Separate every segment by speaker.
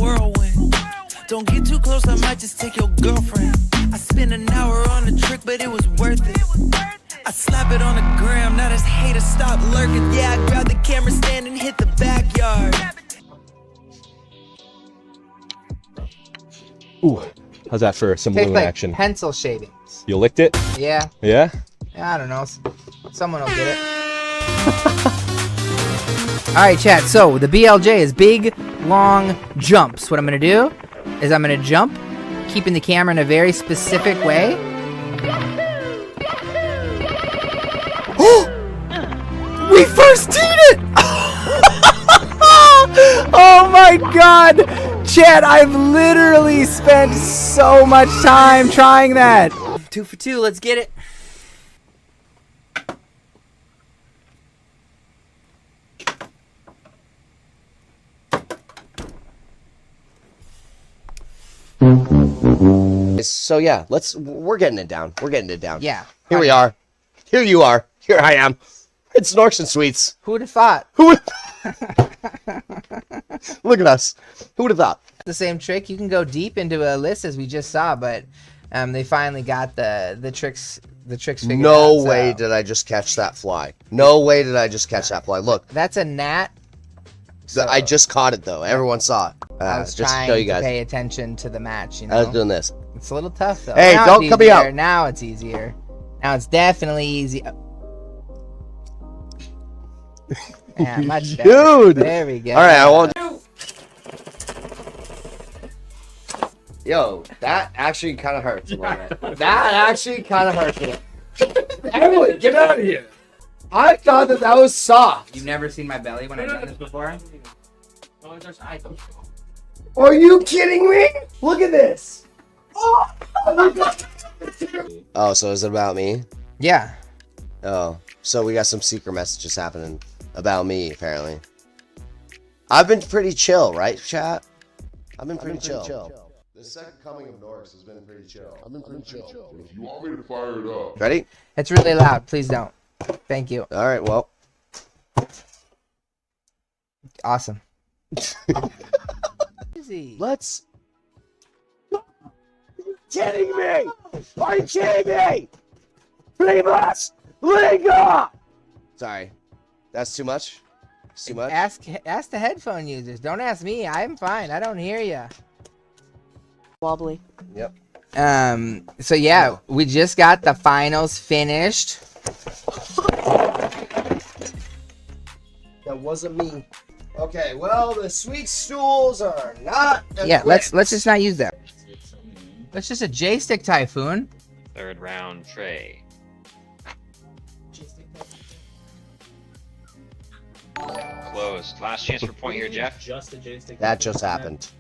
Speaker 1: whirlwind. Don't get too close, I might just take your girlfriend. I spent an hour on the trick, but it was worth it. I slap it on the gram, now this hater stop lurking. Yeah, I grab the camera stand and hit the backyard.
Speaker 2: Ooh, how's that for some balloon
Speaker 3: like
Speaker 2: action?
Speaker 3: Pencil shadings.
Speaker 2: You licked it?
Speaker 3: Yeah.
Speaker 2: Yeah?
Speaker 3: I don't know. Someone will get it. Alright, chat. So, the BLJ is big, long jumps. What I'm going to do is I'm going to jump, keeping the camera in a very specific way. We first did it! Oh my god! Chat, I've literally spent so much time trying that. 2 for 2, let's get it.
Speaker 4: So yeah, we're getting it down. We're getting it down.
Speaker 3: Yeah.
Speaker 4: Here we are. Here you are. Here I am. It's Snorks and Sweets.
Speaker 3: Who would have thought?
Speaker 4: Look at us. Who would have thought?
Speaker 3: The same trick. You can go deep into a list as we just saw, but they finally got the tricks figured out.
Speaker 4: No way did I just catch that fly. No way did I just catch that fly. Look.
Speaker 3: That's a gnat. So
Speaker 4: I just caught it though. Everyone saw it.
Speaker 3: I was
Speaker 4: just
Speaker 3: trying
Speaker 4: to show you guys.
Speaker 3: to pay attention to the match, you know.
Speaker 4: I was doing this.
Speaker 3: It's a little tough though.
Speaker 4: Hey,
Speaker 3: now
Speaker 4: don't cut me out.
Speaker 3: Now it's easier. Now it's definitely easy. Yeah, much better.
Speaker 4: Dude.
Speaker 3: There we go.
Speaker 4: All right, I won't. Yo, that actually kind of hurts a little bit. That actually kind of hurts a little. Everyone, get out of here. I thought that was soft.
Speaker 3: You've never seen my belly when I've done this before?
Speaker 4: Are you kidding me? Look at this. Oh, so is it about me?
Speaker 3: Yeah.
Speaker 4: Oh, so we got some secret messages happening about me, apparently. I've been pretty chill, right, chat? I've been pretty chill.
Speaker 5: The second coming of Norks has been pretty chill. I've been pretty chill. But if you want me to fire it up.
Speaker 4: Ready?
Speaker 3: It's really loud. Please don't. Thank you.
Speaker 4: All right, well.
Speaker 3: Awesome. Easy.
Speaker 4: Let's. Are you kidding me? Are you kidding me? Primus, Liga! Sorry. That's too much? It's too much?
Speaker 3: Ask the headphone users. Don't ask me. I'm fine. I don't hear you.
Speaker 6: Wobbly.
Speaker 4: Yep.
Speaker 3: So yeah, we just got the finals finished.
Speaker 4: That wasn't me. Okay, well, the sweet stools are not
Speaker 3: Yeah,
Speaker 4: equipped.
Speaker 3: let's just not use that. Let's just a J-stick typhoon.
Speaker 7: Third round tray. Closed. Last chance for point here, Jeff.
Speaker 4: That just happened.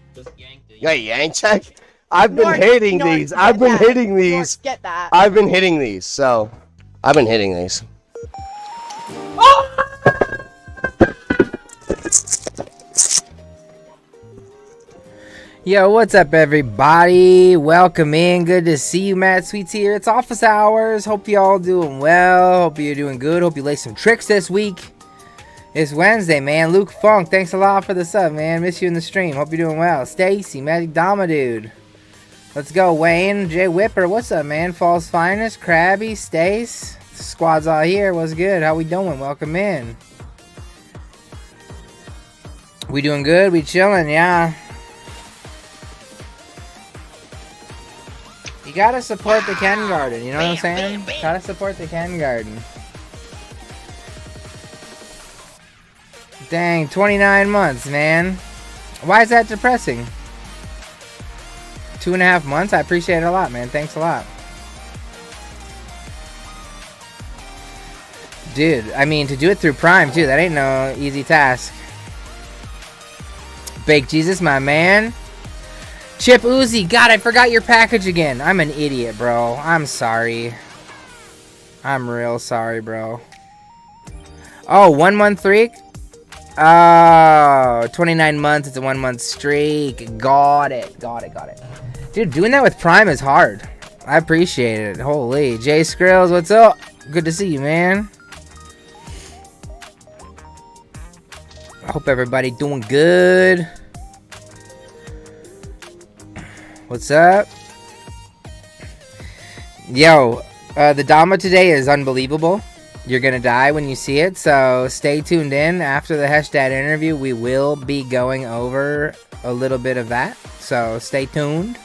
Speaker 4: Hey, yank check. I've been hitting these. I've been hitting these.
Speaker 6: Get that.
Speaker 4: I've been hitting these. So, I've been hitting these.
Speaker 3: Yo, what's up, everybody? Welcome in. Good to see you, Matt Sweets here. It's office hours. Hope you all doing well. Hope you're doing good. Hope you laid some tricks this week. It's Wednesday, man. Luke Funk, thanks a lot for the sub, man. Miss you in the stream. Hope you're doing well. Stacy, Magic Dama, dude. Let's go, Wayne. Jay Whipper, what's up, man? Falls Finest, Krabby, Stace. The squad's all here. What's good? How we doing? Welcome in. We doing good? We chilling, yeah. You gotta support the Ken Garden, you know what I'm saying? Gotta support the Ken Garden. Dang, 29 months, man. Why is that depressing? 2.5 months? I appreciate it a lot, man. Thanks a lot. Dude, I mean, to do it through Prime, too, that ain't no easy task. Baked Jesus, my man. Chip Uzi, God, I forgot your package again. I'm an idiot, bro. I'm sorry. I'm real sorry, bro. Oh, 1 month streak? Oh, 29 months. It's a 1 month streak. Got it. Got it. Got it. Dude, doing that with Prime is hard. I appreciate it. Holy. Jay Skrills, what's up? Good to see you, man. I hope everybody doing good. What's up? Yo, the Dama today is unbelievable. You're gonna die when you see it, so stay tuned in. After the Hesh Dad interview, we will be going over a little bit of that, so stay tuned.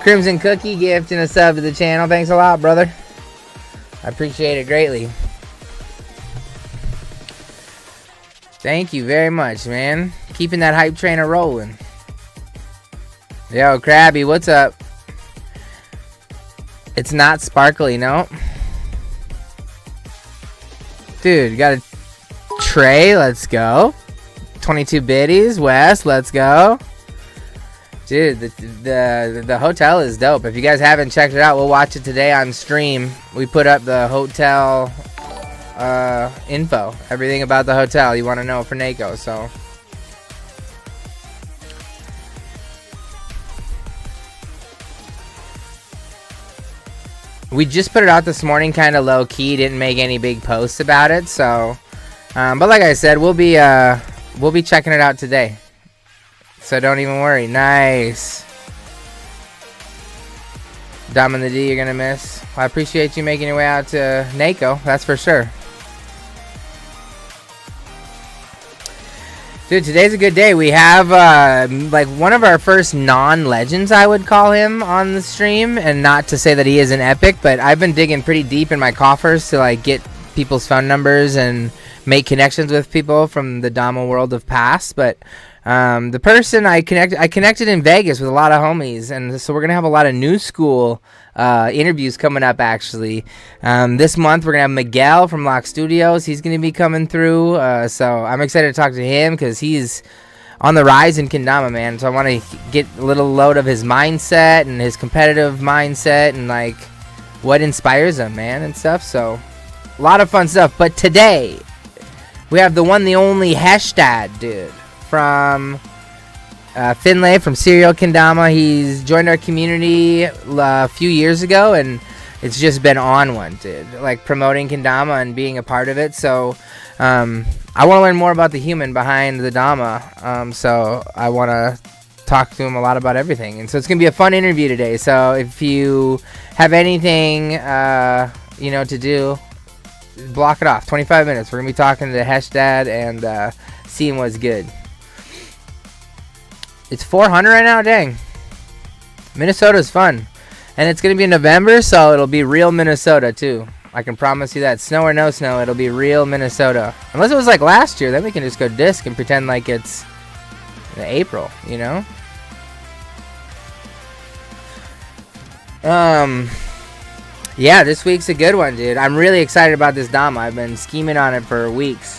Speaker 3: Crimson Cookie gifting a sub to the channel. Thanks a lot, brother. I appreciate it greatly. Thank you very much, man. Keeping that hype train a rolling. Yo, Krabby, what's up? It's not sparkly, no. Dude, got a tray. Let's go. 22 biddies. West, let's go. Dude, the hotel is dope. If you guys haven't checked it out, we'll watch it today on stream. We put up the hotel info. Everything about the hotel you want to know for NACO, so. We just put it out this morning, kind of low key. Didn't make any big posts about it, so. But like I said, we'll be checking it out today. So don't even worry. Nice. Dom and the D, you're gonna miss. Well, I appreciate you making your way out to NACO. That's for sure. Dude, today's a good day. We have like one of our first non-legends, I would call him, on the stream. And not to say that he isn't epic, but I've been digging pretty deep in my coffers to like get people's phone numbers and make connections with people from the Dama world of past. But the person I connected in Vegas with a lot of homies, and so we're gonna have a lot of new school interviews coming up. Actually, this month we're gonna have Miguel from Lock Studios. He's gonna be coming through, so I'm excited to talk to him because he's on the rise in Kendama, man. So I want to get a little load of his mindset and his competitive mindset and like what inspires him, man, and stuff. So a lot of fun stuff. But today we have the one, the only Hesh Dad, dude. From Finlay, from Serial Kendama. He's joined our community a few years ago, and it's just been on one, dude. Like promoting Kendama and being a part of it. So I want to learn more about the human behind the Dama. So I want to talk to him a lot about everything. And so it's gonna be a fun interview today. So if you have anything, to do, block it off. 25 minutes. We're gonna be talking to Hesh Dad and seeing what's good. It's 400 right now? Dang. Minnesota's fun. And it's going to be in November, so it'll be real Minnesota, too. I can promise you that. Snow or no snow, it'll be real Minnesota. Unless it was like last year, then we can just go disc and pretend like it's April, you know? Yeah, this week's a good one, dude. I'm really excited about this Dama. I've been scheming on it for weeks.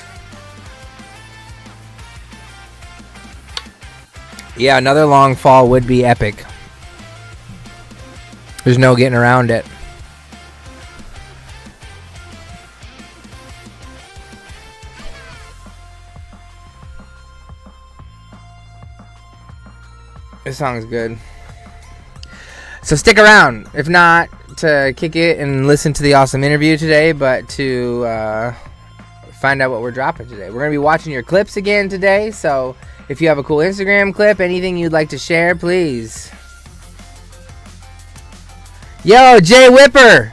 Speaker 3: Yeah, another long fall would be epic. There's no getting around it. This song's good. So stick around. If not to kick it and listen to the awesome interview today, but to find out what we're dropping today. We're going to be watching your clips again today, so if you have a cool Instagram clip, anything you'd like to share, please. Yo, Jay Whipper!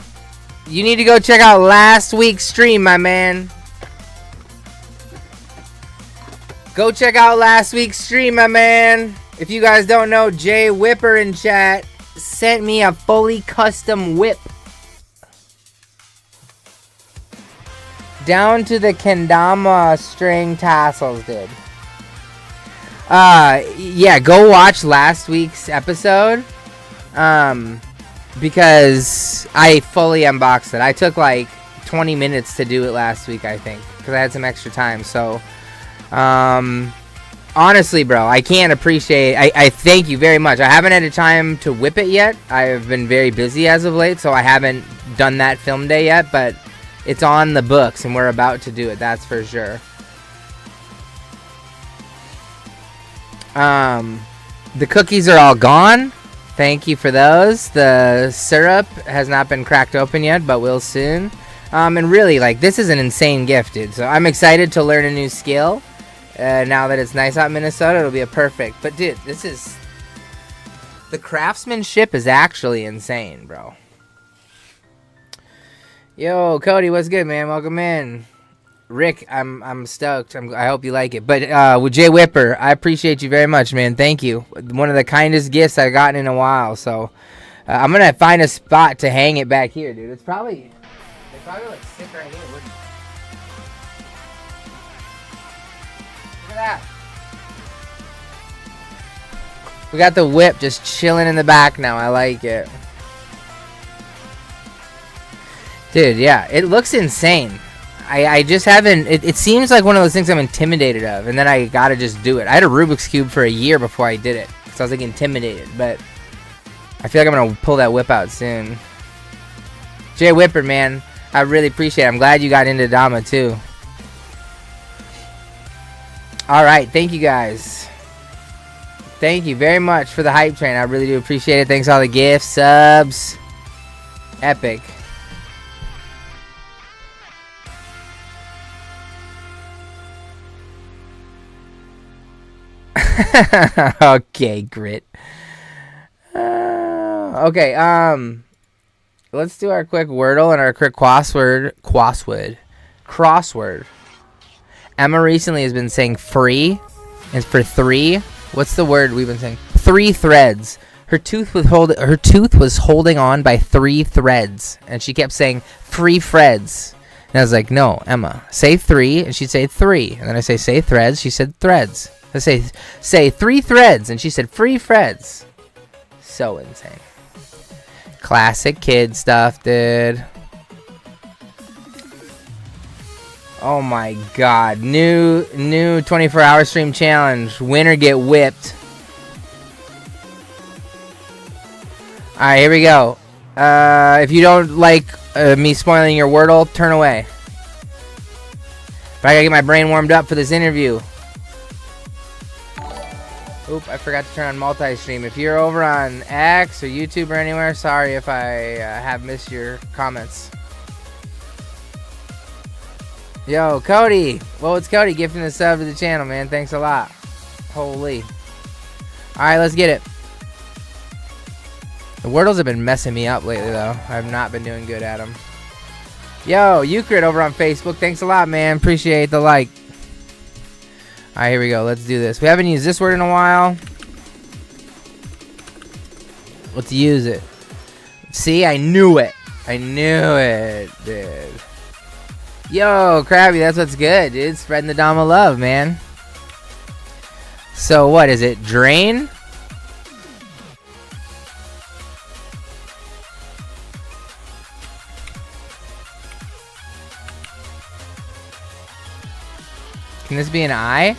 Speaker 3: You need to go check out last week's stream, my man. Go check out last week's stream, my man. If you guys don't know, Jay Whipper in chat sent me a fully custom whip. Down to the Kendama string tassels, dude. Yeah, go watch last week's episode. Because I fully unboxed it. I took like 20 minutes to do it last week, I think, because I had some extra time. So, honestly, bro, I can't appreciate. I thank you very much. I haven't had a time to whip it yet. I've been very busy as of late, so I haven't done that film day yet. But it's on the books, and we're about to do it. That's for sure. The cookies are all gone. Thank you for those. The syrup has not been cracked open yet, but will soon. And really, like, this is an insane gift, dude. So I'm excited to learn a new skill. Now that it's nice out in Minnesota, it'll be a perfect. But dude, this is The craftsmanship is actually insane, bro. Yo, Cody, what's good, man? Welcome in. Rick, I'm stoked. I hope you like it. But with Jay Whipper, I appreciate you very much, man. Thank you. One of the kindest gifts I've gotten in a while. So I'm gonna find a spot to hang it back here, dude. It's probably like sit right here. Look at that. We got the whip just chilling in the back now. I like it. Dude, yeah, it looks insane. I just haven't, it seems like one of those things I'm intimidated of, and then I gotta just do it. I had a Rubik's Cube for a year before I did it, because I was like intimidated, but I feel like I'm gonna pull that whip out soon. Jay Whipper, man, I really appreciate it. I'm glad you got into Dama too. Alright, thank you guys. Thank you very much for the hype train. I really do appreciate it. Thanks for all the gifts, subs. Epic. Okay, Grit. Okay, let's do our quick Wordle and our quick crossword. Emma recently has been saying free. It's for 3. What's the word we've been saying? 3 threads. Her tooth was holding on by 3 threads, and she kept saying free Freds. And I was like, no, Emma, say 3, and she'd say 3. And then I say threads. She said threads. I say 3 threads, and she said free Freds. So insane. Classic kid stuff, dude. Oh my god. New 24-hour stream challenge. Winner get whipped. Alright, here we go. If you don't like me spoiling your Wordle, turn away. But I gotta get my brain warmed up for this interview. Oop, I forgot to turn on multi-stream. If you're over on X or YouTube or anywhere, sorry if I have missed your comments. Yo, Cody. Well, it's Cody gifting the sub to the channel, man. Thanks a lot. Holy. Alright, let's get it. The Wordles have been messing me up lately, though. I've not been doing good at them. Yo, Eucrid over on Facebook. Thanks a lot, man. Appreciate the like. Alright, here we go. Let's do this. We haven't used this word in a while. Let's use it. See, I knew it. I knew it, dude. Yo, Krabby, that's what's good, dude. Spreading the Dama love, man. So, what is it? Drain? Can this be an I?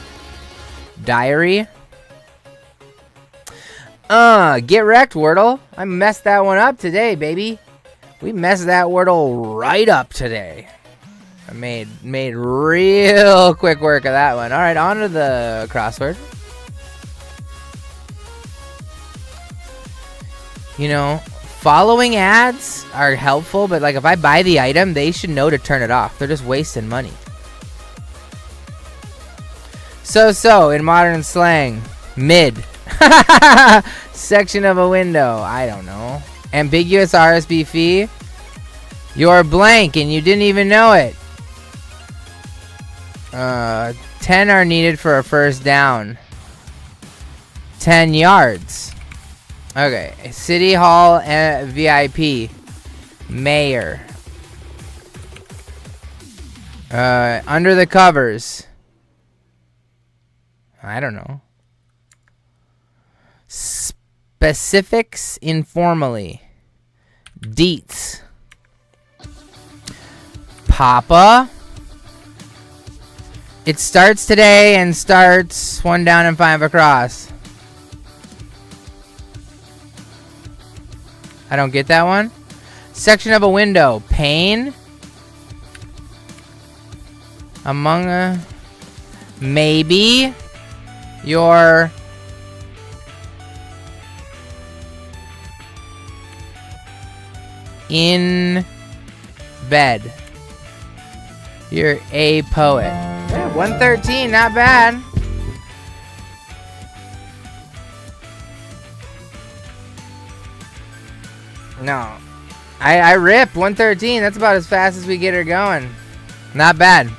Speaker 3: Diary? Get wrecked, Wordle. I messed that one up today, baby. We messed that Wordle right up today. I made real quick work of that one. Alright, on to the crossword. You know, following ads are helpful, but like if I buy the item, they should know to turn it off. They're just wasting money. So, in modern slang, mid. Section of a window. I don't know. Ambiguous RSB fee. You're blank and you didn't even know it. 10 are needed for a first down. 10 yards. Okay. City Hall VIP. Mayor. Under the covers. I don't know. Specifics informally. Deets. Papa. It starts today and starts 1 down and 5 across. I don't get that one. Section of a window. Pane. Among a... Maybe. You're in bed. You're a poet. Yeah, 113, not bad. No. I ripped 113. That's about as fast as we get her going. Not bad.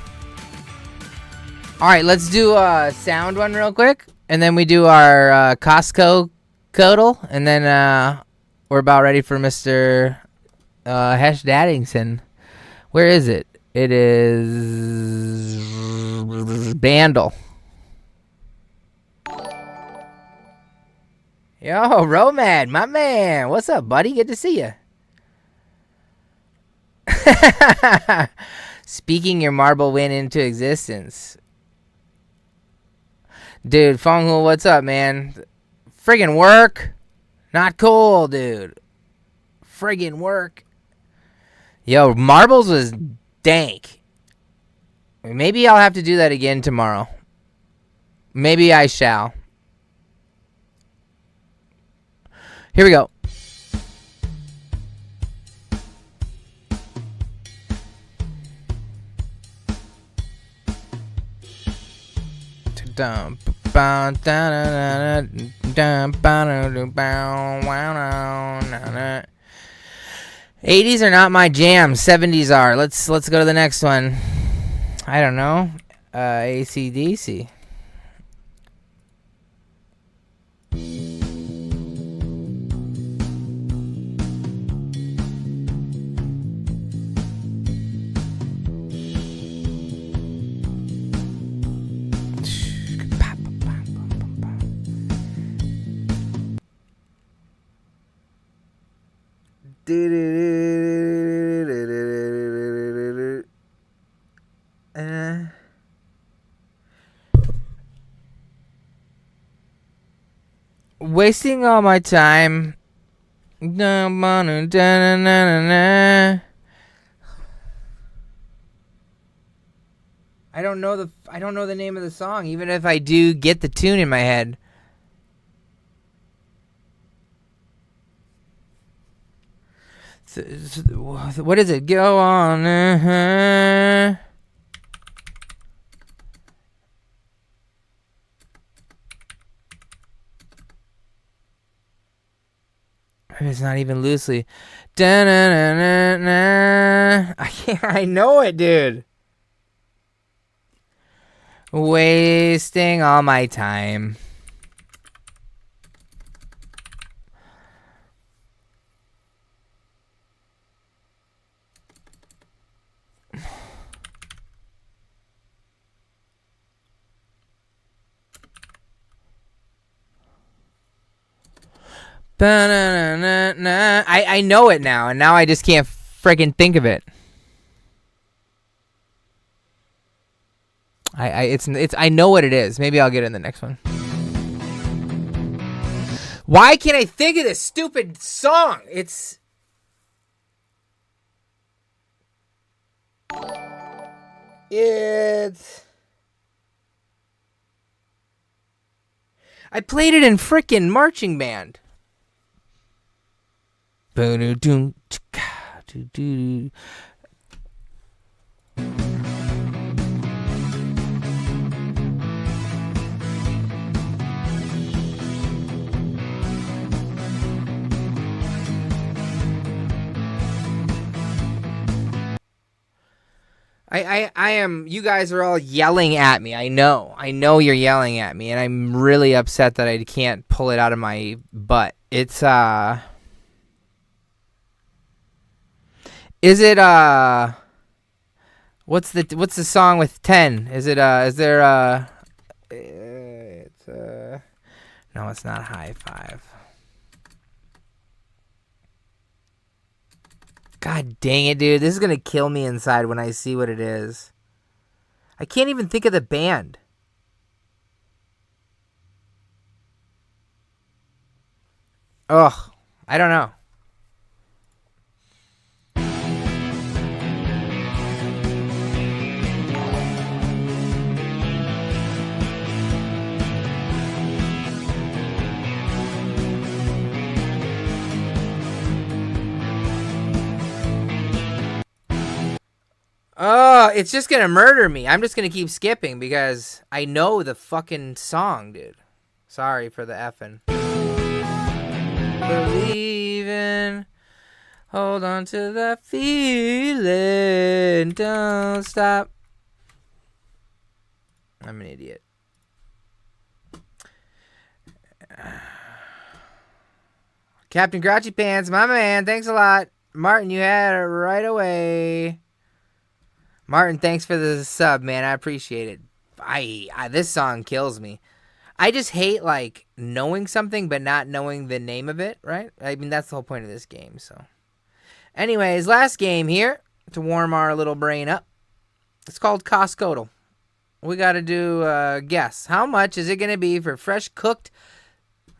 Speaker 3: All right, let's do a sound one real quick. And then we do our Costco codal. And then we're about ready for Mr. Hesh Daddington. Where is it? It is Bandle. Yo, Romad, my man. What's up, buddy? Good to see you. Speaking your marble win into existence. Dude, Fonghu, what's up, man? Friggin' work. Not cool, dude. Friggin' work. Yo, marbles was dank. Maybe I'll have to do that again tomorrow. Maybe I shall. Here we go. Dum 80s are not my jam. 70s are. Let's go to the next one. I don't know. AC/DC. Wasting all my time. I don't know the name of the song, even if I do get the tune in my head. What is it? Go on. It's not even loosely. I know it, dude. Wasting all my time. I know it now, and now I just can't freaking think of it. I know what it is. Maybe I'll get it in the next one. Why can't I think of this stupid song? I played it in frickin' marching band. I am, you guys are all yelling at me. I know you're yelling at me, and I'm really upset that I can't pull it out of my butt. Is it, what's the song with 10? Is there, no, it's not High Five. God dang it, dude. This is going to kill me inside when I see what it is. I can't even think of the band. Ugh. I don't know. Oh, it's just gonna murder me. I'm just gonna keep skipping because I know the fucking song, dude. Sorry for the effing. Believing Hold on to the feeling. Don't stop. I'm an idiot. Captain Grouchy Pants, my man, thanks a lot. Martin, you had it right away. Martin, thanks for the sub, man. I appreciate it. This song kills me. I just hate, like, knowing something but not knowing the name of it, right? I mean, that's the whole point of this game, so. Anyways, last game here to warm our little brain up. It's called Costcotal. We got to do a guess. How much is it going to be for fresh cooked?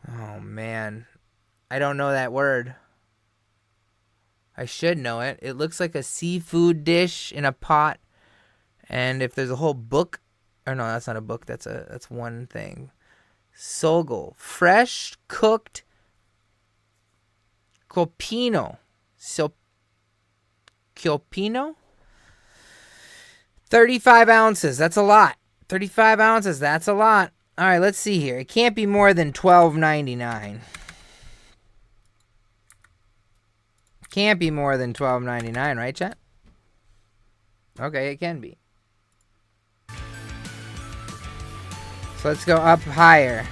Speaker 3: Oh, man. I don't know that word. I should know it. It looks like a seafood dish in a pot. And if there's a whole book, or no, that's not a book. That's one thing. Sogol, fresh cooked copino. Copino? 35 ounces. That's a lot. 35 ounces. That's a lot. All right, let's see here. It can't be more than $12.99. Can't be more than $12.99, right, chat? Okay, it can be. So let's go up higher.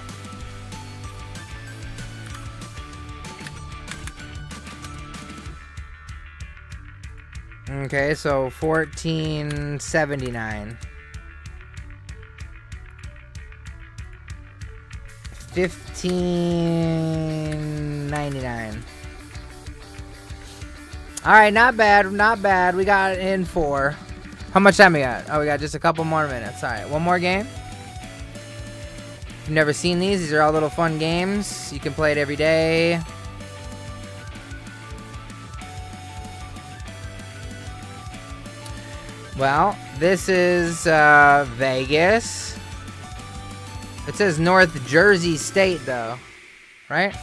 Speaker 3: Okay, so $14.79. $15.99. All right, not bad, not bad. We got it in 4. How much time we got? Oh, we got just a couple more minutes. All right, one more game. If you've never seen these are all little fun games. You can play it every day. Well, this is Vegas. It says North Jersey State, though, right?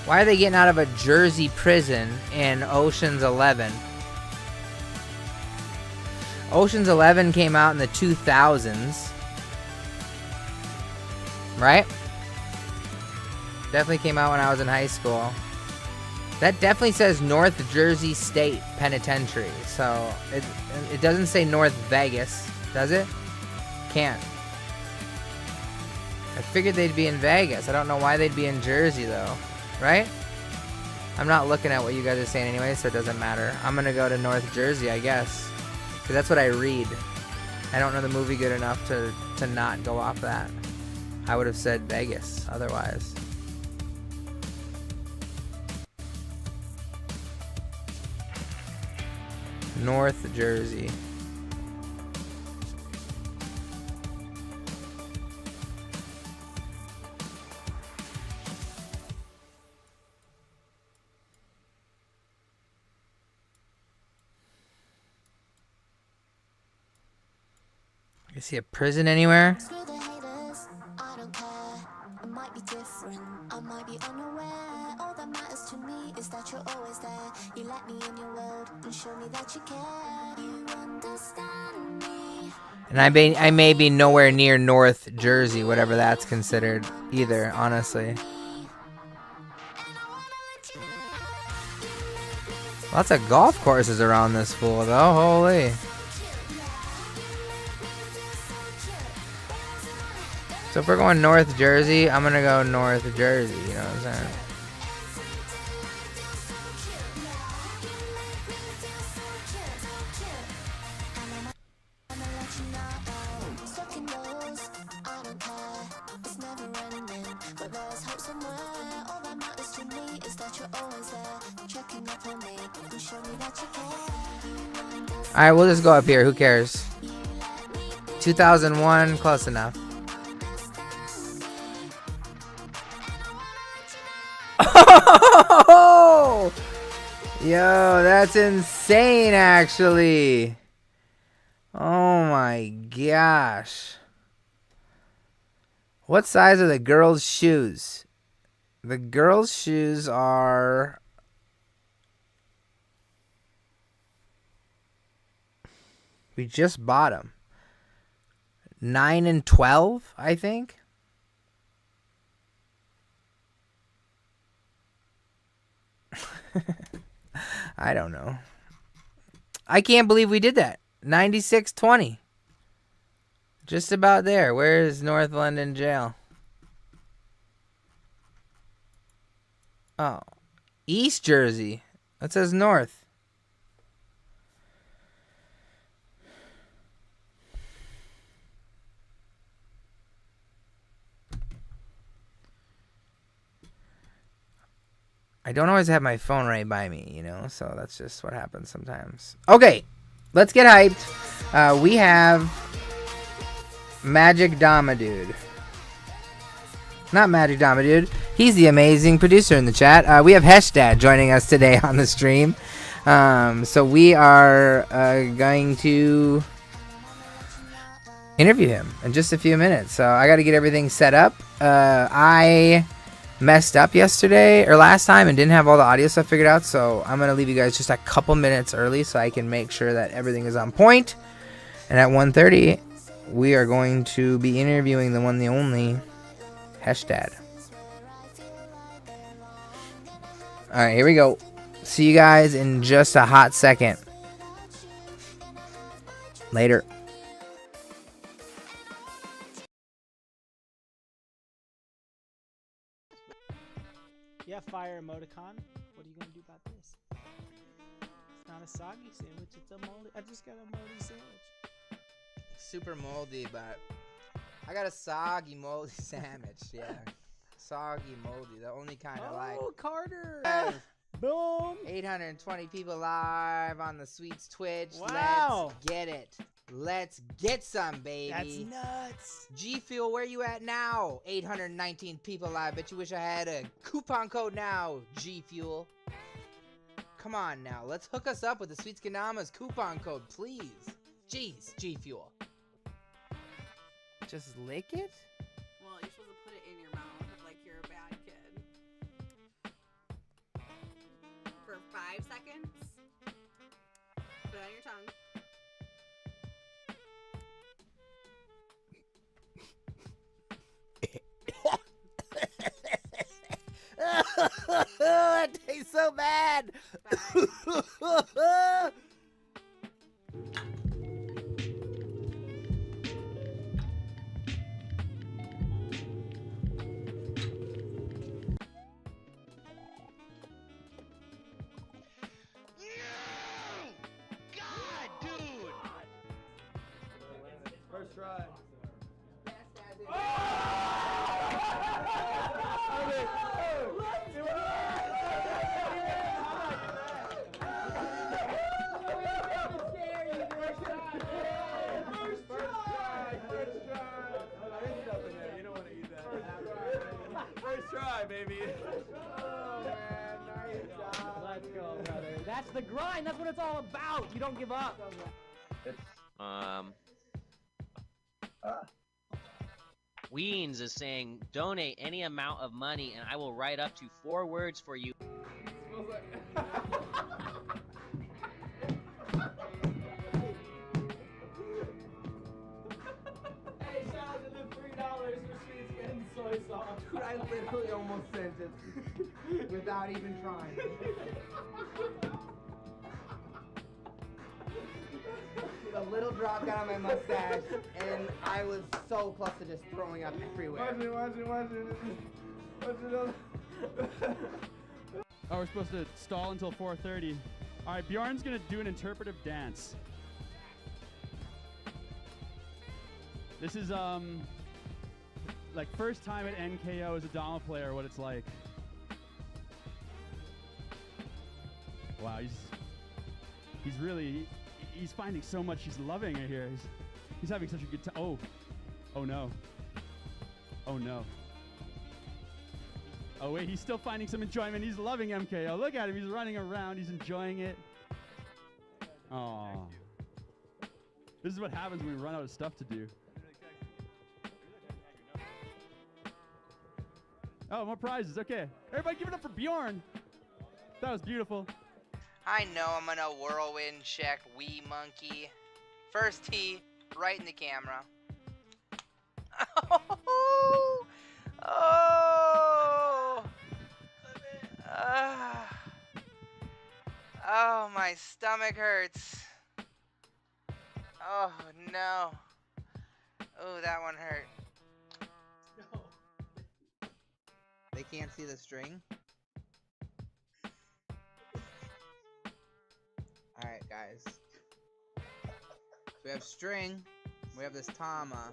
Speaker 3: Why are they getting out of a Jersey prison in Ocean's 11? Ocean's 11 came out in the 2000s. Right? Definitely came out when I was in high school. That definitely says North Jersey State Penitentiary. So it doesn't say North Vegas, does it? Can't. I figured they'd be in Vegas. I don't know why they'd be in Jersey though. Right? I'm not looking at what you guys are saying anyway, so it doesn't matter. I'm gonna go to North Jersey, I guess. Because that's what I read. I don't know the movie good enough to not go off that. I would have said Vegas otherwise. North Jersey. You see a prison anywhere? And I may be nowhere near North Jersey, whatever that's considered, either, honestly. Lots of golf courses around this fool, though. Holy. So if we're going North Jersey, I'm going to go North Jersey, you know what I'm saying? Alright, we'll just go up here. Who cares? 2001, close enough. Oh! Yo, that's insane, actually. Oh my gosh. What size are the girls' shoes? The girls' shoes are... We just bought them. 9 and 12, I think. I don't know. I can't believe we did that. 96-20. Just about there. Where is North London Jail? Oh. East Jersey. That says North. I don't always have my phone right by me, you know, so that's just what happens sometimes. Okay, let's get hyped. We have Magic Dama Dude. Not Magic Dama Dude. He's the amazing producer in the chat. We have Hesh Dad joining us today on the stream. So we are going to interview him in just a few minutes. So I got to get everything set up. I messed up yesterday or last time and didn't have all the audio stuff figured out, so I'm gonna leave you guys just a couple minutes early so I can make sure that everything is on point. And at 1:30 we are going to be interviewing the one, the only Hesh Dad. Alright, here we go. See you guys in just a hot second. Later.
Speaker 8: Yeah, fire emoticon. What are you gonna do about this? It's not a soggy sandwich, it's a moldy. I just got a moldy sandwich.
Speaker 3: Super moldy, but I got a soggy moldy sandwich. Yeah, soggy moldy, the only kind I like.
Speaker 8: Oh, Carter!
Speaker 3: Boom! 820 people live on the Sweets Twitch.
Speaker 8: Wow!
Speaker 3: Let's get it. Let's get some, baby.
Speaker 8: That's nuts.
Speaker 3: G Fuel, where you at now? 819 people live. Bet you wish I had a coupon code now, G Fuel. Come on now. Let's hook us up with the Sweets Ganama's coupon code, please. Jeez, G Fuel. Just lick it?
Speaker 6: Well, you're supposed to put it in your mouth like you're a bad kid. For 5 seconds. Put it on your tongue.
Speaker 3: It tastes so bad.
Speaker 7: God, dude!
Speaker 2: First try. First try, baby.
Speaker 8: Oh, man. Nice job. Let's go, brother. That's the grind. That's what it's all about. You don't give up.
Speaker 9: Weens is saying, donate any amount of money and I will write up to 4 words for you.
Speaker 8: Hey, shout out to the $3 for Sweets getting soy sauce.
Speaker 3: Dude, I literally almost sent it without even trying. A little drop down my mustache, and I was so close to just throwing up everywhere.
Speaker 2: Watch it.
Speaker 10: Oh, we're supposed to stall until 4:30. All right, Bjorn's gonna do an interpretive dance. This is like first time at NKO as a Dama player, what it's like. Wow, he's really he's finding so much. He's loving it here. He's having such a good time. Oh no. Oh no. Oh wait, he's still finding some enjoyment. He's loving MKO. Look at him. He's running around. He's enjoying it. Oh. This is what happens when we run out of stuff to do. Oh, more prizes. Okay. Everybody give it up for Bjorn. That was beautiful.
Speaker 3: I know I'm gonna whirlwind check Wee Monkey. First tee, right in the camera. Oh! Oh! Oh my stomach hurts. Oh no. Oh, that one hurt.
Speaker 8: No.
Speaker 3: They can't see the string? Alright, guys. So we have string. We have this Dama.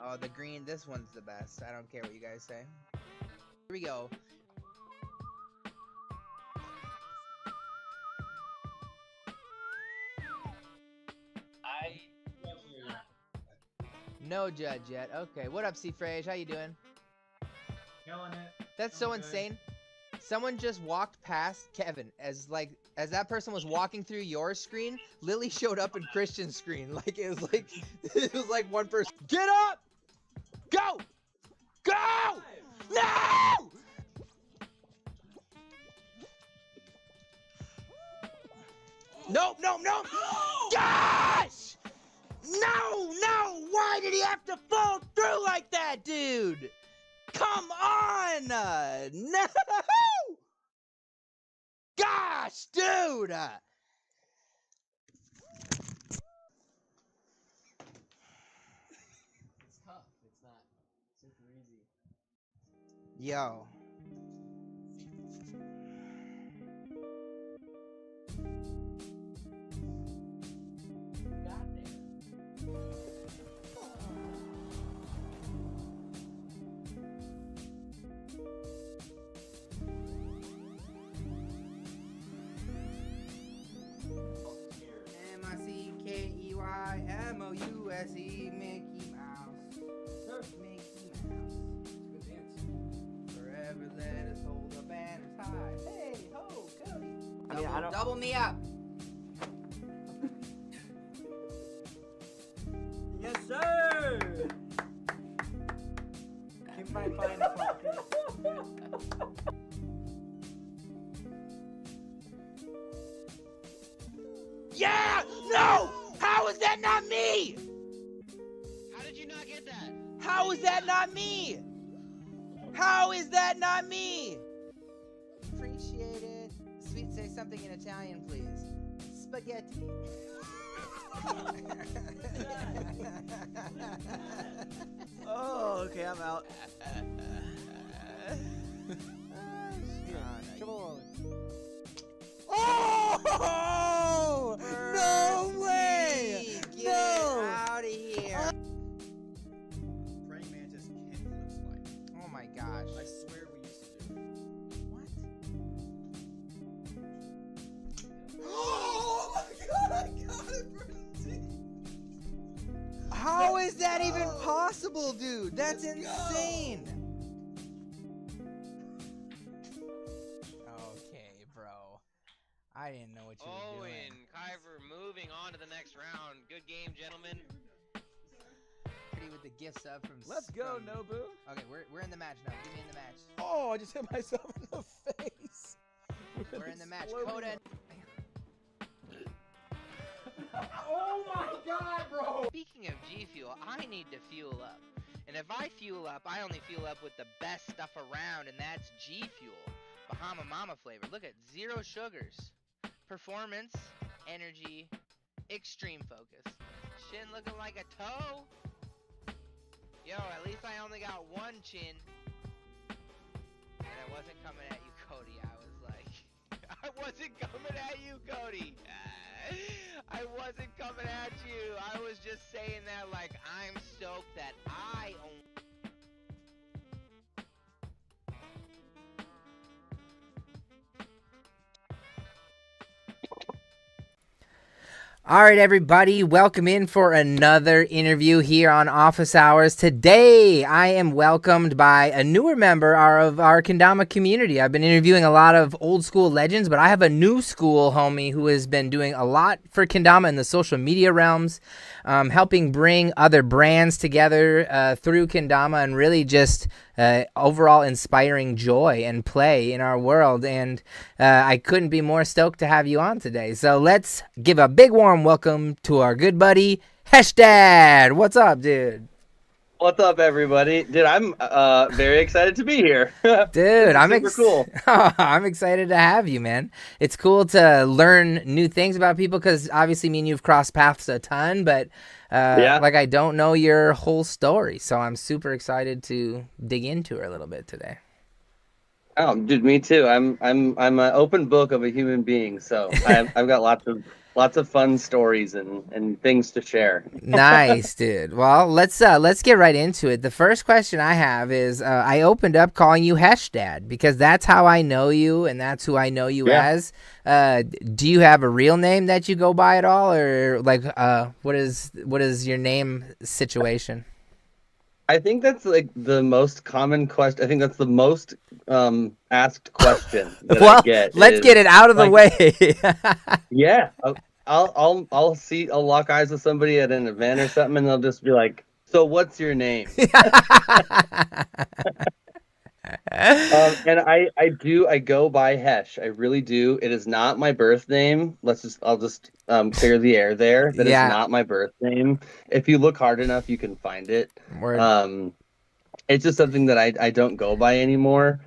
Speaker 3: Oh, the green. This one's the best. I don't care what you guys say. Here we go. No judge yet. Okay. What up, C-Frage? How you doing?
Speaker 2: Killing it.
Speaker 3: That's so insane. Someone just walked past Kevin as that person was walking through your screen. Lily showed up in Christian's screen. Like it was like one person. Get up! Go! Go! No! Nope, nope, nope! Gosh! No, no! Why did he have to fall through like that, dude? Come on! No! Gosh, dude!
Speaker 8: It's tough. It's not super easy.
Speaker 3: Yo. M-I-C-K-E-Y-M-O-U-S-E, Mickey Mouse. Mickey Mouse. Good dance. Forever let us hold the banners high. Hey, ho, Cody. Double me up.
Speaker 2: Yes, sir. Keep my pineapple.
Speaker 3: Yeah! No! How is that not me?
Speaker 9: How did you not get that?
Speaker 3: How is that not me? How is that not me? Appreciate it. Sweet, say something in Italian, please. Spaghetti.
Speaker 2: Oh, okay, I'm out.
Speaker 3: Oh! No way! Get
Speaker 2: No!
Speaker 3: out of here!
Speaker 2: Praying mantis can't looks like.
Speaker 3: Oh my gosh.
Speaker 2: I swear we used to do it.
Speaker 3: What?
Speaker 2: Oh my god, I got it for the
Speaker 3: How is that even possible, dude? That's
Speaker 2: Let's go.
Speaker 3: insane! Okay, bro. I didn't know what you were doing.
Speaker 9: Owen, Kyver moving on to the next round. Good game, gentlemen.
Speaker 3: Pretty with the gift sub from.
Speaker 2: Let's go,
Speaker 3: from-
Speaker 2: Nobu.
Speaker 3: Okay, we're in the match now. Give me in the match.
Speaker 2: Oh, I just hit myself in the face.
Speaker 3: We're in the match.
Speaker 2: Exploding.
Speaker 3: Coda.
Speaker 2: Oh my god, bro.
Speaker 9: Speaking of G Fuel, I need to fuel up. And if I fuel up, I only fuel up with the best stuff around, and that's G Fuel. Bahama Mama flavor. Look at 0 sugars. Performance, energy, extreme focus. Shin looking like a toe. Yo, at least I only got one chin. And I wasn't coming at you, Cody. I was like, I wasn't coming at you, Cody. I wasn't coming at you. I was just saying that like I'm stoked that I own.
Speaker 3: All right, everybody, welcome in for another interview here on Office Hours. Today, I am welcomed by a newer member of our Kendama community. I've been interviewing a lot of old school legends, but I have a new school homie who has been doing a lot for Kendama in the social media realms, helping bring other brands together through Kendama and really just overall inspiring joy and play in our world. And I couldn't be more stoked to have you on today. So let's give a big warm welcome to our good buddy Hesh Dad. What's up, dude?
Speaker 11: What's up, everybody? Dude, I'm very excited to be here.
Speaker 3: Dude, I'm
Speaker 11: super cool.
Speaker 3: I'm excited to have you, man. It's cool to learn new things about people because obviously me and you've crossed paths a ton, but like I don't know your whole story, so I'm super excited to dig into her a little bit today.
Speaker 11: Oh, dude, me too. I'm an open book of a human being, so I've got lots of fun stories and things to share.
Speaker 3: Nice, dude. Well, let's get right into it. The first question I have is I opened up calling you Hesh Dad because that's how I know you and that's who I know you as. Do you have a real name that you go by at all, or like what is your name situation?
Speaker 11: I think that's like the most common question. I think that's the most asked question that I get.
Speaker 3: Let's get it out of the way.
Speaker 11: Yeah, I'll lock eyes with somebody at an event or something, and they'll just be like, "So what's your name?" And I go by Hesh. I really do. It is not my birth name. I'll just clear the air there. That is not my birth name. If you look hard enough, you can find it. It's just something that I don't go by anymore.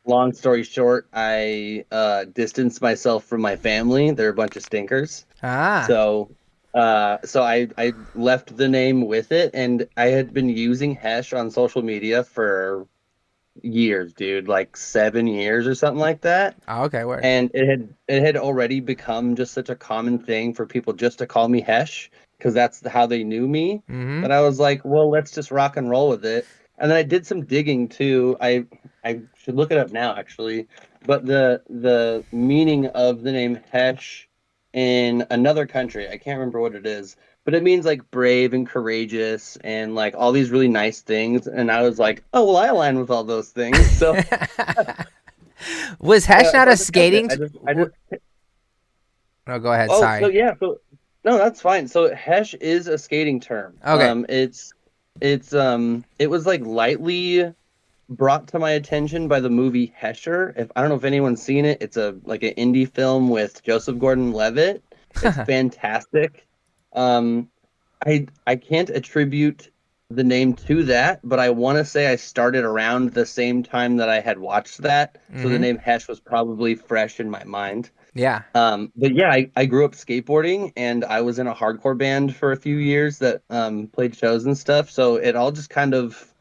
Speaker 11: Long story short, I distanced myself from my family. They're a bunch of stinkers. So I left the name with it, and I had been using Hesh on social media for years, dude, like 7 years or something like that.
Speaker 3: Oh, okay, word.
Speaker 11: And it had already become just such a common thing for people just to call me Hesh because that's how they knew me. That I was like, well, let's just rock and roll with it. And then I did some digging too. I should look it up now actually, but the meaning of the name Hesh in another country, I can't remember what it is, but it means like brave and courageous and like all these really nice things. And I was like, oh, well, I align with all those things. So
Speaker 3: was Hesh not a skating? No, go ahead. Sorry.
Speaker 11: No, that's fine. So Hesh is a skating term.
Speaker 3: Okay.
Speaker 11: It was like lightly brought to my attention by the movie Hesher. I don't know if anyone's seen it. It's like an indie film with Joseph Gordon-Levitt. It's fantastic. I can't attribute the name to that, but I want to say I started around the same time that I had watched that, so the name Hesh was probably fresh in my mind.
Speaker 3: Yeah.
Speaker 11: But yeah, I grew up skateboarding, and I was in a hardcore band for a few years that played shows and stuff. So it all just kind of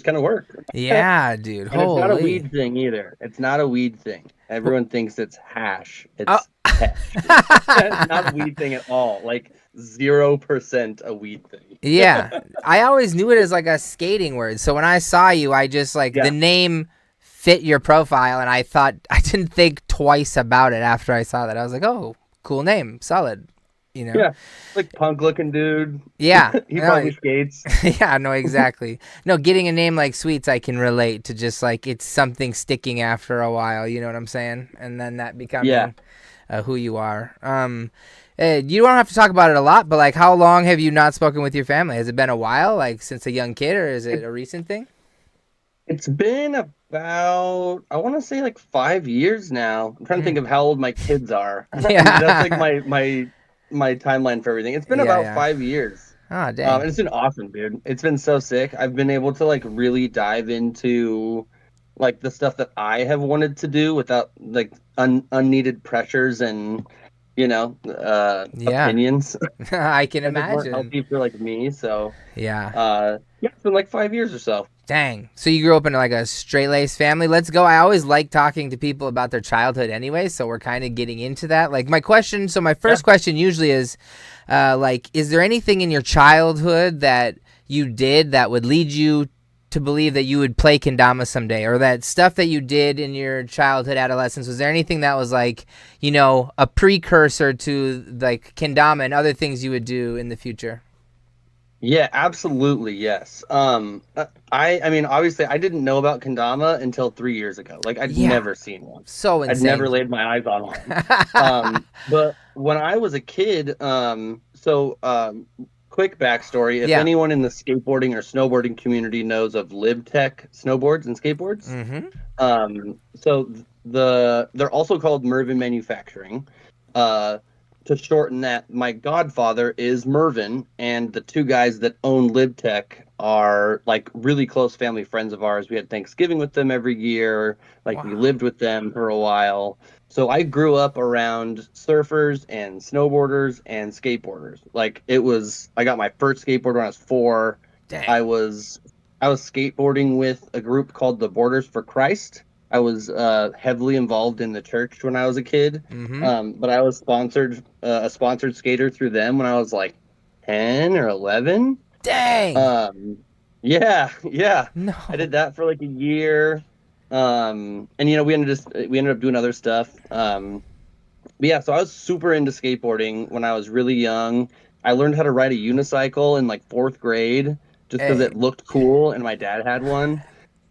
Speaker 11: worked.
Speaker 3: Yeah, dude.
Speaker 11: And it's not a weed thing either. It's not a weed thing. Everyone thinks it's hash. It's Hesh. It's not a weed thing at all. Like 0% a weed thing.
Speaker 3: Yeah, I always knew it as like a skating word. So when I saw you, I just the name fit your profile, and I didn't think twice about it after I saw that. I was like, oh, cool name, solid. You know?
Speaker 11: Yeah, like punk looking dude.
Speaker 3: Yeah,
Speaker 11: he probably skates.
Speaker 3: Yeah, no, exactly. No, getting a name like Sweets, I can relate to just like it's something sticking after a while. You know what I'm saying? And then that becoming who you are. You don't have to talk about it a lot, but like, how long have you not spoken with your family? Has it been a while, like since a young kid, or is it a recent thing?
Speaker 11: It's been about, I want to say like 5 years now. I'm trying to think of how old my kids are.
Speaker 3: Yeah.
Speaker 11: That's like my timeline for everything. It's been about 5 years.
Speaker 3: Oh, dang.
Speaker 11: And it's been awesome, dude. It's been so sick. I've been able to like really dive into like the stuff that I have wanted to do without like unneeded pressures and opinions.
Speaker 3: I can imagine.
Speaker 11: Healthy for like me, so
Speaker 3: yeah,
Speaker 11: it's been like 5 years or so.
Speaker 3: Dang. So you grew up in like a straight-laced family. Let's go. I always like talking to people about their childhood anyway, so we're kind of getting into that. Like my first question usually is like, is there anything in your childhood that you did that would lead you to believe that you would play kendama someday, or that stuff that you did in your childhood, adolescence, was there anything that was like, a precursor to like kendama and other things you would do in the future?
Speaker 11: Yeah, absolutely. Yes. I mean, obviously I didn't know about kendama until 3 years ago. Like I'd never seen one.
Speaker 3: So insane.
Speaker 11: I'd never laid my eyes on one. But when I was a kid, quick backstory. If anyone in the skateboarding or snowboarding community knows of LibTech snowboards and skateboards, they're also called Mervin Manufacturing. to shorten that, my godfather is Mervin, and the two guys that own LibTech are like really close family friends of ours. We had Thanksgiving with them every year. Like we lived with them for a while. So I grew up around surfers and snowboarders and skateboarders. Like I got my first skateboard when I was 4.
Speaker 3: Dang.
Speaker 11: I was skateboarding with a group called the Borders for Christ. I was heavily involved in the church when I was a kid, but I was sponsored a sponsored skater through them when I was like 10 or 11.
Speaker 3: Dang.
Speaker 11: Yeah.
Speaker 3: No.
Speaker 11: I did that for like a year, and we ended up doing other stuff. But yeah, so I was super into skateboarding when I was really young. I learned how to ride a unicycle in like 4th grade just because it looked cool, and my dad had one.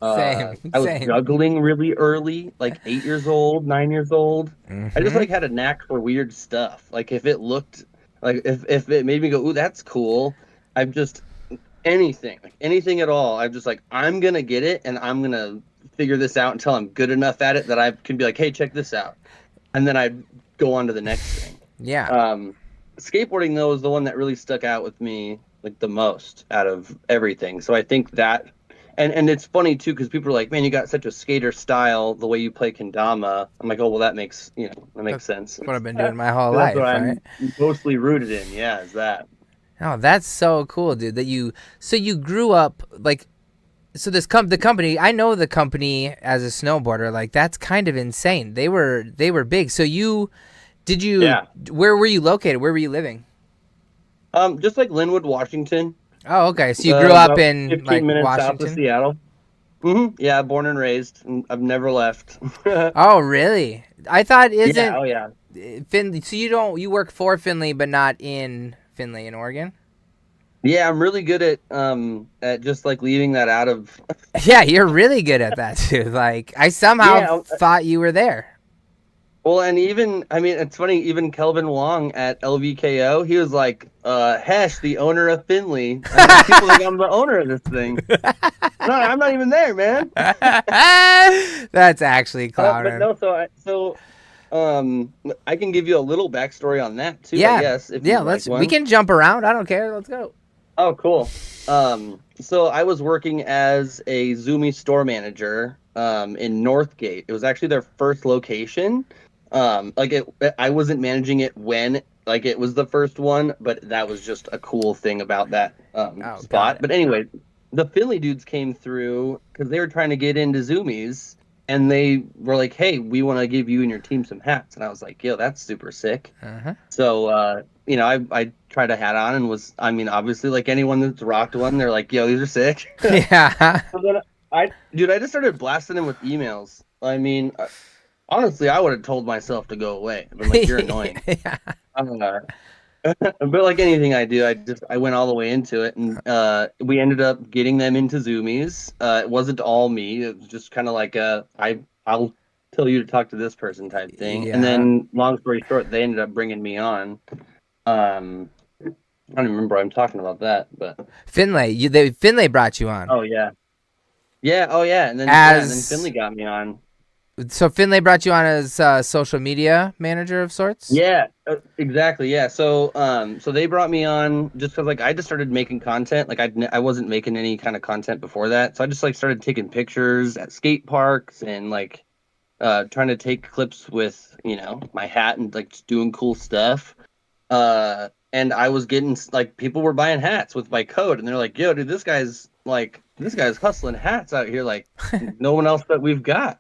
Speaker 11: I was juggling really early, like 8 years old, 9 years old. I just like had a knack for weird stuff. Like if it looked like if it made me go, ooh, that's cool. I'm just anything at all. I'm just like, I'm gonna get it, and I'm gonna figure this out until I'm good enough at it that I can be like, hey, check this out, and then I'd go on to the next thing.
Speaker 3: Yeah.
Speaker 11: Skateboarding though is the one that really stuck out with me like the most out of everything. So I think that. And it's funny too because people are like, "Man, you got such a skater style the way you play kendama." I'm like, "Oh, well, that makes sense."
Speaker 3: That's what I've been doing my whole
Speaker 11: That's
Speaker 3: life,
Speaker 11: what
Speaker 3: right?
Speaker 11: I'm mostly rooted in. Yeah, is that.
Speaker 3: Oh, that's so cool, dude. That you grew up like, so the company. I know the company as a snowboarder. Like that's kind of insane. They were big. So
Speaker 11: Yeah.
Speaker 3: Where were you located? Where were you living?
Speaker 11: Just like Linwood, Washington.
Speaker 3: Oh, okay. So you grew up in
Speaker 11: 15
Speaker 3: like
Speaker 11: minutes
Speaker 3: Washington?
Speaker 11: south of Seattle. Yeah, born and raised. I've never left.
Speaker 3: Oh, really? I thought
Speaker 11: Yeah. Oh, yeah.
Speaker 3: Finley. So you work for Finley, but not in Finley in Oregon?
Speaker 11: Yeah, I'm really good at just like leaving that out of.
Speaker 3: Yeah, you're really good at that too. Like I somehow thought you were there.
Speaker 11: Well, and it's funny, even Kelvin Wong at LVKO, he was like, Hesh, the owner of Finley. People think I'm the owner of this thing. No, I'm not even there, man.
Speaker 3: That's actually clowning.
Speaker 11: But no, I can give you a little backstory on that too,
Speaker 3: yeah.
Speaker 11: I guess.
Speaker 3: We can jump around. I don't care. Let's go.
Speaker 11: Oh, cool. So I was working as a Zoomy store manager in Northgate. It was actually their first location. I wasn't managing it when it was the first one, but that was just a cool thing about that spot. But anyway, the Finley dudes came through because they were trying to get into Zoomies, and they were like, "Hey, we want to give you and your team some hats." And I was like, "Yo, that's super sick." So I tried a hat on and was, obviously like anyone that's rocked one, they're like, "Yo, these are sick."
Speaker 3: Yeah.
Speaker 11: So then I just started blasting them with emails. Honestly, I would have told myself to go away. I've been like, you're annoying. But like anything I do, I went all the way into it, and we ended up getting them into Zoomies. It wasn't all me. It was just kind of like I'll tell you to talk to this person type thing.
Speaker 3: Yeah.
Speaker 11: And then, long story short, they ended up bringing me on. I don't even remember I'm talking about that, but
Speaker 3: Finlay, Finlay brought you on.
Speaker 11: Oh yeah. Oh yeah, and then Finley got me on.
Speaker 3: So Finlay brought you on as social media manager of sorts?
Speaker 11: Yeah, exactly. Yeah. So they brought me on just because I just started making content. I wasn't making any kind of content before that. So I just started taking pictures at skate parks and trying to take clips with, my hat and just doing cool stuff. And I was getting people were buying hats with my code, and they're like, "Yo, dude, this guy's hustling hats out here like no one else that we've got."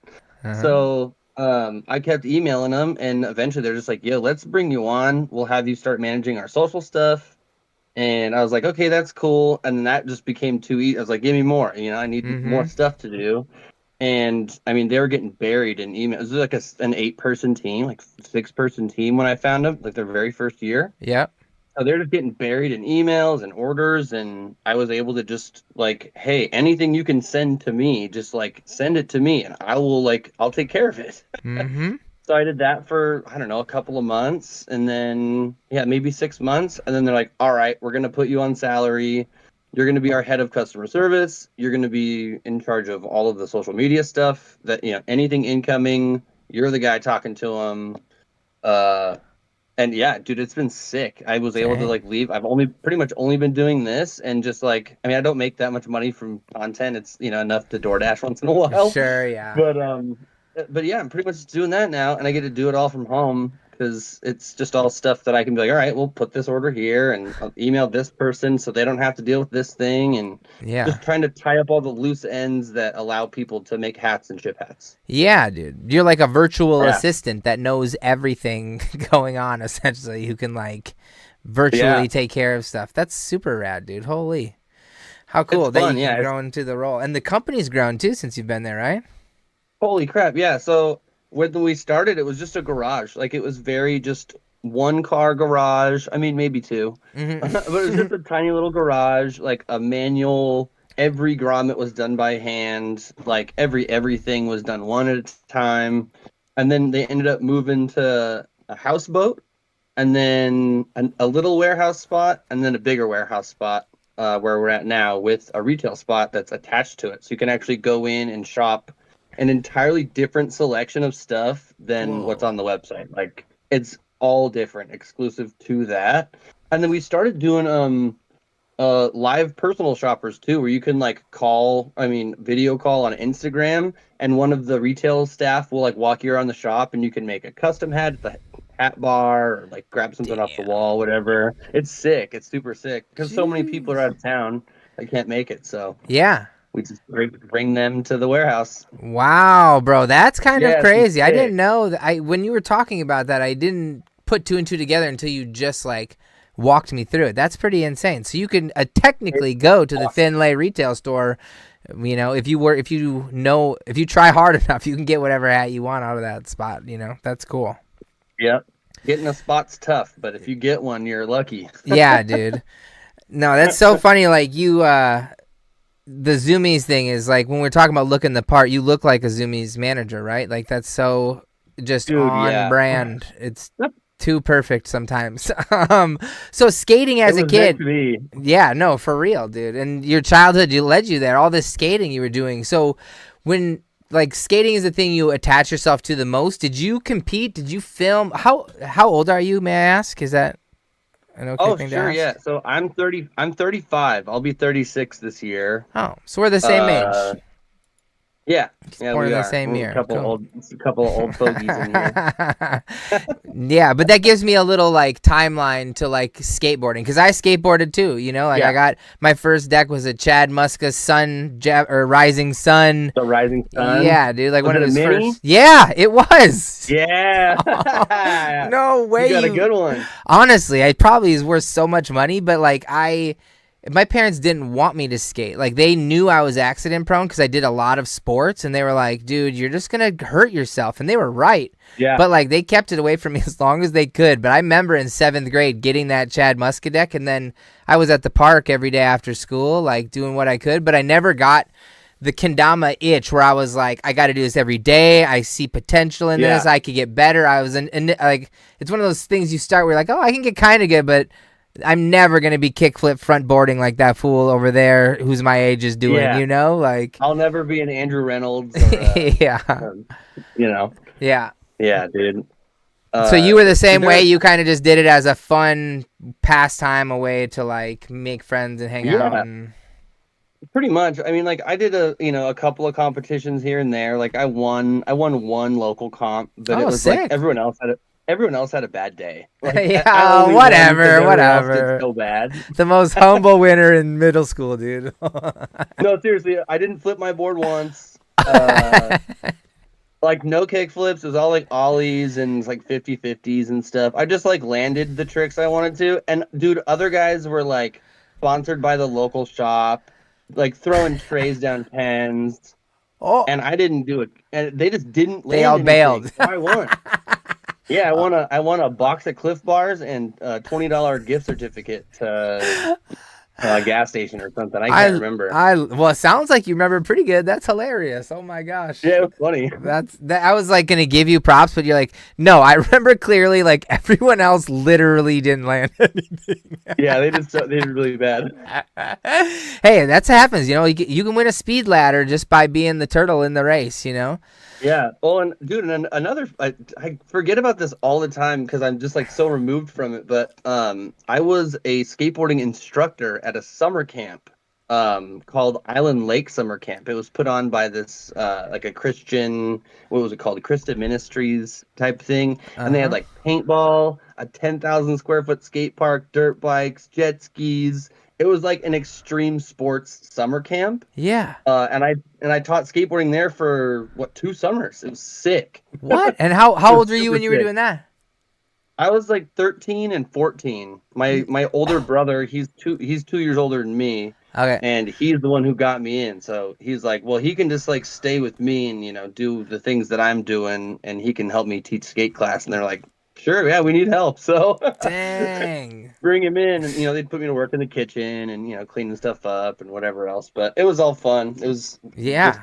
Speaker 11: So I kept emailing them, and eventually they're just like, "Yo, let's bring you on. We'll have you start managing our social stuff." And I was like, "Okay, that's cool." And then that just became too easy. I was like, "Give me more. I need more stuff to do." And they were getting buried in emails. It was like an 8-person team, 6-person team when I found them, their very first year.
Speaker 3: Yeah.
Speaker 11: So they're just getting buried in emails and orders, and I was able to just hey, anything you can send to me, just send it to me, and I'll take care of it. So I did that for, I don't know, a couple of months, and then maybe 6 months, and then they're like, "All right, we're gonna put you on salary. You're gonna be our head of customer service. You're gonna be in charge of all of the social media stuff. That anything incoming, you're the guy talking to them." And yeah, dude, it's been sick. I was able to like leave. I've pretty much only been doing this, and just like, I mean, I don't make that much money from content. It's enough to DoorDash once in a while.
Speaker 3: Sure, yeah.
Speaker 11: But yeah, I'm pretty much just doing that now, and I get to do it all from home because it's just all stuff that I can be like, all right, we'll put this order here, and I'll email this person so they don't have to deal with this thing, and just trying to tie up all the loose ends that allow people to make hats and ship hats.
Speaker 3: Yeah, dude, you're like a virtual assistant that knows everything going on, essentially, who can like virtually take care of stuff. That's super rad, dude. Holy, how cool that you can grow into the role, and the company's grown too since you've been there, right?
Speaker 11: Holy crap, yeah. So when we started, it was just a garage. Like, it was very just one car garage. I mean, maybe two. But it was just a tiny little garage, like a manual. Every grommet was done by hand. Like, everything was done one at a time. And then they ended up moving to a houseboat, and then a little warehouse spot, and then a bigger warehouse spot where we're at now, with a retail spot that's attached to it. So you can actually go in and shop an entirely different selection of stuff than what's on the website. Like, it's all different, exclusive to that. And then we started doing live personal shoppers too, where you can like video call on Instagram, and one of the retail staff will like walk you around the shop, and you can make a custom hat at the hat bar, or like grab something off the wall, whatever. It's sick. It's super sick because so many people are out of town, they can't make it. So we just bring them to the warehouse.
Speaker 3: Wow, bro, that's kind of crazy. I didn't know that. When you were talking about that, I didn't put two and two together until you just like walked me through it. That's pretty insane. So you can technically go to the Finlay retail store. If you try hard enough, you can get whatever hat you want out of that spot. That's cool.
Speaker 11: Yep, getting a spot's tough, but if you get one, you're lucky.
Speaker 3: Yeah, dude. No, that's so funny. Like the Zoomies thing is like, when we're talking about looking the part, you look like a Zoomies manager, right? Like, that's so just on brand. It's too perfect sometimes. So skating as a kid, yeah, no, for real, dude. And your childhood led you there. All this skating you were doing. So when like skating is the thing you attach yourself to the most, did you compete? Did you film? How old are you? May I ask? Is that an okay thing to ask?
Speaker 11: Yeah. So I'm 30. I'm 35. I'll be 36 this year.
Speaker 3: Oh, so we're the same age.
Speaker 11: Yeah,
Speaker 3: born in the same year.
Speaker 11: A couple of old fogies in here.
Speaker 3: Yeah, but that gives me a little like timeline to like skateboarding, because I skateboarded too. I got my first deck was a Chad Muska's Rising Sun.
Speaker 11: The Rising Sun.
Speaker 3: Yeah, dude, like
Speaker 11: was
Speaker 3: one of his
Speaker 11: mini?
Speaker 3: first. Yeah, it was.
Speaker 11: Yeah.
Speaker 3: No way.
Speaker 11: You got a good one.
Speaker 3: Honestly, it probably is worth so much money, but like my parents didn't want me to skate. Like, they knew I was accident prone because I did a lot of sports, and they were like, dude, you're just going to hurt yourself. And they were right.
Speaker 11: Yeah.
Speaker 3: But like, they kept it away from me as long as they could. But I remember in 7th grade getting that Chad Muska deck, and then I was at the park every day after school, like doing what I could, but I never got the kendama itch where I was like, I got to do this every day. I see potential in this. I could get better. I was like, it's one of those things you start where you're like, oh, I can get kind of good, but I'm never going to be kickflip front boarding like that fool over there who's my age is doing, like
Speaker 11: I'll never be an Andrew Reynolds or,
Speaker 3: Yeah,
Speaker 11: dude.
Speaker 3: So you were the same way. You kind of just did it as a fun pastime, a way to like make friends and hang out. And...
Speaker 11: Pretty much. I mean, like, I did a couple of competitions here and there. Like, I won one local comp, but it was
Speaker 3: sick.
Speaker 11: Like everyone else had a bad day. Like,
Speaker 3: yeah, whatever.
Speaker 11: So bad.
Speaker 3: The most humble winner in middle school, dude.
Speaker 11: No, seriously, I didn't flip my board once. Like, no kick flips. It was all like ollies and like 50-50s and stuff. I just like landed the tricks I wanted to. And dude, other guys were like sponsored by the local shop, like throwing trays down pens.
Speaker 3: Oh,
Speaker 11: and I didn't do it. And they just didn't land.
Speaker 3: They all bailed.
Speaker 11: So I won. Yeah, I won a box of Cliff Bars and a $20 gift certificate to a gas station or something. I can't remember.
Speaker 3: Well, it sounds like you remember pretty good. That's hilarious. Oh my gosh.
Speaker 11: Yeah, it was funny.
Speaker 3: I was like gonna give you props, but you're like, no, I remember clearly. Like everyone else literally didn't land anything.
Speaker 11: Yeah, they did really bad.
Speaker 3: Hey, that's happens. You know, you can win a speed ladder just by being the turtle in the race. You know.
Speaker 11: Yeah. Oh, and dude, and another, I forget about this all the time because I'm just like so removed from it. But I was a skateboarding instructor at a summer camp called Island Lake Summer Camp. It was put on by this like a Christian, what was it called? A Christian Ministries type thing. And they had like paintball, a 10,000 square foot skate park, dirt bikes, jet skis. It was like an extreme sports summer camp.
Speaker 3: Yeah.
Speaker 11: And I taught skateboarding there for 2 summers. It was sick.
Speaker 3: What? And how old were you when you were doing that?
Speaker 11: I was like 13 and 14. My older brother, he's 2 years older than me.
Speaker 3: Okay.
Speaker 11: And he's the one who got me in. So he's like, well, he can just like stay with me and, you know, do the things that I'm doing, and he can help me teach skate class. And they're like, sure, yeah, we need help. So
Speaker 3: dang,
Speaker 11: bring him in, and you know, they'd put me to work in the kitchen and, you know, cleaning stuff up and whatever else. But it was all fun. It was just,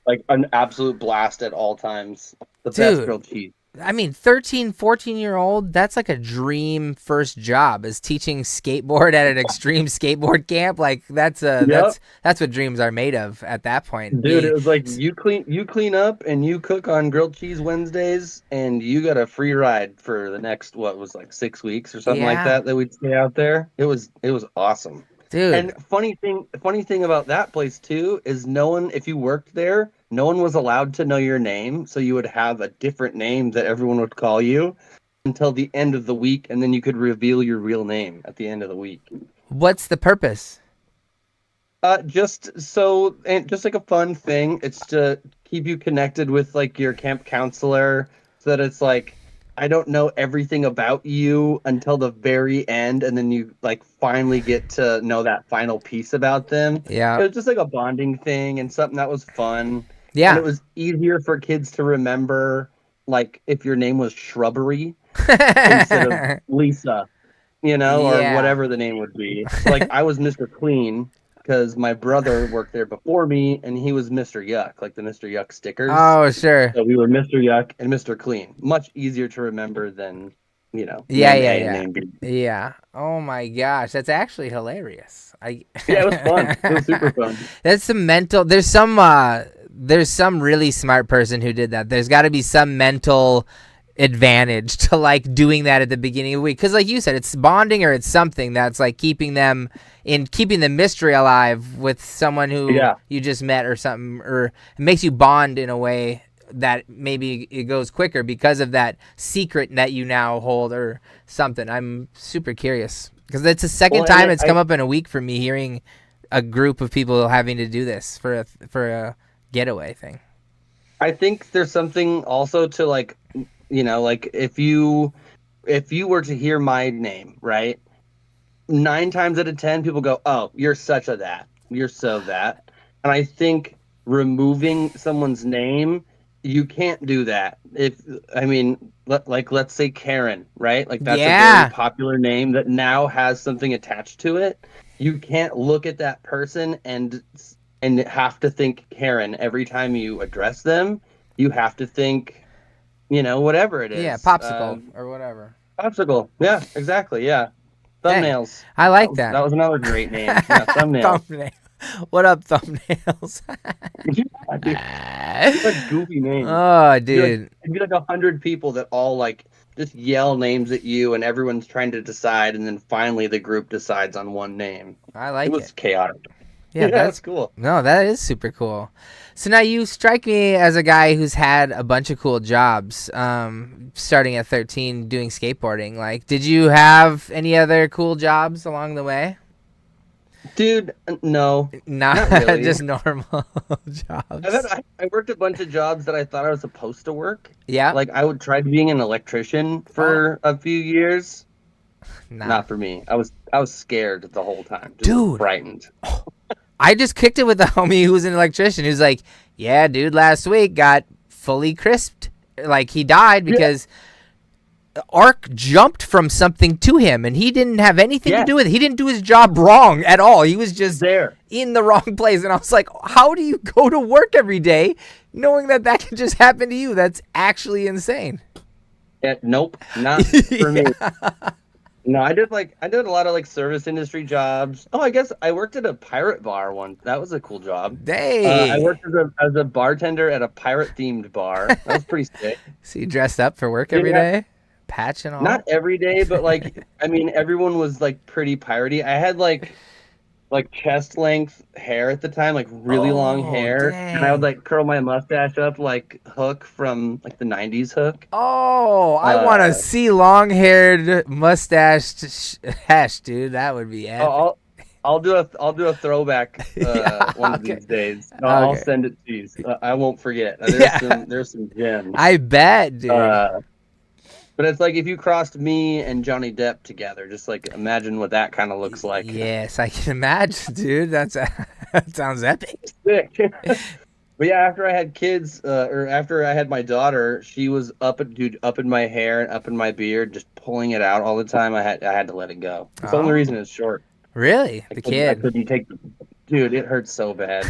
Speaker 11: like an absolute blast at all times. The best grilled cheese.
Speaker 3: I mean, 13, 14-year-old, that's like a dream first job, is teaching skateboard at an extreme skateboard camp. Like that's what dreams are made of at that point.
Speaker 11: Dude, it was like you clean up and you cook on grilled cheese Wednesdays, and you got a free ride for the next 6 weeks or something like that we'd stay out there. It was awesome.
Speaker 3: Dude.
Speaker 11: And funny thing about that place too is if you worked there, no one was allowed to know your name, so you would have a different name that everyone would call you until the end of the week, and then you could reveal your real name at the end of the week.
Speaker 3: What's the purpose?
Speaker 11: Just like a fun thing. It's to keep you connected with like your camp counselor, so that it's like, I don't know everything about you until the very end, and then you like finally get to know that final piece about them.
Speaker 3: Yeah.
Speaker 11: It was just like a bonding thing and something that was fun.
Speaker 3: Yeah.
Speaker 11: And it was easier for kids to remember, like if your name was Shrubbery instead of Lisa, you know, or whatever the name would be. Like I was Mr. Clean because my brother worked there before me, and he was Mr. Yuck, like the Mr. Yuck stickers.
Speaker 3: Oh, sure.
Speaker 11: So we were Mr. Yuck and Mr. Clean. Much easier to remember than, you know.
Speaker 3: Yeah. Oh my gosh, that's actually hilarious.
Speaker 11: Yeah, it was fun. It was super fun.
Speaker 3: That's some mental. There's some really smart person who did that. There's got to be some mental advantage to like doing that at the beginning of the week, because like you said, it's bonding, or it's something that's like keeping the mystery alive with someone who you just met or something, or it makes you bond in a way that maybe it goes quicker because of that secret that you now hold or something. I'm super curious because it's the second time it's come up in a week for me, hearing a group of people having to do this for a getaway thing.
Speaker 11: I think there's something also to like, you know, like if you were to hear my name, right? 9 times out of 10 people go, "Oh, you're such a that. You're so that." And I think removing someone's name, you can't do that. Let's say Karen, right? Like that's a very popular name that now has something attached to it. You can't look at that person and have to think Karen every time you address them. You have to think, you know, whatever it is.
Speaker 3: Yeah, popsicle or whatever.
Speaker 11: Popsicle. Yeah, exactly. Yeah. Thumbnails.
Speaker 3: Hey, I like that.
Speaker 11: That was another great name. Yeah, thumbnails.
Speaker 3: What up, thumbnails?
Speaker 11: Yeah, dude. It's a goofy name.
Speaker 3: Oh, dude.
Speaker 11: It'd be like 100 people that all like just yell names at you, and everyone's trying to decide, and then finally the group decides on one name.
Speaker 3: I like it.
Speaker 11: It was chaotic.
Speaker 3: Yeah,
Speaker 11: that's cool.
Speaker 3: No, that is super cool. So now you strike me as a guy who's had a bunch of cool jobs, starting at 13 doing skateboarding. Like, did you have any other cool jobs along the way?
Speaker 11: Dude, no.
Speaker 3: Not really. Just normal jobs.
Speaker 11: I worked a bunch of jobs that I thought I was supposed to work.
Speaker 3: Yeah.
Speaker 11: Like, I would try being an electrician for a few years.
Speaker 3: Nah.
Speaker 11: Not for me. I was scared the whole time.
Speaker 3: Dude.
Speaker 11: Frightened.
Speaker 3: I just kicked it with a homie who's an electrician who's like, yeah, dude, last week got fully crisped. Like, he died because arc jumped from something to him, and he didn't have anything to do with it. He didn't do his job wrong at all. He was just
Speaker 11: there
Speaker 3: in the wrong place. And I was like, how do you go to work every day knowing that that can just happen to you? That's actually insane.
Speaker 11: Nope, not for me. No, I did a lot of like service industry jobs. Oh, I guess I worked at a pirate bar once. That was a cool job. I worked as a bartender at a pirate themed bar. That was pretty sick.
Speaker 3: So you dressed up for work every day? Patch and all?
Speaker 11: Not every day, but like I mean everyone was like pretty piratey. I had like chest length hair at the time, like really long hair.
Speaker 3: Dang.
Speaker 11: And I would like curl my mustache up like Hook from like the 90s Hook.
Speaker 3: Oh, I want to see long-haired mustached Hesh, dude. That would be epic.
Speaker 11: I'll do a throwback one of these days. I'll send it to you. I won't forget. There's some gems.
Speaker 3: I bet, dude.
Speaker 11: But it's like if you crossed me and Johnny Depp together, just like imagine what that kind of looks like.
Speaker 3: Yes, I can imagine, dude. That sounds epic.
Speaker 11: Sick. But yeah, after I had kids, or after I had my daughter, she was up in my hair and up in my beard, just pulling it out all the time. I had to let it go. It's the only reason it's short.
Speaker 3: Really? The kid?
Speaker 11: I couldn't take. Dude, it hurts so bad.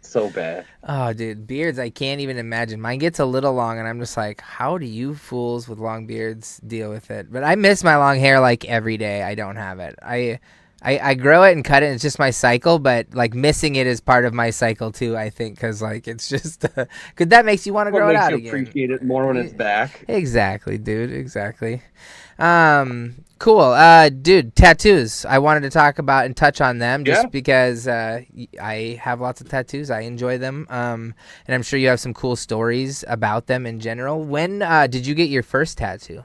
Speaker 11: So bad.
Speaker 3: Oh, dude, beards, I can't even imagine. Mine gets a little long, and I'm just like, how do you fools with long beards deal with it? But I miss my long hair like every day. I don't have it. I grow it and cut it. And it's just my cycle, but like missing it is part of my cycle too, I think, because like it's just because that makes you want to grow it out again.
Speaker 11: Appreciate it more when it's back.
Speaker 3: Exactly, dude. Exactly. Cool. Dude, tattoos. I wanted to talk about and touch on them just because I have lots of tattoos. I enjoy them. And I'm sure you have some cool stories about them in general. When did you get your first tattoo?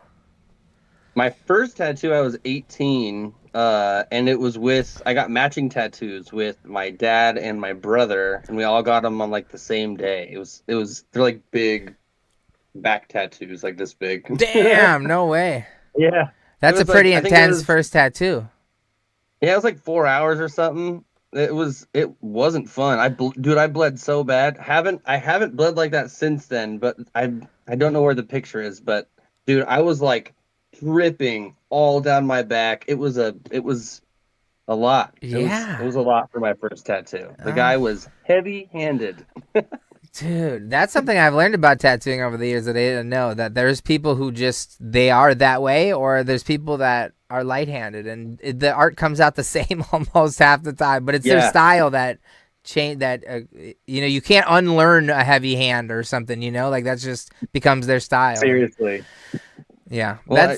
Speaker 11: My first tattoo, I was 18, and it was I got matching tattoos with my dad and my brother, and we all got them on like the same day. They're like big back tattoos, like this big.
Speaker 3: Damn, no way.
Speaker 11: Yeah.
Speaker 3: That's a pretty intense first tattoo.
Speaker 11: Yeah, it was like 4 hours or something. It wasn't fun. I bled so bad. I haven't bled like that since then, but I don't know where the picture is, but dude, I was like dripping all down my back. It was a lot.
Speaker 3: Yeah.
Speaker 11: It was a lot for my first tattoo. The guy was heavy-handed.
Speaker 3: Dude, that's something I've learned about tattooing over the years that I didn't know, that there's people who they are that way, or there's people that are light-handed, and the art comes out the same almost half the time, but it's their style that change that, you can't unlearn a heavy hand or something, like that just becomes their style.
Speaker 11: Seriously.
Speaker 3: Yeah.
Speaker 11: Well,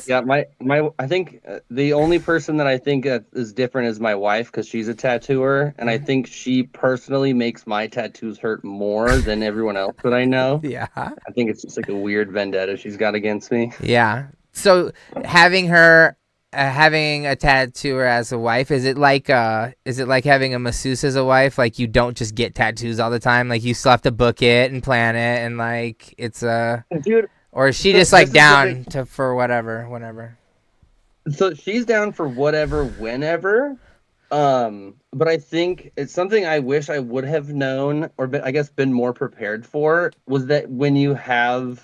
Speaker 11: I think the only person that I think is different is my wife, because she's a tattooer, and I think she personally makes my tattoos hurt more than everyone else that I know.
Speaker 3: Yeah.
Speaker 11: I think it's just like a weird vendetta she's got against me.
Speaker 3: Yeah. So having a tattooer as a wife, is it like having a masseuse as a wife? Like you don't just get tattoos all the time. Like you still have to book it and plan it, and like it's
Speaker 11: dude.
Speaker 3: Or is she just like down for whenever?
Speaker 11: So she's down for whatever, whenever. But I think it's something I wish I would have known, or I guess been more prepared for, was that when you have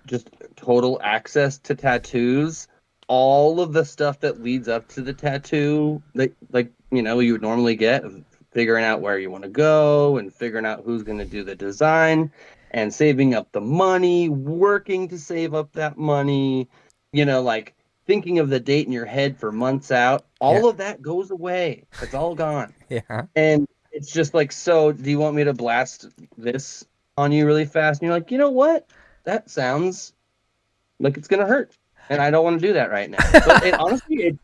Speaker 11: just total access to tattoos, all of the stuff that leads up to the tattoo, you would normally get, figuring out where you want to go and figuring out who's going to do the design, and saving up the money, working to save up that money, like thinking of the date in your head for months out. All of that goes away. It's all gone.
Speaker 3: Yeah.
Speaker 11: And it's just like, so do you want me to blast this on you really fast? And you're like, you know what? That sounds like it's going to hurt. And I don't want to do that right now. But honestly,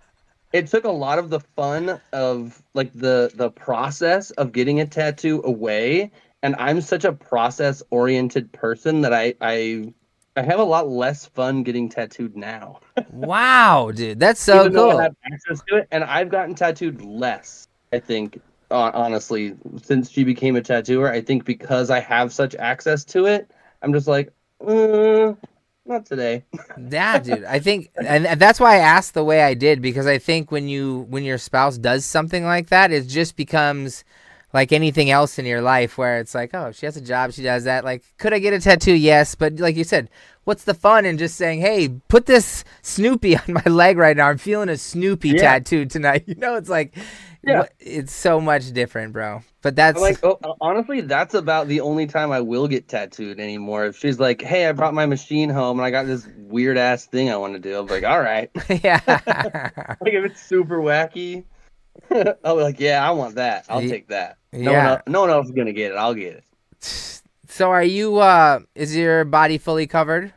Speaker 11: it took a lot of the fun of like the process of getting a tattoo away. And I'm such a process-oriented person that I have a lot less fun getting tattooed now.
Speaker 3: Wow, dude, that's so
Speaker 11: Even
Speaker 3: cool.
Speaker 11: Though I have access to it, and I've gotten tattooed less, I think, honestly, since she became a tattooer. I think because I have such access to it, I'm just like, not today.
Speaker 3: Yeah, dude. I think, and that's why I asked the way I did, because I think when your spouse does something like that, it just becomes like anything else in your life where it's like, oh, she has a job, she does that. Like, could I get a tattoo? Yes. But like you said, what's the fun in just saying, hey, put this Snoopy on my leg right now. I'm feeling a Snoopy tattoo tonight. You know, it's like, it's so much different, bro. But that's
Speaker 11: I'm like, honestly, that's about the only time I will get tattooed anymore. If she's like, hey, I brought my machine home and I got this weird ass thing I want to do, I'm like, all right.
Speaker 3: Yeah.
Speaker 11: Like if it's super wacky, I'll be like, yeah, I want that. I'll take that. No one else is gonna get it. I'll get it.
Speaker 3: So are you is your body fully covered?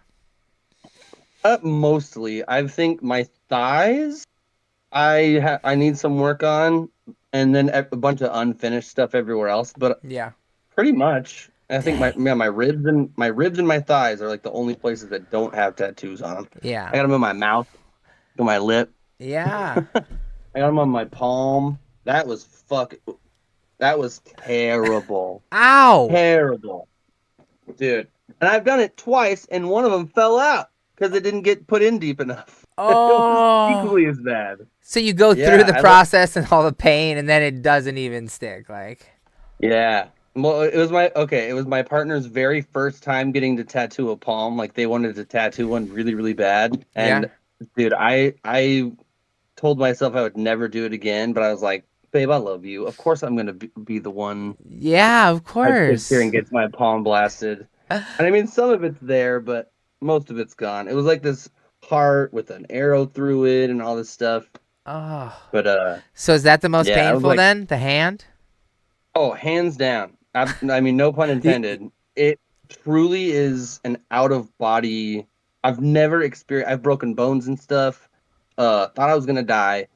Speaker 11: Mostly. I think my thighs I need some work on, and then a bunch of unfinished stuff everywhere else, but pretty much I think my ribs and my thighs are like the only places that don't have tattoos on them.
Speaker 3: Yeah.
Speaker 11: I got them in my mouth, on my lip.
Speaker 3: Yeah.
Speaker 11: I got them on my palm. That was terrible.
Speaker 3: Ow.
Speaker 11: Terrible. Dude. And I've done it twice, and one of them fell out because it didn't get put in deep enough.
Speaker 3: Oh.
Speaker 11: It was equally as bad.
Speaker 3: So you go through the process and all the pain, and then it doesn't even stick, like.
Speaker 11: Yeah. Well, it was my partner's very first time getting to tattoo a palm. Like they wanted to tattoo one really, really bad. And dude, I told myself I would never do it again, but I was like, babe, I love you. Of course I'm gonna be the one.
Speaker 3: Yeah, of course.
Speaker 11: Here and gets my palm blasted. And I mean, some of it's there, but most of it's gone. It was like this heart with an arrow through it and all this stuff.
Speaker 3: Oh.
Speaker 11: But
Speaker 3: so is that the most painful then? The hand?
Speaker 11: Oh, hands down. I mean, no pun intended. It truly is an out of body. I've never experienced. I've broken bones and stuff. Thought I was gonna die.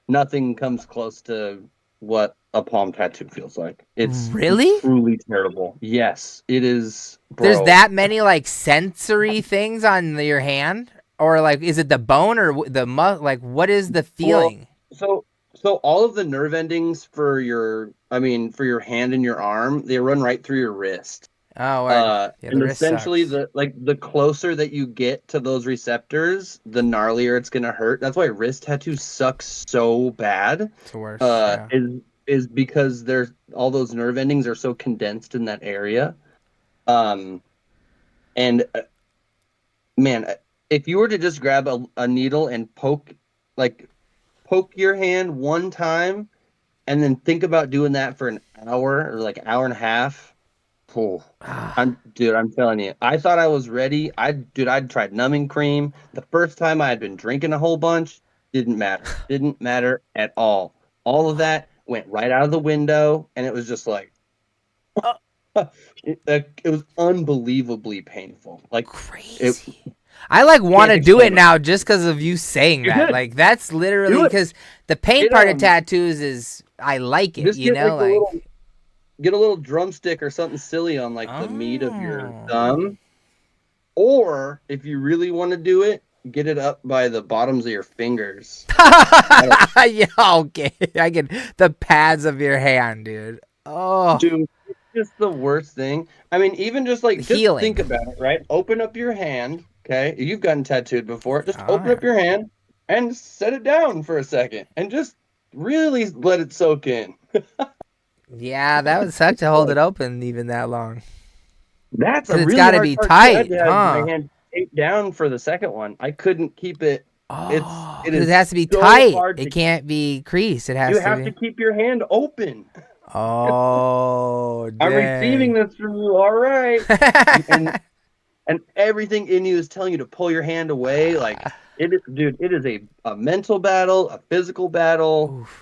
Speaker 11: Nothing comes close to what a palm tattoo feels like. It's
Speaker 3: really
Speaker 11: truly terrible. Yes, it is. Bro.
Speaker 3: There's that many like sensory things on your hand, or like, is it the bone or the like, what is the feeling?
Speaker 11: Well, so all of the nerve endings for your hand and your arm, they run right through your wrist.
Speaker 3: Oh, right.
Speaker 11: And essentially the closer that you get to those receptors, the gnarlier it's gonna hurt. That's why wrist tattoos suck so bad.
Speaker 3: It's the worst.
Speaker 11: Is because there's all those nerve endings are so condensed in that area. And man, if you were to just grab a needle and poke your hand one time, and then think about doing that for an hour or like hour and a half. I'm telling you, I thought I was ready. I'd tried numbing cream. The first time I had been drinking a whole bunch, didn't matter at all. All of that went right out of the window, and it was just like, it was unbelievably painful. Like
Speaker 3: crazy. I like want to do it now just because of you saying that. Like that's literally because the pain part of tattoos is I like it. You know, like.
Speaker 11: Get a little drumstick or something silly on like the meat of your thumb. Or if you really want to do it, get it up by the bottoms of your fingers.
Speaker 3: Yeah, okay. I get the pads of your hand, dude. Oh.
Speaker 11: Dude, it's just the worst thing. I mean, even just like just think about it, right? Open up your hand, okay? You've gotten tattooed before. Just open up your hand and set it down for a second and just really let it soak in.
Speaker 3: Yeah, that would suck to hold it open even that long.
Speaker 11: That's a really
Speaker 3: it's got to be tight, huh?
Speaker 11: My hand taped down for the second one. I couldn't keep it.
Speaker 3: Oh, it has to be so tight. It can't be creased. It has.
Speaker 11: You have to keep your hand open.
Speaker 3: Oh, dang.
Speaker 11: I'm receiving this from you. All right. and everything in you is telling you to pull your hand away. Like it is, dude. It is a mental battle, a physical battle. Oof.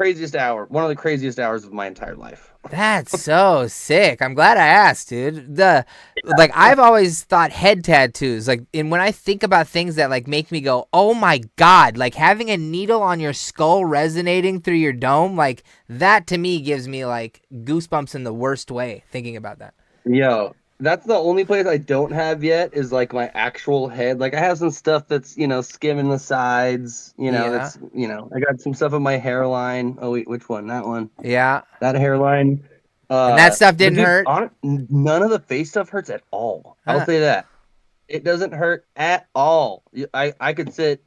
Speaker 11: One of the craziest hours of my entire life.
Speaker 3: That's so sick. I'm glad I asked, dude. Like I've always thought head tattoos, like, and when I think about things that like make me go, oh my God, like having a needle on your skull resonating through your dome, like that to me gives me like goosebumps in the worst way thinking about that.
Speaker 11: Yo, that's the only place I don't have yet is like my actual head. Like I have some stuff that's, skimming the sides, that's, I got some stuff on my hairline. Oh wait, which one? That one.
Speaker 3: Yeah.
Speaker 11: That hairline.
Speaker 3: And that stuff didn't hurt?
Speaker 11: None of the face stuff hurts at all. I'll say that. It doesn't hurt at all. I could sit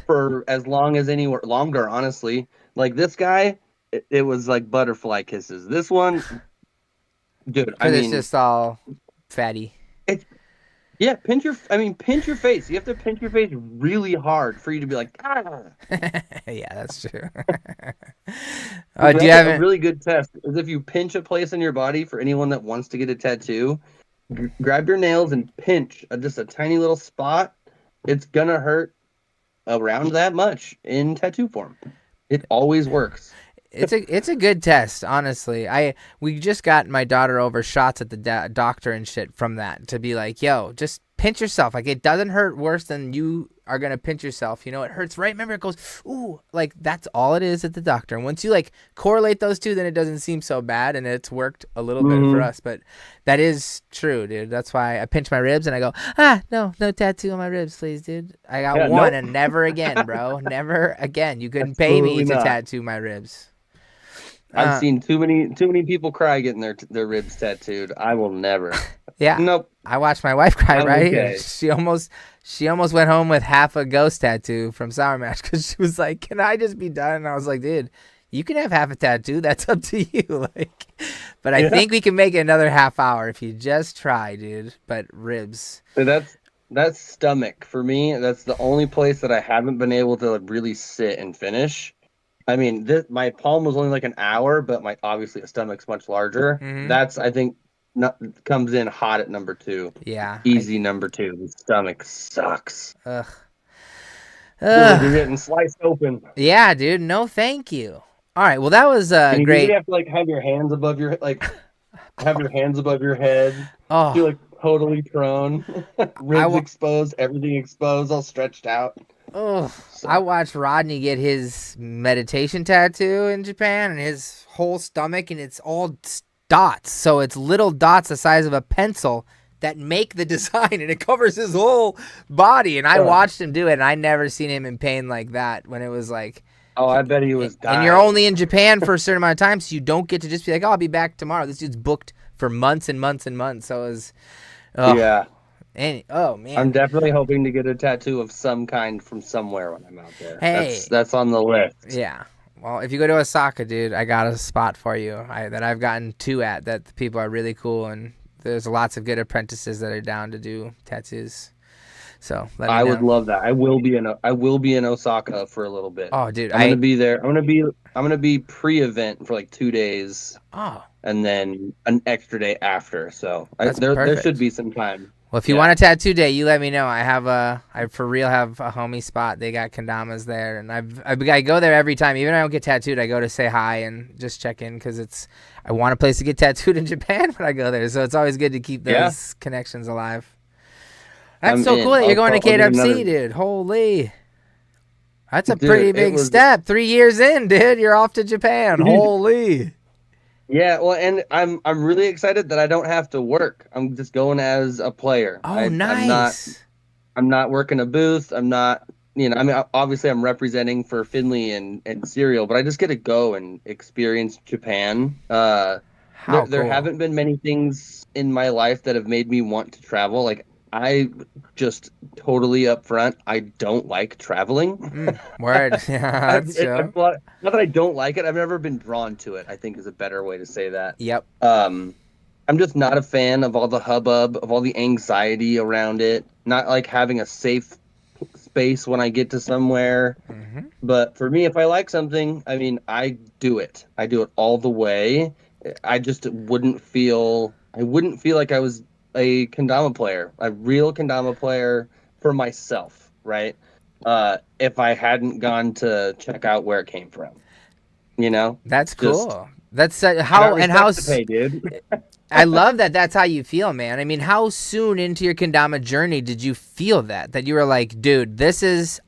Speaker 11: for as long as anywhere longer, honestly. Like this guy, it was like butterfly kisses. This one, dude, I
Speaker 3: Because it's
Speaker 11: mean,
Speaker 3: just all fatty.
Speaker 11: yeah, pinch your face. You have to pinch your face really hard for you to be like, ah.
Speaker 3: Yeah, that's true.
Speaker 11: Dude,
Speaker 3: Do you
Speaker 11: that's
Speaker 3: have
Speaker 11: a really good test is if you pinch a place in your body for anyone that wants to get a tattoo, grab your nails and pinch just a tiny little spot. It's gonna hurt around that much in tattoo form. It always works.
Speaker 3: It's a good test, honestly. We just got my daughter over shots at the doctor and shit from that to be like, yo, just pinch yourself. Like, it doesn't hurt worse than you are gonna pinch yourself. You know, it hurts right. Remember, it goes ooh, like that's all it is at the doctor. And once you like correlate those two, then it doesn't seem so bad, and it's worked a little bit for us. But that is true, dude. That's why I pinch my ribs and I go, no tattoo on my ribs, please, dude. I got one, and never again, bro, never again. You couldn't pay me to tattoo my ribs.
Speaker 11: I've seen too many people cry getting their ribs tattooed. I will never.
Speaker 3: Yeah.
Speaker 11: Nope.
Speaker 3: I watched my wife cry right
Speaker 11: okay.
Speaker 3: here. She almost went home with half a ghost tattoo from Sour Mash because she was like, "Can I just be done?" And I was like, "Dude, you can have half a tattoo. That's up to you." But I think we can make it another half hour if you just try, dude. But ribs.
Speaker 11: That's stomach for me. That's the only place that I haven't been able to really sit and finish. I mean, my palm was only like an hour, but obviously a stomach's much larger. That's, I think, comes in hot at number 2.
Speaker 3: Yeah.
Speaker 11: Easy number 2. The stomach sucks.
Speaker 3: Ugh.
Speaker 11: You're getting sliced open.
Speaker 3: Yeah, dude. No, thank you. All right. Well, that was
Speaker 11: and
Speaker 3: great.
Speaker 11: You have to have your hands above your head.
Speaker 3: Oh.
Speaker 11: You're totally prone. Ribs exposed, everything exposed, all stretched out.
Speaker 3: Oh, I watched Rodney get his meditation tattoo in Japan, and his whole stomach, and it's all dots. So it's little dots the size of a pencil that make the design, and it covers his whole body. And I watched him do it, and I never seen him in pain like that when it was like.
Speaker 11: Oh, I bet he was dying.
Speaker 3: And you're only in Japan for a certain amount of time, so you don't get to just be like, oh, I'll be back tomorrow. This dude's booked for months and months and months. So it was.
Speaker 11: Yeah.
Speaker 3: Oh man,
Speaker 11: I'm definitely hoping to get a tattoo of some kind from somewhere when I'm out there.
Speaker 3: Hey,
Speaker 11: that's on the list.
Speaker 3: Yeah. Well, if you go to Osaka, dude, I got a spot for you that I've gotten 2 at that the people are really cool, and there's lots of good apprentices that are down to do tattoos. So
Speaker 11: I would love that. I will be in Osaka for a little bit.
Speaker 3: Oh, dude,
Speaker 11: I'm gonna be there. I'm gonna be pre-event for 2 days.
Speaker 3: Oh.
Speaker 11: And then an extra day after. So there should be some time.
Speaker 3: Well, if you want a tattoo day, you let me know. I for real have a homie spot. They got kendamas there, and I go there every time. Even if I don't get tattooed, I go to say hi and just check in because I want a place to get tattooed in Japan when I go there. So it's always good to keep those connections alive. That's so cool that you're going to KWC, dude. Holy. That's a pretty big step. 3 years in, dude. You're off to Japan. Holy.
Speaker 11: Yeah, well, and I'm really excited that I don't have to work. I'm just going as a player.
Speaker 3: Oh, nice.
Speaker 11: I'm not working a booth. I'm not, obviously I'm representing for Finley and Serial, but I just get to go and experience Japan. There haven't been many things in my life that have made me want to travel. I just totally upfront, I don't like traveling.
Speaker 3: Word. Yeah, that's true.
Speaker 11: Not that I don't like it. I've never been drawn to it, I think is a better way to say that.
Speaker 3: Yep.
Speaker 11: I'm just not a fan of all the hubbub, of all the anxiety around it. Not like having a safe space when I get to somewhere. Mm-hmm. But for me, if I like something, I do it. I do it all the way. I just wouldn't feel like I was a kendama player, a real kendama player for myself, right? If I hadn't gone to check out where it came from,
Speaker 3: That's cool. That's how dude. I love that. That's how you feel, man. How soon into your kendama journey did you feel that you were like, dude,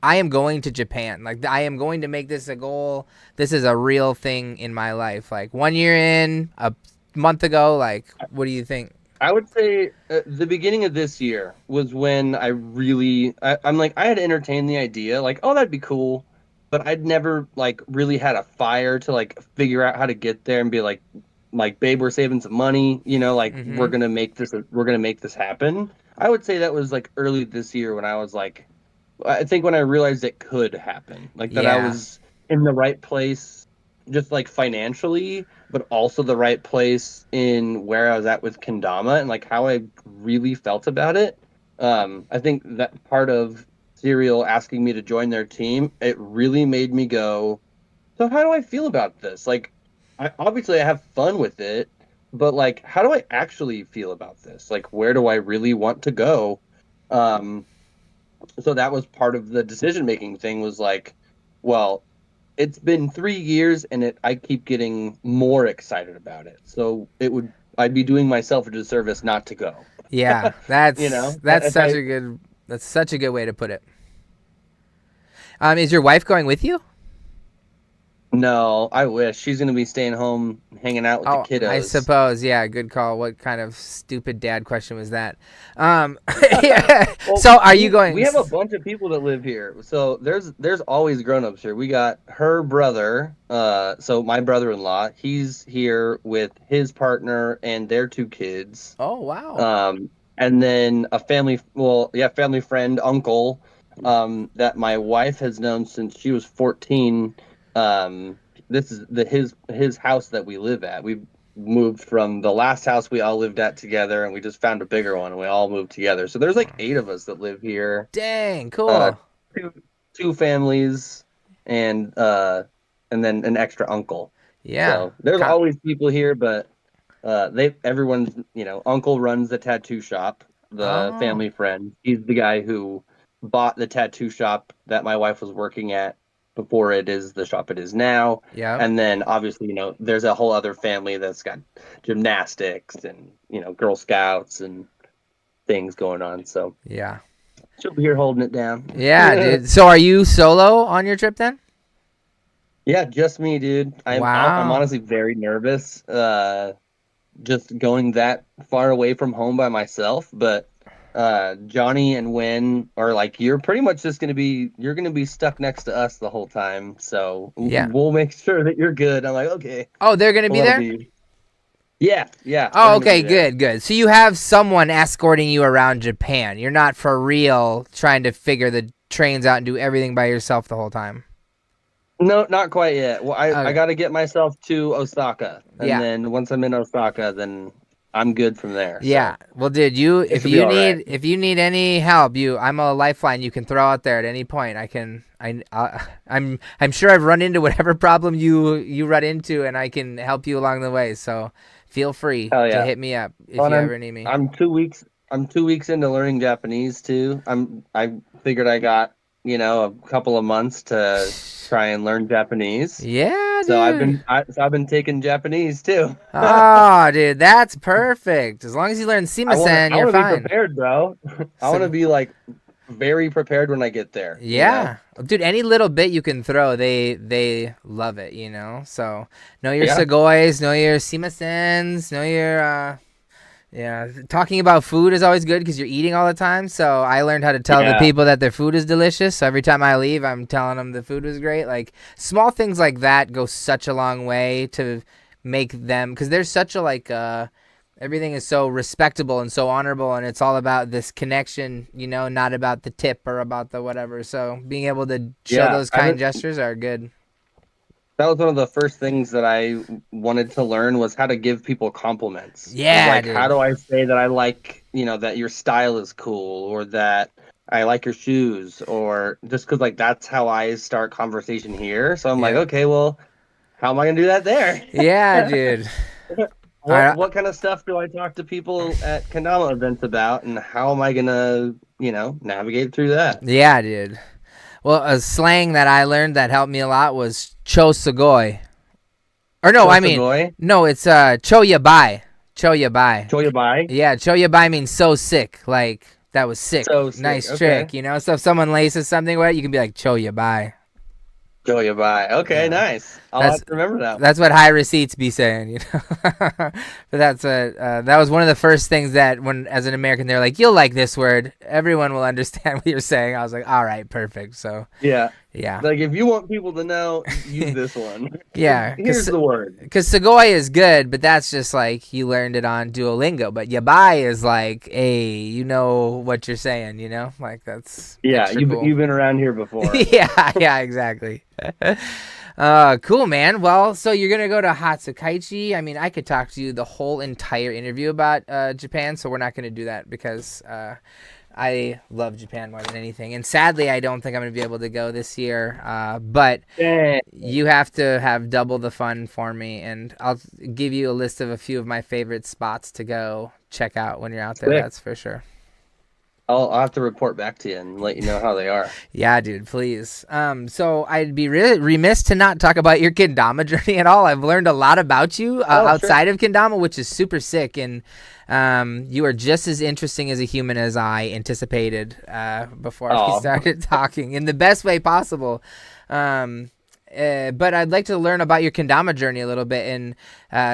Speaker 3: I am going to Japan. I am going to make this a goal. This is a real thing in my life. 1 year in, a month ago, what do you think?
Speaker 11: I would say the beginning of this year was when I had entertained the idea, oh, that'd be cool, but I'd never really had a fire to figure out how to get there and be like, babe, we're saving some money,
Speaker 3: mm-hmm.
Speaker 11: we're gonna make this happen. I would say that was early this year when I was I think when I realized it could happen, I was in the right place just like financially, but also the right place in where I was at with Kendama and like how I really felt about it. I think that part of Serial asking me to join their team, it really made me go, so how do I feel about this? Like, obviously I have fun with it, but like, how do I actually feel about this? Like, where do I really want to go? So that was part of the decision making thing was like, well, it's been 3 years and I keep getting more excited about it. So I'd be doing myself a disservice not to go.
Speaker 3: Yeah, that's
Speaker 11: if
Speaker 3: that's such a good way to put it. Is your wife going with you?
Speaker 11: No, I wish. She's going to be staying home hanging out with the kiddos.
Speaker 3: I suppose. Yeah, good call. What kind of stupid dad question was that?
Speaker 11: Well,
Speaker 3: so are you going?
Speaker 11: We have a bunch of people that live here. So there's always grown-ups here. We got her brother, so my brother-in-law, he's here with his partner and their 2 kids.
Speaker 3: Oh, wow.
Speaker 11: And then a family friend, uncle, that my wife has known since she was 14. This is his house that we live at. We moved from the last house we all lived at together, and we just found a bigger one, and we all moved together. So there's like 8 of us that live here.
Speaker 3: Dang, cool.
Speaker 11: 2 families, and then an extra uncle.
Speaker 3: Yeah.
Speaker 11: So there's always people here, but everyone's, uncle runs the tattoo shop. The family friend. He's the guy who bought the tattoo shop that my wife was working at before it is the shop it is now.
Speaker 3: Yeah.
Speaker 11: And then obviously, there's a whole other family that's got gymnastics and, Girl Scouts and things going on. So
Speaker 3: yeah,
Speaker 11: she'll be here holding it down.
Speaker 3: Yeah, dude. So are you solo on your trip then?
Speaker 11: Yeah, just me, dude. I'm honestly very nervous. Just going that far away from home by myself, but Johnny and Wynn are like, you're pretty much just gonna be stuck next to us the whole time, so we'll make sure that you're good. I'm like, okay.
Speaker 3: Oh, they're gonna be there?
Speaker 11: Yeah.
Speaker 3: Oh, okay, good. So you have someone escorting you around Japan. You're not for real trying to figure the trains out and do everything by yourself the whole time.
Speaker 11: No, not quite yet. Well, I got to get myself to Osaka, and then once I'm in Osaka, then I'm good from there.
Speaker 3: Yeah.
Speaker 11: So
Speaker 3: well, dude, if you need any help, I'm a lifeline you can throw out there at any point. I'm sure I've run into whatever problem you run into, and I can help you along the way. So feel free to hit me up if you ever need me.
Speaker 11: I'm 2 weeks into learning Japanese too. I figured I got a couple of months to try and learn Japanese.
Speaker 3: Yeah, dude.
Speaker 11: So I've been taking Japanese too.
Speaker 3: Oh, dude, that's perfect. As long as you learn Simasen, you're fine.
Speaker 11: I want to be prepared, bro. I want to be like very prepared when I get there.
Speaker 3: Yeah, dude. Any little bit you can throw, they love it. So know your Segoys, know your Simasens, know your. Yeah, talking about food is always good because you're eating all the time. So I learned how to tell the people that their food is delicious. So every time I leave, I'm telling them the food was great. Like small things like that go such a long way to make them, because there's such a everything is so respectable and so honorable, and it's all about this connection, not about the tip or about the whatever. So being able to show those kind gestures are good.
Speaker 11: That was one of the first things that I wanted to learn was how to give people compliments.
Speaker 3: Yeah,
Speaker 11: like, how do I say that I like, that your style is cool, or that I like your shoes, or just because that's how I start conversation here. So I'm like, okay, well, how am I gonna do that there?
Speaker 3: Yeah, dude.
Speaker 11: What kind of stuff do I talk to people at Kendama events about, and how am I gonna, navigate through that?
Speaker 3: Yeah, dude. Well, a slang that I learned that helped me a lot was cho sugoi. Or no, no, it's cho yabai. Cho yabai.
Speaker 11: Cho yabai?
Speaker 3: Yeah, cho yabai means so sick. Like, that was sick.
Speaker 11: So sick.
Speaker 3: Nice trick, So if someone laces something with it, you can be like, cho yabai.
Speaker 11: Cho yabai. Okay, nice. I'll have to remember that.
Speaker 3: That's what high receipts be saying, But that was one of the first things that when, as an American, they're like, you'll like this word. Everyone will understand what you're saying. I was like, all right, perfect. So
Speaker 11: yeah.
Speaker 3: Like
Speaker 11: if you want people to know, use this one.
Speaker 3: Yeah.
Speaker 11: Here's the word.
Speaker 3: Because Sugoi is good, but that's just like you learned it on Duolingo. But yabai is like, hey, you know what you're saying, Like that's
Speaker 11: you've been around here before.
Speaker 3: yeah, exactly. Cool, man. Well, so you're gonna go to Hatsukaichi. I mean, I could talk to you the whole entire interview about Japan, so we're not gonna do that because I love Japan more than anything. And sadly, I don't think I'm gonna be able to go this year. But you have to have double the fun for me, and I'll give you a list of a few of my favorite spots to go check out when you're out there. That's for sure.
Speaker 11: I'll have to report back to you and let you know how they are.
Speaker 3: Yeah, dude, please. So I'd be really remiss to not talk about your kendama journey at all. I've learned a lot about you outside of kendama, which is super sick. And you are just as interesting as a human as I anticipated before we started talking in the best way possible. But I'd like to learn about your kendama journey a little bit. And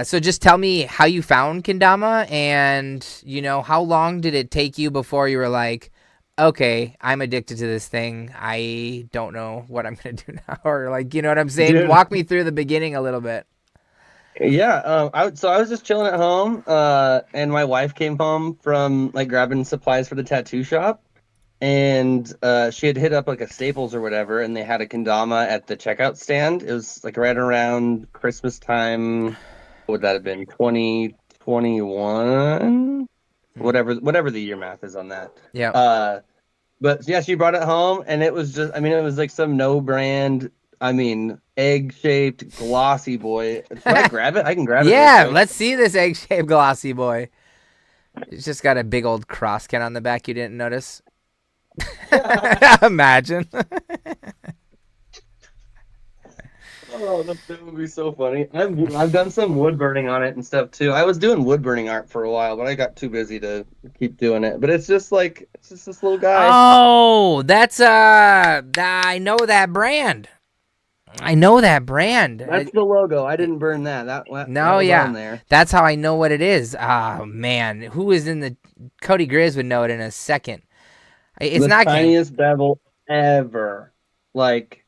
Speaker 3: so just tell me how you found kendama and, you know, how long did it take you before you were like, okay, I'm addicted to this thing. I don't know what I'm going to do now. Or like, you know what I'm saying? Dude. Walk me through the beginning a little bit.
Speaker 11: Yeah. I was just chilling at home and my wife came home from like grabbing supplies for the tattoo shop. And she had hit up like a Staples or whatever, and they had a kendama at the checkout stand. It was like right around Christmas time. What would that have been? 2021? Whatever the year math is on that.
Speaker 3: Yeah.
Speaker 11: But yeah, she brought it home, and it was just, I mean, it was like some no brand, I mean, egg-shaped glossy boy. Should I grab it? I can grab it.
Speaker 3: Yeah, let's see this egg-shaped glossy boy. It's just got a big old crosscut on the back you didn't notice. Imagine.
Speaker 11: Oh, that would be so funny. I've done some wood burning on it and stuff too. I was doing wood burning art for a while, but I got too busy to keep doing it. But it's just this little guy.
Speaker 3: Oh, that's I know that brand.
Speaker 11: That's the logo. I didn't burn that. That was on there.
Speaker 3: That's how I know what it is. Oh man, who is in the Cody Grizz would know it in a second. It's
Speaker 11: the tiniest bevel ever. Like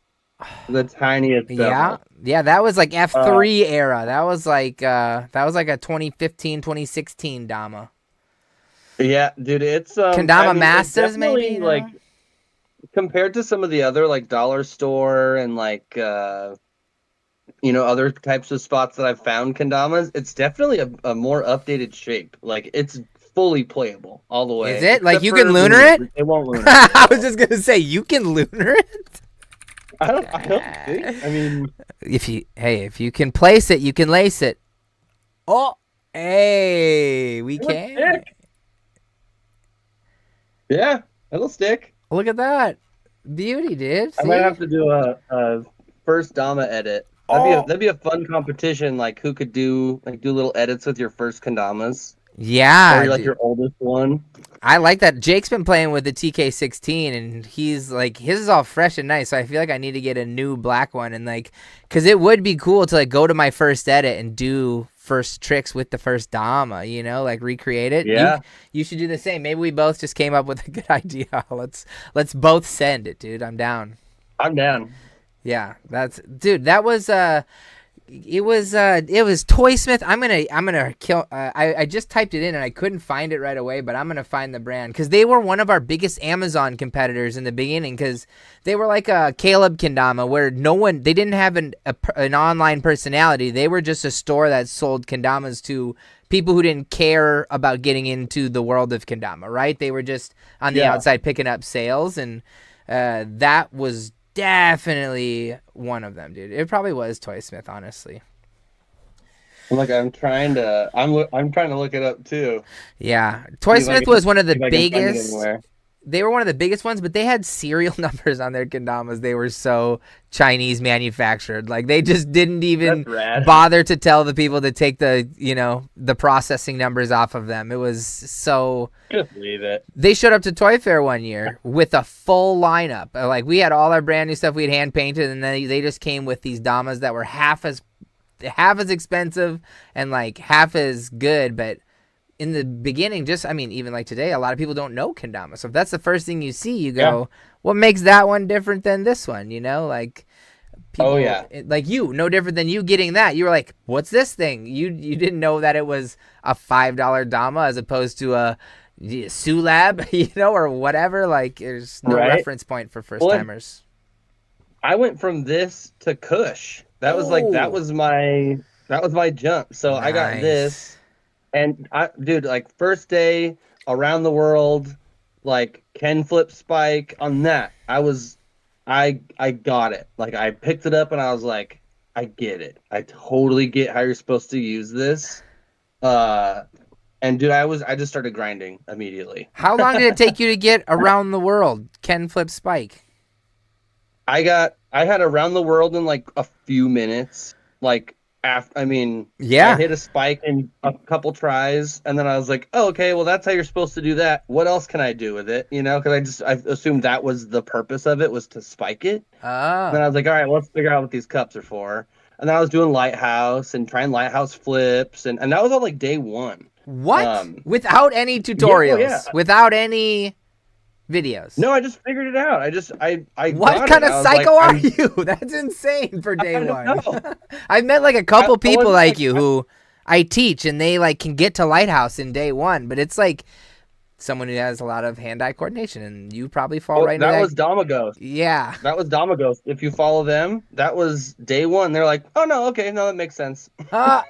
Speaker 11: the tiniest bevel.
Speaker 3: Yeah, that was like F3 era. That was like a 2015, 2016 Dama.
Speaker 11: Yeah, dude, it's
Speaker 3: Kendama Masters maybe
Speaker 11: like compared to some of the other like dollar store and like other types of spots that I've found kendamas, it's definitely a more updated shape. Like it's fully playable all the way.
Speaker 3: Is it? Like you can lunar it?
Speaker 11: It won't lunar.
Speaker 3: I was just gonna say you can lunar it.
Speaker 11: I don't think. I mean,
Speaker 3: if you can place it, you can lace it. Oh, hey, we can.
Speaker 11: Stick. Yeah, it'll stick.
Speaker 3: Look at that, beauty, dude. See?
Speaker 11: I might have to do a first Dama edit. That'd be a fun competition. Like who could do little edits with your first kendamas.
Speaker 3: Yeah,
Speaker 11: or like your oldest one.
Speaker 3: I like that. Jake's been playing with the TK16, and he's like, his is all fresh and nice. So I feel like I need to get a new black one, and like, cause it would be cool to like go to my first edit and do first tricks with the first Dama. You know, like recreate it.
Speaker 11: Yeah,
Speaker 3: you should do the same. Maybe we both just came up with a good idea. Let's both send it, dude. I'm down.
Speaker 11: I'm down.
Speaker 3: Yeah, that was it was Toysmith. I'm gonna kill. I just typed it in and I couldn't find it right away, but I'm gonna find the brand because they were one of our biggest Amazon competitors in the beginning because they were like a Caleb Kendama where they didn't have an online personality. They were just a store that sold kendamas to people who didn't care about getting into the world of kendama. Right? They were just on the outside picking up sales, and that was definitely one of them, dude. It probably was Toysmith, honestly.
Speaker 11: I'm trying to look it up too.
Speaker 3: Yeah, Toysmith was one of the biggest. They were one of the biggest ones, but they had serial numbers on their kendamas. They were so Chinese manufactured. Like they just didn't even bother to tell the people to take the processing numbers off of them. It was so.
Speaker 11: Just leave it.
Speaker 3: They showed up to Toy Fair one year with a full lineup. Like we had all our brand new stuff we had hand painted, and then they just came with these Damas that were half as expensive and like half as good, but. In the beginning, even like today, a lot of people don't know kendama. So if that's the first thing you see, you go, what makes that one different than this one? You know, like people, like no different than you getting that. You were like, what's this thing? You didn't know that it was a $5 Dama as opposed to a Sulab, or whatever. Like there's no reference point for first timers.
Speaker 11: I went from this to Kush. That was like that was my jump. So I got this, and dude, like first day around the world, like Ken flip spike on that. I got it. Like I picked it up and I was like, I get it. I totally get how you're supposed to use this. And dude, I just started grinding immediately.
Speaker 3: How long did it take you to get around the world, Ken flip spike?
Speaker 11: I had around the world in like a few minutes. Like I hit a spike in a couple tries, and then I was like, oh, okay, well that's how you're supposed to do that. What else can I do with it? You know, because I assumed that was the purpose of it, was to spike it. And then I was like, all right, well, let's figure out what these cups are for. And then I was doing lighthouse and trying lighthouse flips, and that was all like day one.
Speaker 3: What? Without any tutorials?
Speaker 11: Yeah.
Speaker 3: Without any videos?
Speaker 11: No, I just figured it out. I
Speaker 3: what kind of psycho are you? That's insane for day one. I've met like a couple people like you who I teach, and they like can get to lighthouse in day one, but it's like someone who has a lot of hand-eye coordination, and you probably fall right into that.
Speaker 11: That was Dama Ghost.
Speaker 3: Yeah.
Speaker 11: That was Dama Ghost. If you follow them, that was day one. They're like, oh no, okay, no, that makes sense. And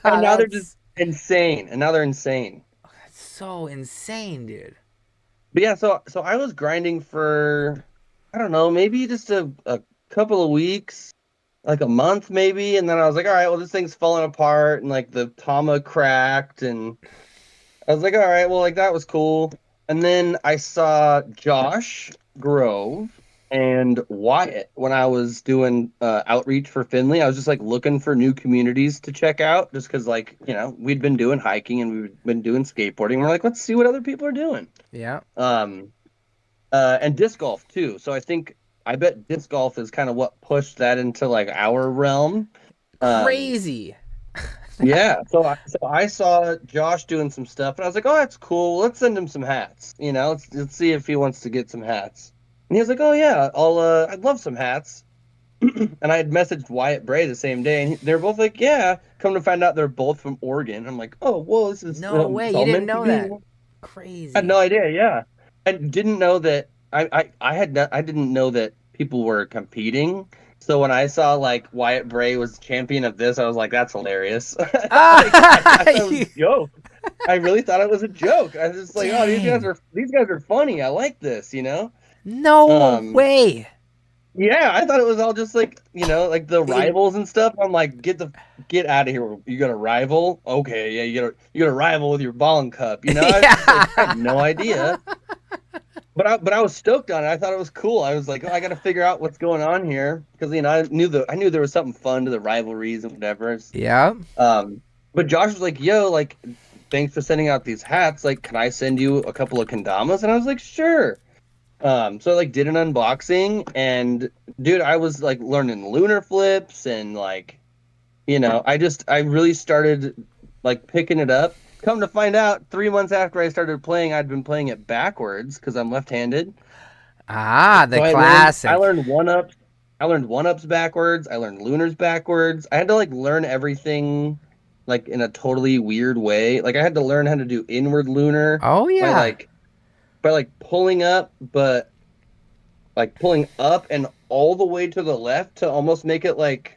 Speaker 11: now they're just insane. And now they're insane.
Speaker 3: That's so insane, dude.
Speaker 11: But yeah, so I was grinding for, I don't know, maybe just a couple of weeks, like a month maybe, and then I was like, all right, well, this thing's falling apart, and like the Tama cracked, and I was like, all right, well, like that was cool. And then I saw Josh Grove and Wyatt when I was doing outreach for Finley. I was just like looking for new communities to check out, just because like, you know, we'd been doing hiking and we'd been doing skateboarding. We're like, let's see what other people are doing.
Speaker 3: Yeah.
Speaker 11: And disc golf too. So I bet disc golf is kind of what pushed that into like our realm.
Speaker 3: Crazy.
Speaker 11: Yeah. So I saw Josh doing some stuff, and I was like, oh, that's cool. Let's send him some hats. You know, let's see if he wants to get some hats. And he was like, oh yeah, I'd love some hats. And I had messaged Wyatt Bray the same day, and they're both like, yeah. Come to find out, they're both from Oregon. I'm like, oh, well, this is
Speaker 3: no way. You didn't know that. Crazy.
Speaker 11: I had no idea. Yeah, I didn't know that. I didn't know that people were competing. So when I saw like Wyatt Bray was champion of this, I was like, that's hilarious. I thought it was a joke. I really thought it was a joke. I was just like, oh, these guys are funny. I like this, you know?
Speaker 3: No way.
Speaker 11: Yeah, I thought it was all just like, you know, like the rivals and stuff. I'm like, get out of here. You got a rival? Okay, yeah, you got a rival with your ball and cup. You know, I had no idea. But I was stoked on it. I thought it was cool. I was like, oh, I got to figure out what's going on here, because you know I knew there was something fun to the rivalries and whatever.
Speaker 3: Yeah.
Speaker 11: But Josh was like, yo, like, thanks for sending out these hats. Like, can I send you a couple of kendamas? And I was like, sure. So I like did an unboxing, and dude, I was like learning lunar flips, and like, you know, I really started like picking it up. Come to find out, 3 months after I started playing, I'd been playing it backwards because I'm left-handed.
Speaker 3: Ah, the classic.
Speaker 11: I learned one-ups. I learned one-ups backwards. I learned lunars backwards. I had to like learn everything like in a totally weird way. Like I had to learn how to do inward lunar.
Speaker 3: Oh yeah.
Speaker 11: By pulling up, but like pulling up and all the way to the left to almost make it like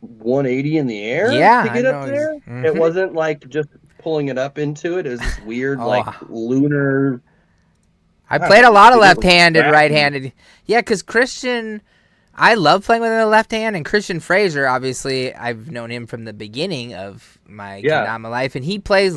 Speaker 11: 180 in the air.
Speaker 3: Yeah,
Speaker 11: to get up there. Mm-hmm. It wasn't like just pulling it up into it. It was this weird like lunar.
Speaker 3: I played a lot of left-handed, right-handed. Yeah, because Christian, I love playing with the left hand, and Christian Fraser, obviously, I've known him from the beginning of my kendama life, and he plays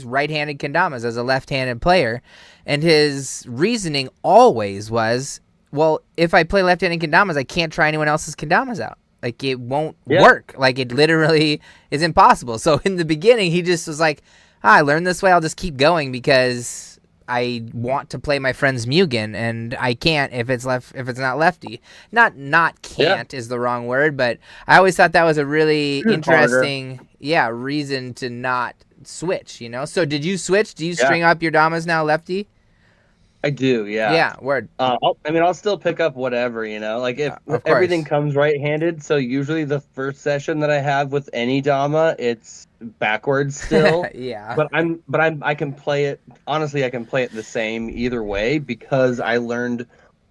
Speaker 3: right-handed kendamas as a left-handed player, and his reasoning always was, well, if I play left-handed kendamas, I can't try anyone else's kendamas out. Like, it won't work. Like, it literally is impossible. So, in the beginning, he just was like, I learned this way, I'll just keep going because I want to play my friend's Mugen, and I can't if it's not lefty. Not can't is the wrong word, but I always thought that was a really interesting reason to not switch, you know? So, did you switch? Do you string up your damas now lefty?
Speaker 11: I do, yeah.
Speaker 3: Yeah, word.
Speaker 11: I'll still pick up whatever, you know. Like if everything comes right-handed, so usually the first session that I have with any Dama, it's backwards still.
Speaker 3: Yeah.
Speaker 11: But I can play it. Honestly, I can play it the same either way because I learned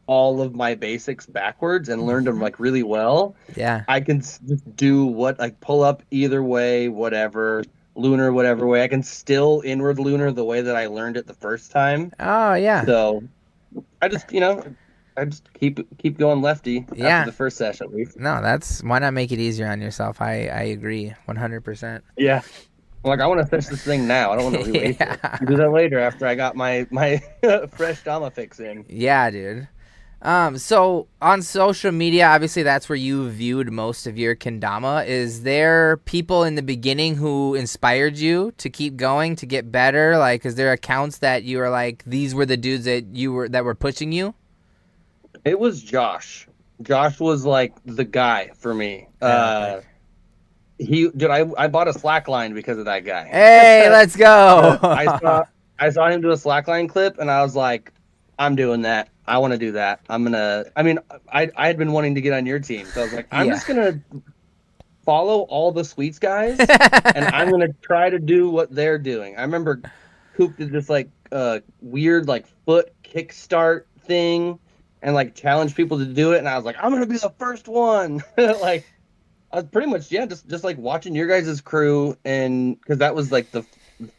Speaker 11: all of my basics backwards and learned them like really well,
Speaker 3: Yeah.
Speaker 11: I can just do like pull up either way, whatever, lunar, whatever way. I can still inward lunar the way that I learned it the first time.
Speaker 3: Oh yeah.
Speaker 11: So I just, I just keep going lefty after the first session at least.
Speaker 3: No, why not make it easier on yourself? I agree 100%.
Speaker 11: Yeah. I'm like, I want to finish this thing now. I don't want to re-waste it. I'll do that later after I got my fresh Dama fix in.
Speaker 3: Yeah, dude. So on social media, obviously that's where you viewed most of your kendama. Is there people in the beginning who inspired you to keep going, to get better? Like, is there accounts that you were like, these were the dudes that were pushing you?
Speaker 11: It was Josh. Josh was like the guy for me. I bought a slackline because of that guy.
Speaker 3: Hey, let's go.
Speaker 11: I saw him do a slackline clip and I was like, I'm doing that. I want to do that. I had been wanting to get on your team. So I was like, I'm just going to follow all the Sweets guys and I'm going to try to do what they're doing. I remember Coop did this like weird like foot kickstart thing and like challenged people to do it. And I was like, I'm going to be the first one. Like, I was pretty much, just like watching your guys' crew, and because that was like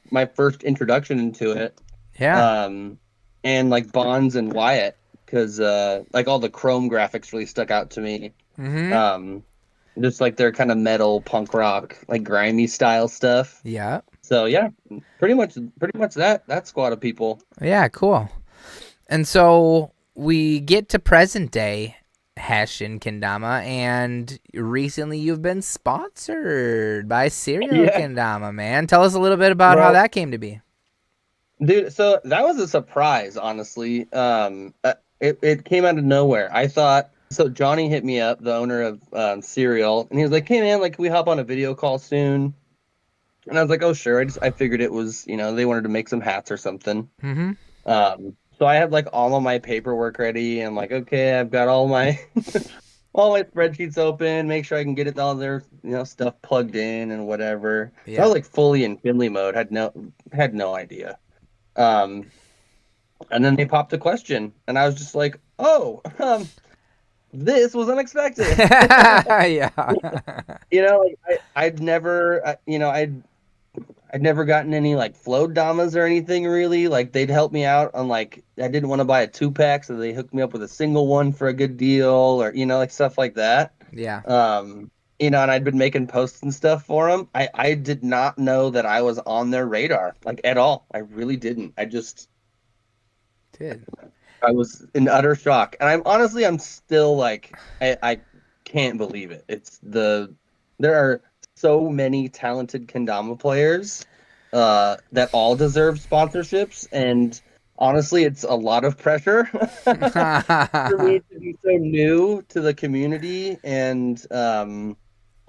Speaker 11: my first introduction into it.
Speaker 3: Yeah.
Speaker 11: And like Bonds and Wyatt, because like all the Chrome graphics really stuck out to me.
Speaker 3: Mm-hmm.
Speaker 11: Just like their kind of metal punk rock, like grimy style stuff.
Speaker 3: Yeah.
Speaker 11: So yeah, pretty much that squad of people.
Speaker 3: Yeah, cool. And so we get to present day Hesh in kendama, and recently you've been sponsored by Cereal Kendama, man. Tell us a little bit about how that came to be.
Speaker 11: Dude, so that was a surprise, honestly. It came out of nowhere. I thought, so Johnny hit me up, the owner of Cereal, and he was like, hey man, like, can we hop on a video call soon? And I was like, oh sure. I figured it was, they wanted to make some hats or something.
Speaker 3: Mm-hmm.
Speaker 11: So I had like all of my paperwork ready, and like, okay, I've got all my all my spreadsheets open, make sure I can get it all their stuff plugged in and whatever. Yeah. So I was like fully in Finley mode, had no idea. And then they popped a question, and I was just like, oh, this was unexpected.
Speaker 3: Yeah.
Speaker 11: I'd never, I'd never gotten any like float Damas or anything really. Like they'd help me out on like, I didn't want to buy a 2-pack, so they hooked me up with a single one for a good deal, or like stuff like that.
Speaker 3: Yeah.
Speaker 11: And I'd been making posts and stuff for them. I did not know that I was on their radar like at all. I really didn't. I just
Speaker 3: did.
Speaker 11: I was in utter shock, and I'm still like, I can't believe it. There are so many talented kendama players that all deserve sponsorships, and honestly, it's a lot of pressure for me to be so new to the community, and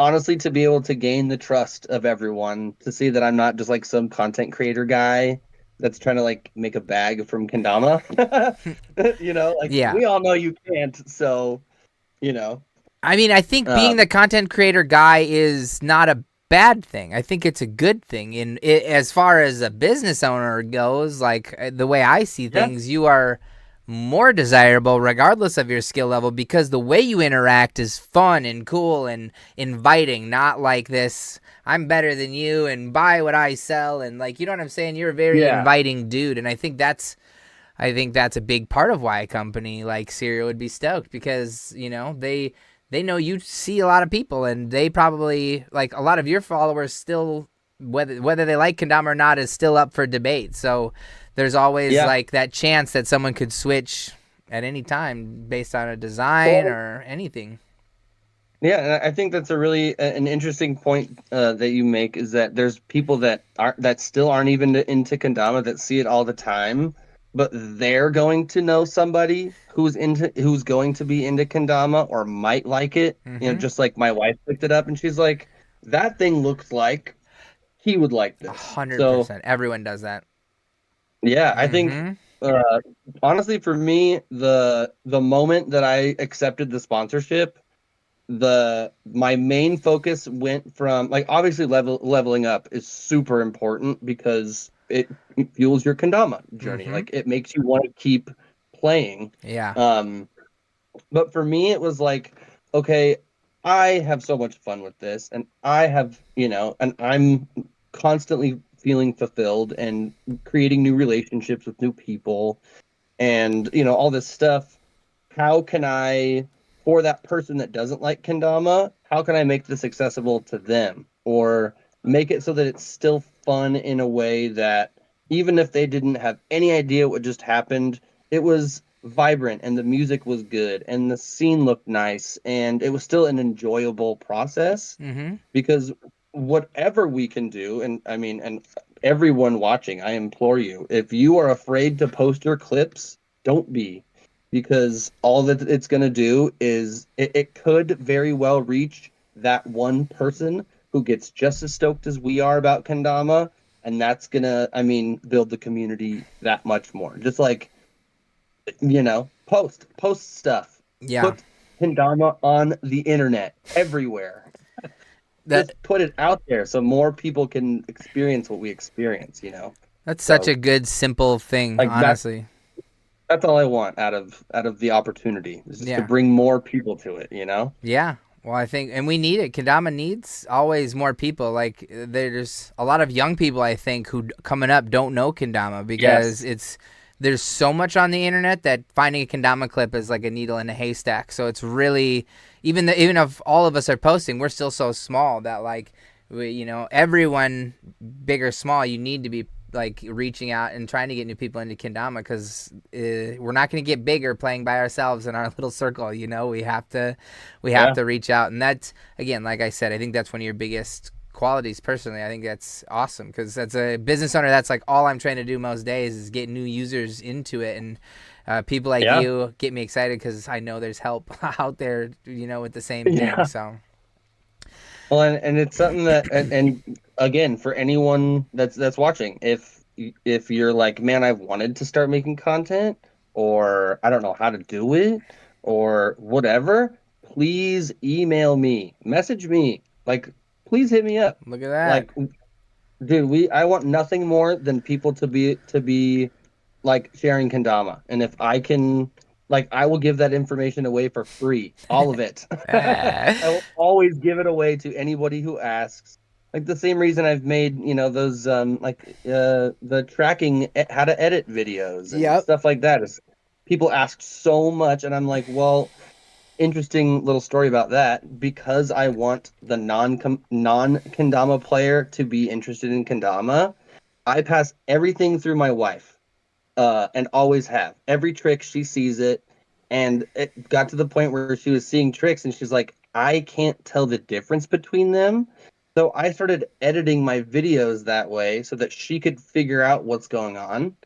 Speaker 11: honestly, to be able to gain the trust of everyone, to see that I'm not just like some content creator guy that's trying to like make a bag from kendama. We all know you can't, so
Speaker 3: I mean, I think being the content creator guy is not a bad thing. I think it's a good thing. As far as a business owner goes, like the way I see things, you are more desirable regardless of your skill level, because the way you interact is fun and cool and inviting, not like this, I'm better than you and buy what I sell, and like, you know what I'm saying? You're a very inviting dude, and I think that's a big part of why a company like Cereal would be stoked, because they know you see a lot of people, and they probably, like, a lot of your followers still, whether they like kendama or not, is still up for debate. So there's always like that chance that someone could switch at any time based on a design or anything.
Speaker 11: Yeah, and I think that's a really an interesting point that you make, is that there's people that still aren't even into kendama, that see it all the time, but they're going to know somebody who's going to be into kendama or might like it.
Speaker 3: Mm-hmm.
Speaker 11: Just like my wife picked it up and she's like, that thing looks like he would like this.
Speaker 3: 100%.
Speaker 11: So,
Speaker 3: everyone does that.
Speaker 11: Yeah, I think honestly, for me, the moment that I accepted the sponsorship, my main focus went from, like, obviously leveling up is super important because it fuels your kendama journey.
Speaker 3: Mm-hmm.
Speaker 11: Like, it makes you want to keep playing.
Speaker 3: Yeah.
Speaker 11: But for me, it was like, okay, I have so much fun with this, and I have, and I'm constantly feeling fulfilled and creating new relationships with new people, and all this stuff. How can I, for that person that doesn't like kendama, how can I make this accessible to them, or make it so that it's still fun in a way that even if they didn't have any idea what just happened, it was vibrant and the music was good and the scene looked nice and it was still an enjoyable process.
Speaker 3: Mm-hmm.
Speaker 11: Because whatever we can do, and I mean, and everyone watching, I implore you, if you are afraid to post your clips, don't be. Because all that it's going to do is it could very well reach that one person who gets just as stoked as we are about kendama, and that's going to, build the community that much more. Just like, post stuff.
Speaker 3: Yeah.
Speaker 11: Put kendama on the internet everywhere. Just put it out there so more people can experience what we experience,
Speaker 3: That's such a good, simple thing,
Speaker 11: like
Speaker 3: honestly.
Speaker 11: That's all I want out of the opportunity, is just to bring more people to it,
Speaker 3: Yeah. Well, I think, and we need it. Kendama needs always more people. Like, there's a lot of young people, I think, who coming up don't know kendama because there's so much on the internet that finding a kendama clip is like a needle in a haystack. So it's really, even if all of us are posting, we're still so small that like, everyone, big or small, you need to be like reaching out and trying to get new people into kendama, because we're not going to get bigger playing by ourselves in our little circle. We have to reach out, and that's, again, like I said, I think that's one of your biggest qualities personally. I think that's awesome, because as a business owner, that's like all I'm trying to do most days is get new users into it, and people like you get me excited because I know there's help out there, with the same thing. So.
Speaker 11: Well, and it's something that, and again, for anyone that's watching, if you're like, man, I've wanted to start making content, or I don't know how to do it, or whatever, please email me, message me, like, please hit me up.
Speaker 3: Look at that.
Speaker 11: Like, dude, I want nothing more than people to be like sharing kendama, and if I can. Like, I will give that information away for free. All of it. I will always give it away to anybody who asks. Like, the same reason I've made, those, the tracking, how to edit videos and stuff like that. Is people ask so much, and I'm like, well, interesting little story about that. Because I want the non-kendama player to be interested in kendama, I pass everything through my wife. And always have. Every trick, she sees it, and it got to the point where she was seeing tricks, and she's like, I can't tell the difference between them. So I started editing my videos that way so that she could figure out what's going on.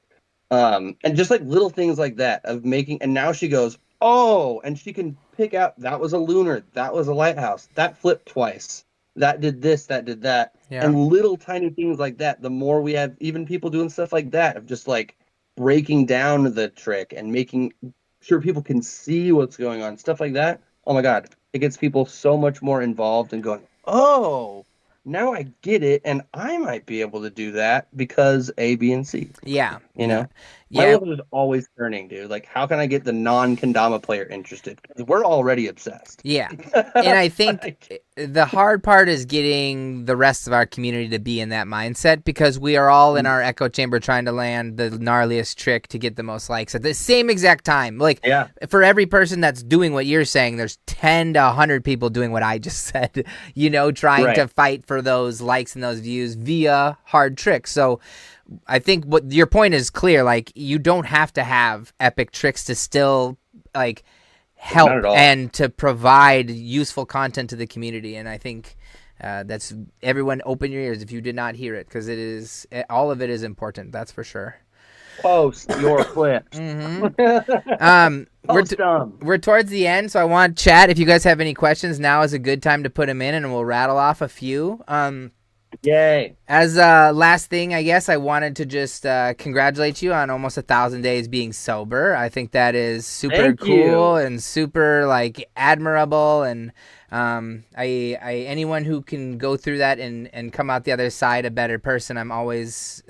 Speaker 11: And just like little things like that of making, and now she goes, oh, and she can pick out, that was a lunar, that was a lighthouse, that flipped twice, that did this, that did that.
Speaker 3: Yeah.
Speaker 11: And little tiny things like that, the more we have even people doing stuff like that, of just like, breaking down the trick and making sure people can see what's going on, stuff like that. Oh my God, it gets people so much more involved and going, oh, now I get it, and I might be able to do that because A, B, and C.
Speaker 3: Yeah.
Speaker 11: My world is always turning, dude. Like, how can I get the non-kendama player interested? Because we're already obsessed.
Speaker 3: Yeah. And I think the hard part is getting the rest of our community to be in that mindset, because we are all in our echo chamber trying to land the gnarliest trick to get the most likes at the same exact time. Like, for every person that's doing what you're saying, there's 10 to 100 people doing what I just said, trying to fight for those likes and those views via hard tricks. So I think what your point is clear. Like, you don't have to have epic tricks to still like help and to provide useful content to the community. And I think that's, everyone open your ears if you did not hear it, because all of it is important. That's for sure.
Speaker 11: Post your clips.
Speaker 3: We're towards the end, so I want chat. If you guys have any questions, now is a good time to put them in, and we'll rattle off a few.
Speaker 11: Yay.
Speaker 3: As a last thing, I guess I wanted to just congratulate you on almost 1,000 days being sober. I think that is super
Speaker 11: Thank
Speaker 3: cool
Speaker 11: you.
Speaker 3: and super like admirable. And I anyone who can go through that and come out the other side a better person, I'm always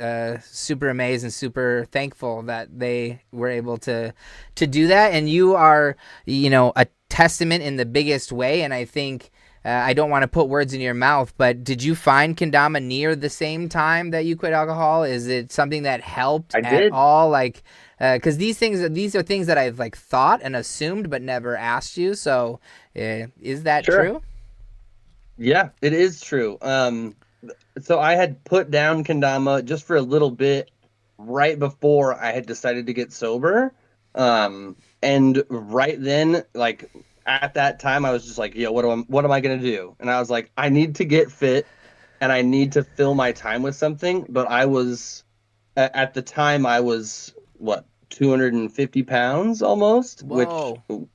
Speaker 3: super amazed and super thankful that they were able to do that. And you are, a testament in the biggest way. And I think. I don't want to put words in your mouth, but did you find kendama near the same time that you quit alcohol? Is it something that helped at all? Like, because these are things that I've like thought and assumed, but never asked you. So, is that true?
Speaker 11: Yeah, it is true. So I had put down kendama just for a little bit right before I had decided to get sober. And right then, like at that time, I was just like, yo, what am I gonna do? And I was like, I need to get fit and I need to fill my time with something. But I was at the time I was what 250 pounds almost.
Speaker 3: Whoa.
Speaker 11: Which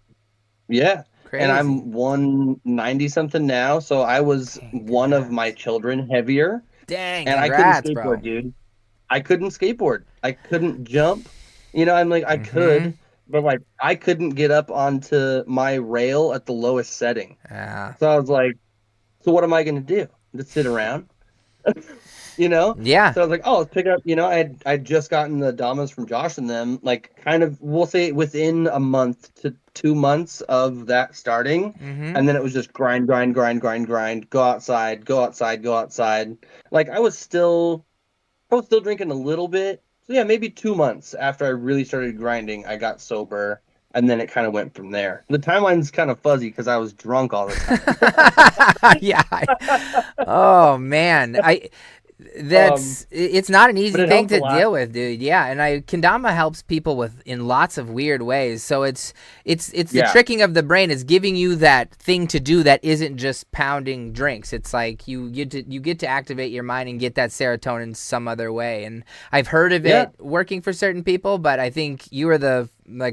Speaker 11: yeah.
Speaker 3: Crazy.
Speaker 11: And I'm 190 something now, so I was one of my children heavier.
Speaker 3: Dang,
Speaker 11: and
Speaker 3: congrats,
Speaker 11: I couldn't skateboard,
Speaker 3: bro.
Speaker 11: dude. I couldn't skateboard. I couldn't jump. I'm like, I could, but like I couldn't get up onto my rail at the lowest setting.
Speaker 3: Yeah.
Speaker 11: So I was like, so what am I gonna do? Just sit around?
Speaker 3: Yeah.
Speaker 11: So I was like, oh, let's pick up. I'd just gotten the Damas from Josh and them, like kind of, we'll say within a month to 2 months of that starting. And then it was just grind, go outside. Like I was still drinking a little bit. So yeah, maybe 2 months after I really started grinding, I got sober. And then it kind of went from there. The timeline's kind of fuzzy because I was drunk all the time.
Speaker 3: Yeah. Oh man, it's not an easy thing to deal with, dude. Yeah, and kendama helps people in lots of weird ways. So it's the tricking of the brain is giving you that thing to do that isn't just pounding drinks. It's like you get to activate your mind and get that serotonin some other way. And I've heard of it working for certain people, but I think you are the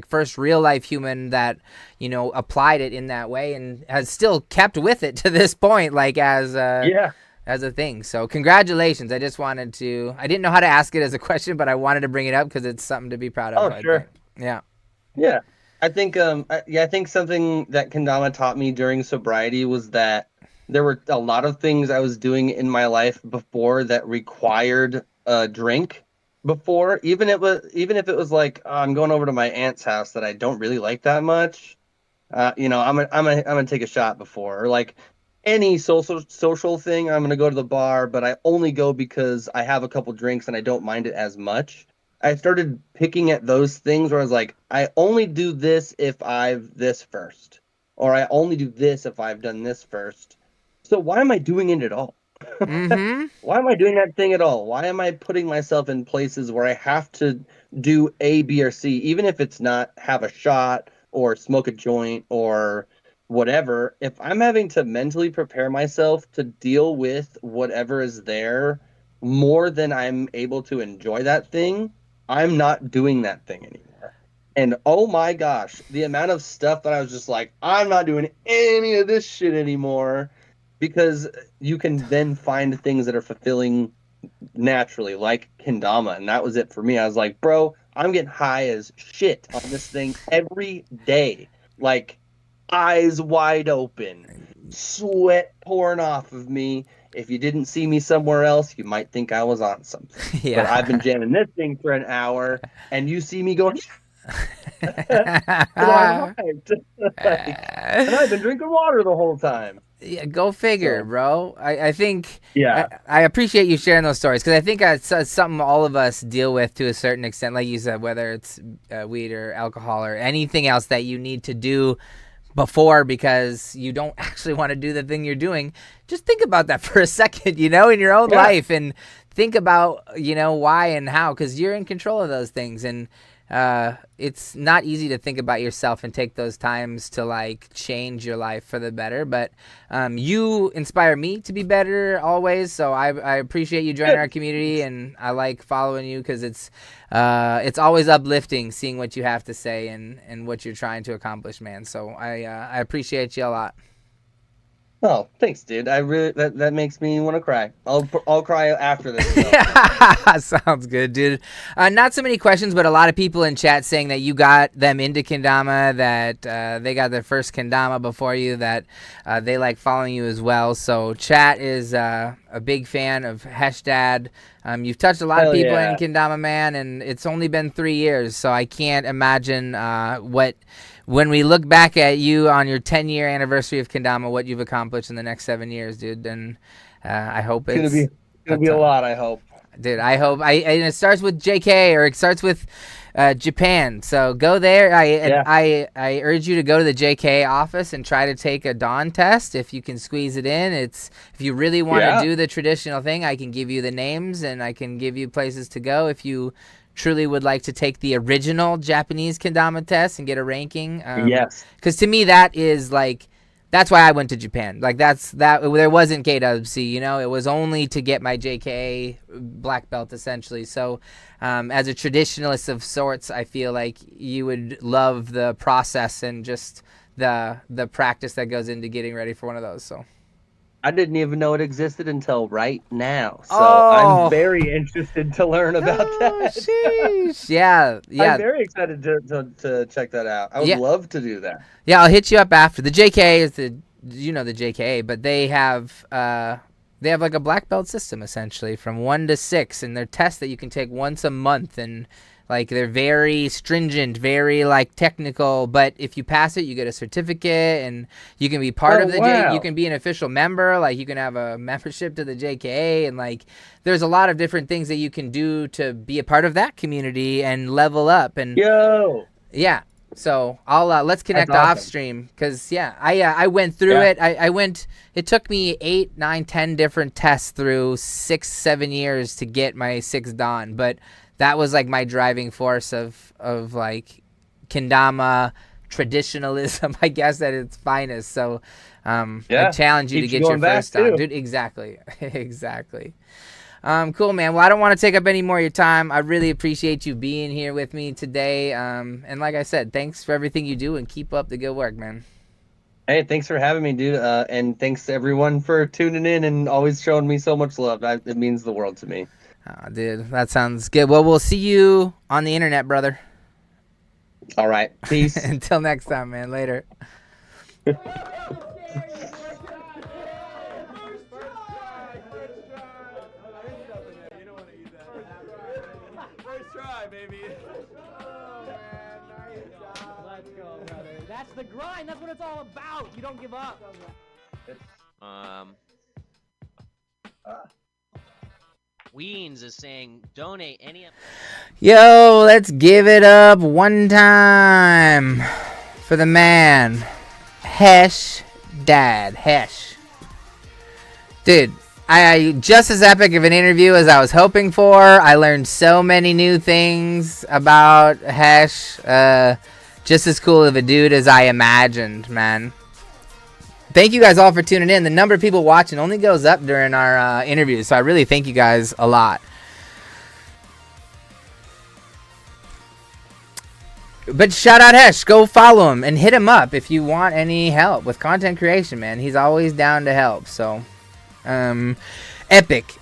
Speaker 3: first real life human that applied it in that way and has still kept with it to this point, like as a thing. So congratulations. I didn't know how to ask it as a question, but I wanted to bring it up because it's something to be proud of.
Speaker 11: Oh, sure.
Speaker 3: Yeah.
Speaker 11: I think I think something that kendama taught me during sobriety was that there were a lot of things I was doing in my life before that required a drink. Before, even if it was like, oh, I'm going over to my aunt's house that I don't really like that much, I'm gonna take a shot before, or like any social thing, I'm gonna go to the bar, but I only go because I have a couple drinks and I don't mind it as much. I started picking at those things where I was like, I only do this if I've this first, or I only do this if I've done this first. So why am I doing it at all? Why am I doing that thing at all? Why am I putting myself in places where I have to do A, B, or C, even if it's not have a shot or smoke a joint or whatever? If I'm having to mentally prepare myself to deal with whatever is there more than I'm able to enjoy that thing, I'm not doing that thing anymore. And oh my gosh, the amount of stuff that I was just like, I'm not doing any of this shit anymore. Because you can then find things that are fulfilling naturally, like kendama, and that was it for me. I was like, bro, I'm getting high as shit on this thing every day, like eyes wide open, sweat pouring off of me. If you didn't see me somewhere else, you might think I was on something.
Speaker 3: Yeah.
Speaker 11: But I've been jamming this thing for an hour, and you see me going. And I've been drinking water the whole time.
Speaker 3: Yeah, go figure, bro. I think I appreciate you sharing those stories because I think it's something all of us deal with to a certain extent, like you said, whether it's weed or alcohol or anything else that you need to do before because you don't actually want to do the thing you're doing. Just think about that for a second, in your own life and think about, why and how, because you're in control of those things. And it's not easy to think about yourself and take those times to change your life for the better, but you inspire me to be better always, so I appreciate you joining our community, and I like following you because it's always uplifting seeing what you have to say and what you're trying to accomplish, man. So I appreciate you a lot.
Speaker 11: Oh, thanks, dude. I really that makes me want to cry. I'll cry after this.
Speaker 3: Sounds good, dude. Not so many questions, but a lot of people in chat saying that you got them into kendama, that they got their first kendama before you, that they like following you as well. So chat is a big fan of Hesh Dad. You've touched a lot of people in kendama, man, and it's only been 3 years, so I can't imagine when we look back at you on your 10-year anniversary of kendama, what you've accomplished in the next 7 years, dude. And I hope it's
Speaker 11: gonna be a lot. I hope,
Speaker 3: dude. I hope. And it starts with JK, or it starts with Japan. So go there. I urge you to go to the JK office and try to take a dawn test if you can squeeze it in. If you really want to do the traditional thing, I can give you the names and I can give you places to go if you truly would like to take the original Japanese kendama test and get a ranking.
Speaker 11: Yes.
Speaker 3: Because to me, that is like, that's why I went to Japan. Like there wasn't KWC, you know, it was only to get my JK black belt essentially. So as a traditionalist of sorts, I feel like you would love the process and just the practice that goes into getting ready for one of those. So
Speaker 11: I didn't even know it existed until right now. So I'm very interested to learn about that.
Speaker 3: Sheesh. Yeah.
Speaker 11: I'm very excited to check that out. I would love to do that.
Speaker 3: Yeah, I'll hit you up after. The JK is the JK, but they have like a black belt system essentially from 1 to 6, and they're tests that you can take once a month, and like they're very stringent, very like technical, but if you pass it, you get a certificate and you can be part of the you can be an official member, like you can have a membership to the JKA, and like there's a lot of different things that you can do to be a part of that community and level up. And yeah, so I'll let's connect off stream, because I went through it. It took me 8, 9, 10 different tests through 6-7 years to get my 6th dan, but that was like my driving force of like kendama traditionalism, I guess, at its finest. So I challenge you to get your first dan, dude. Exactly. Cool, man. Well, I don't want to take up any more of your time. I really appreciate you being here with me today. And like I said, thanks for everything you do, and keep up the good work, man.
Speaker 11: Hey, thanks for having me, dude. And thanks to everyone for tuning in and always showing me so much love. It means the world to me.
Speaker 3: Oh, dude, that sounds good. Well, we'll see you on the internet, brother.
Speaker 11: All right. Peace.
Speaker 3: Until next time, man. Later.
Speaker 2: That's the grind. That's what it's all about. You don't give up.
Speaker 12: Weens is saying donate any.
Speaker 3: Yo, let's give it up one time for the man, Hesh Dad. Hesh. Dude, I just as epic of an interview as I was hoping for. I learned so many new things about Hesh. Just as cool of a dude as I imagined, man. Thank you guys all for tuning in. The number of people watching only goes up during our interviews, so I really thank you guys a lot. But shout out Hesh. Go follow him and hit him up if you want any help with content creation, man. He's always down to help. So, epic.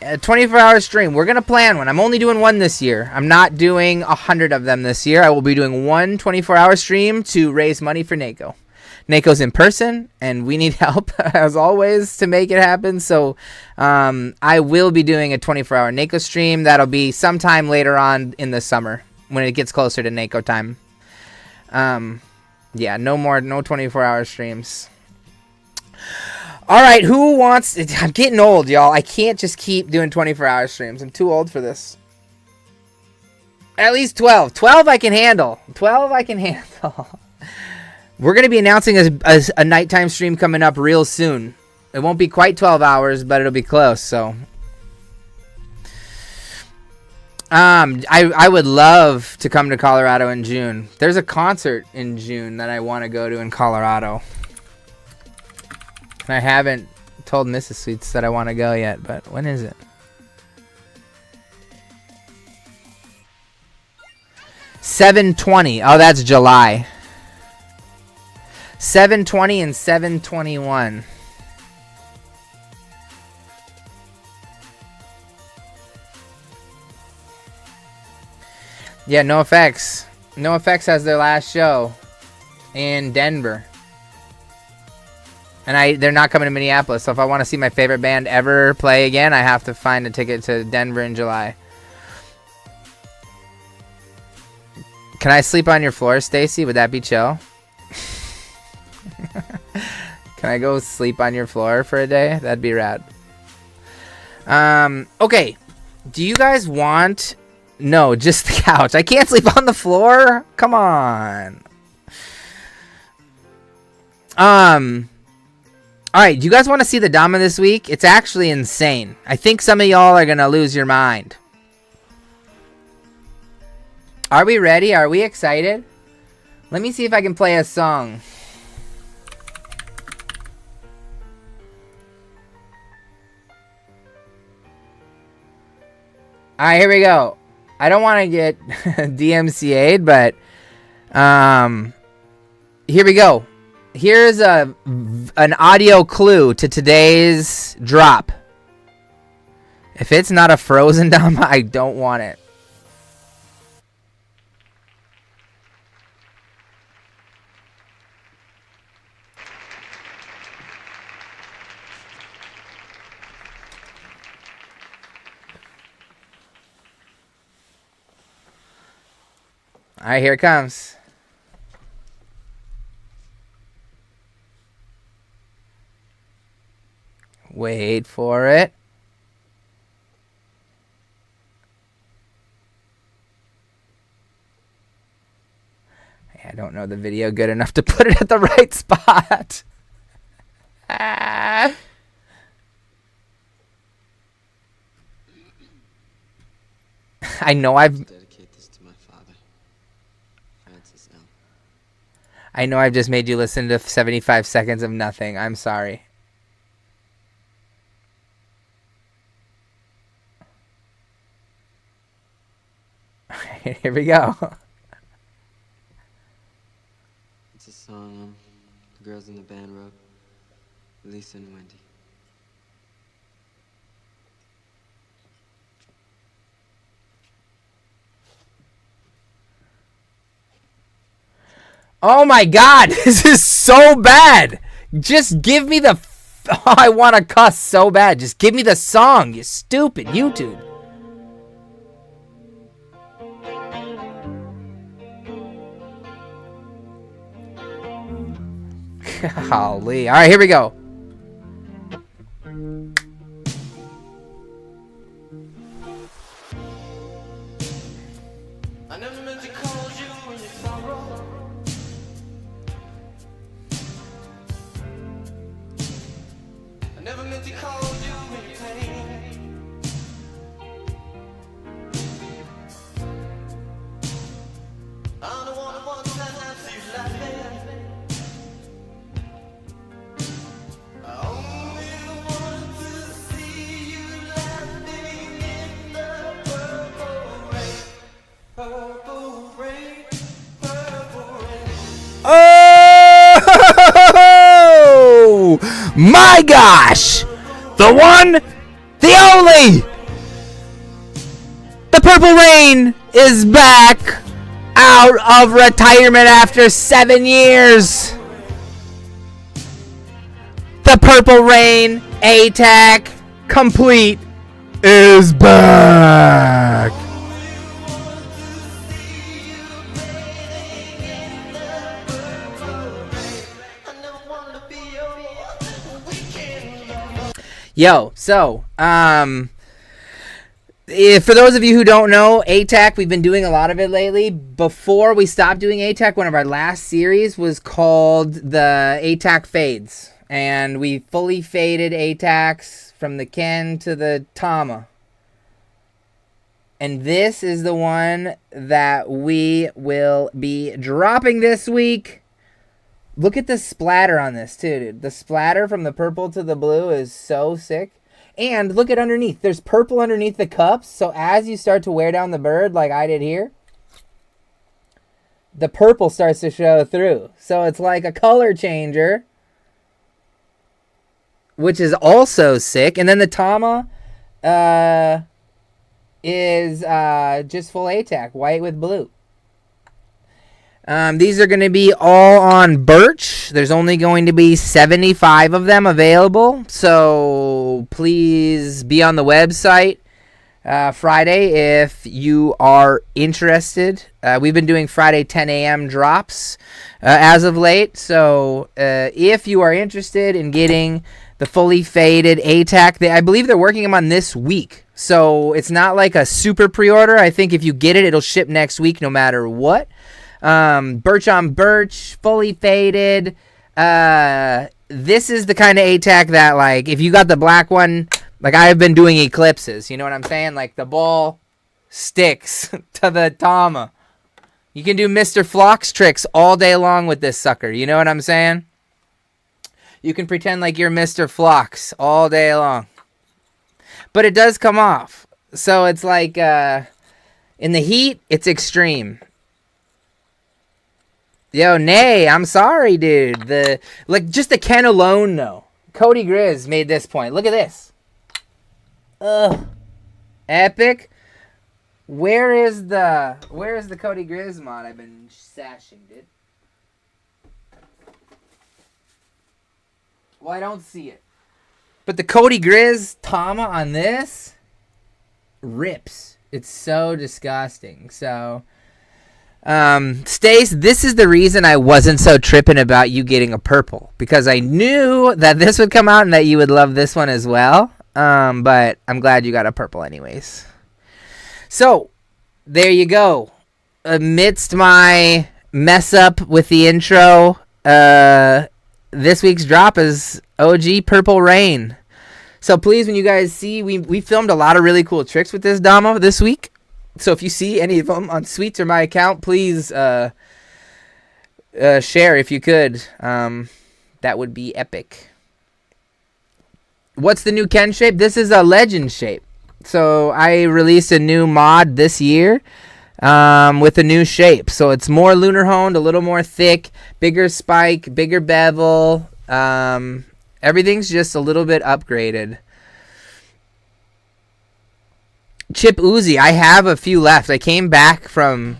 Speaker 3: A 24-hour stream. We're going to plan one. I'm only doing one this year. I'm not doing 100 of them this year. I will be doing one 24-hour stream to raise money for NACO. NACO's in person, and we need help, as always, to make it happen. So I will be doing a 24-hour NACO stream. That'll be sometime later on in the summer when it gets closer to NACO time. Yeah, no 24-hour streams. All right, who wants... I'm getting old, y'all. I can't just keep doing 24-hour streams. I'm too old for this. At least 12. 12 I can handle. 12 I can handle. We're going to be announcing a nighttime stream coming up real soon. It won't be quite 12 hours, but it'll be close, so... I would love to come to Colorado in June. There's a concert in June that I want to go to in Colorado. And I haven't told Mrs. Sweets that I want to go yet, but when is it? 7/20. Oh, that's July. 720 and 721. Yeah, NoFX. NoFX has their last show in Denver. And they're not coming to Minneapolis. So if I want to see my favorite band ever play again, I have to find a ticket to Denver in July. Can I sleep on your floor, Stacy? Would that be chill? Can I go sleep on your floor for a day? That'd be rad. Okay. Do you guys want... No, just the couch. I can't sleep on the floor? Come on. Alright, do you guys want to see the Dama this week? It's actually insane. I think some of y'all are going to lose your mind. Are we ready? Are we excited? Let me see if I can play a song. Alright, here we go. I don't want to get DMCA'd, but here we go. Here's an audio clue to today's drop. If it's not a Frozen Dama, I don't want it. All right, here it comes. Wait for it. I don't know the video good enough to put it at the right spot. I know I've just made you listen to 75 seconds of nothing. I'm sorry. Here we go.
Speaker 13: It's a song the girls in the band wrote, Lisa and Wendy.
Speaker 3: Oh my god, this is so bad. Just give me the... Oh, I want to cuss so bad. Just give me the song, you stupid YouTube. Golly. Alright, here we go.
Speaker 1: I never meant to call you in your sorrow. I never meant to call you in your pain. I'm the one who wants that to see you laughing. I only want to see you laughing in the purple rain. Purple rain, purple rain.
Speaker 3: Oh my gosh! The one, the only! The Purple Rain is back out of retirement after 7 years. The Purple Rain ATAC complete is back. Yo, so, for those of you who don't know, ATAC, we've been doing a lot of it lately. Before we stopped doing ATAC, one of our last series was called the ATAC Fades. And we fully faded ATACs from the Ken to the Dama. And this is the one that we will be dropping this week. Look at the splatter on this, too, dude. The splatter from the purple to the blue is so sick. And look at underneath. There's purple underneath the cups. So as you start to wear down the bird, like I did here, the purple starts to show through. So it's like a color changer, which is also sick. And then the Dama is just full ATAC, white with blue. These are going to be all on Birch. There's only going to be 75 of them available. So please be on the website Friday if you are interested. We've been doing Friday 10 a.m. drops as of late. So if you are interested in getting the fully faded ATAC, I believe they're working them on this week. So it's not like a super pre-order. I think if you get it, it'll ship next week no matter what. Birch on Birch, fully faded. This is the kind of ATAC that, like, if you got the black one, like I've been doing eclipses, you know what I'm saying? Like the ball sticks to the Dama. You can do Mr. Flox tricks all day long with this sucker, you know what I'm saying? You can pretend like you're Mr. Flox all day long. But it does come off. So it's like, in the heat, it's extreme. Yo, Nay, I'm sorry, dude. Just the Ken alone, though. Cody Grizz made this point. Look at this. Ugh. Epic. Where is the Cody Grizz mod I've been sashing, dude? Well, I don't see it. But the Cody Grizz Dama on this rips. It's so disgusting. So... Stace, this is the reason I wasn't so tripping about you getting a purple, because I knew that this would come out and that you would love this one as well. But I'm glad you got a purple anyways. So there you go. Amidst my mess up with the intro, this week's drop is OG Purple Rain. So please, when you guys see, we filmed a lot of really cool tricks with this Dama this week. So if you see any of them on Sweets or my account, please share if you could. That would be epic. What's the new Ken shape? This is a legend shape. So I released a new mod this year with a new shape. So it's more lunar honed, a little more thick, bigger spike, bigger bevel. Everything's just a little bit upgraded. Chip Uzi, I have a few left. I came back from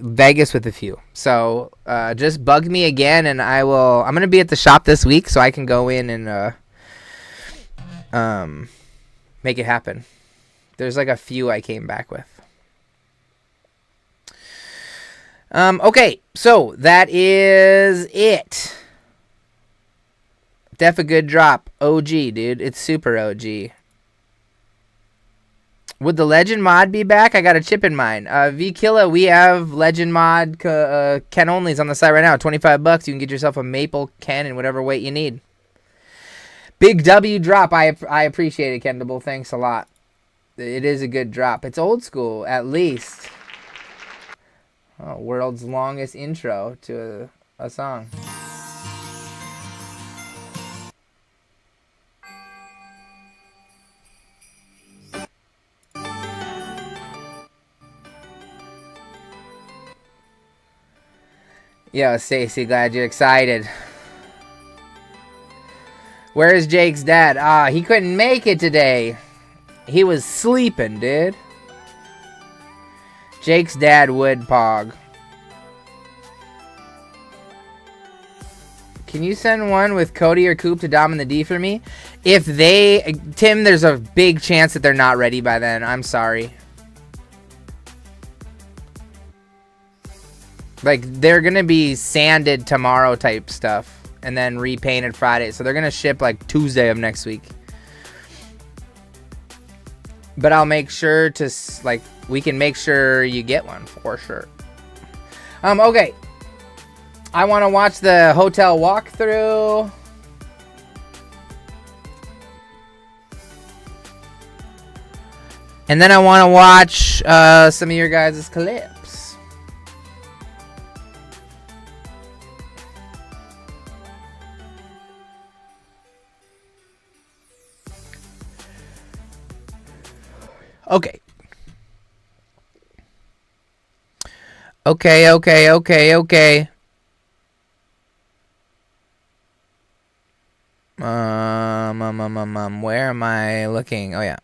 Speaker 3: Vegas with a few. So just bug me again, and I'm gonna be at the shop this week, so I can go in and make it happen. There's like a few I came back with. Okay, so that is it. Def a good drop. OG, dude. It's super OG. Would the Legend mod be back? I got a chip in mine. V-Killa, we have Legend mod Ken onlys on the site right now. $25. You can get yourself a maple Ken in whatever weight you need. Big W drop. I appreciate it, Kendable. Thanks a lot. It is a good drop. It's old school, at least. Oh, world's longest intro to a song. Yo, Stacy, glad you're excited. Where is Jake's dad? He couldn't make it today. He was sleeping, dude. Jake's dad would pog. Can you send one with Cody or Coop to Dom and the D for me? If they... Tim, there's a big chance that they're not ready by then. I'm sorry. Like, they're going to be sanded tomorrow type stuff. And then repainted Friday. So they're going to ship like Tuesday of next week. But I'll make sure to, like, we can make sure you get one for sure. Okay. I want to watch the hotel walkthrough. And then I want to watch some of your guys' clips. Okay. Okay. Where am I looking? Oh, yeah.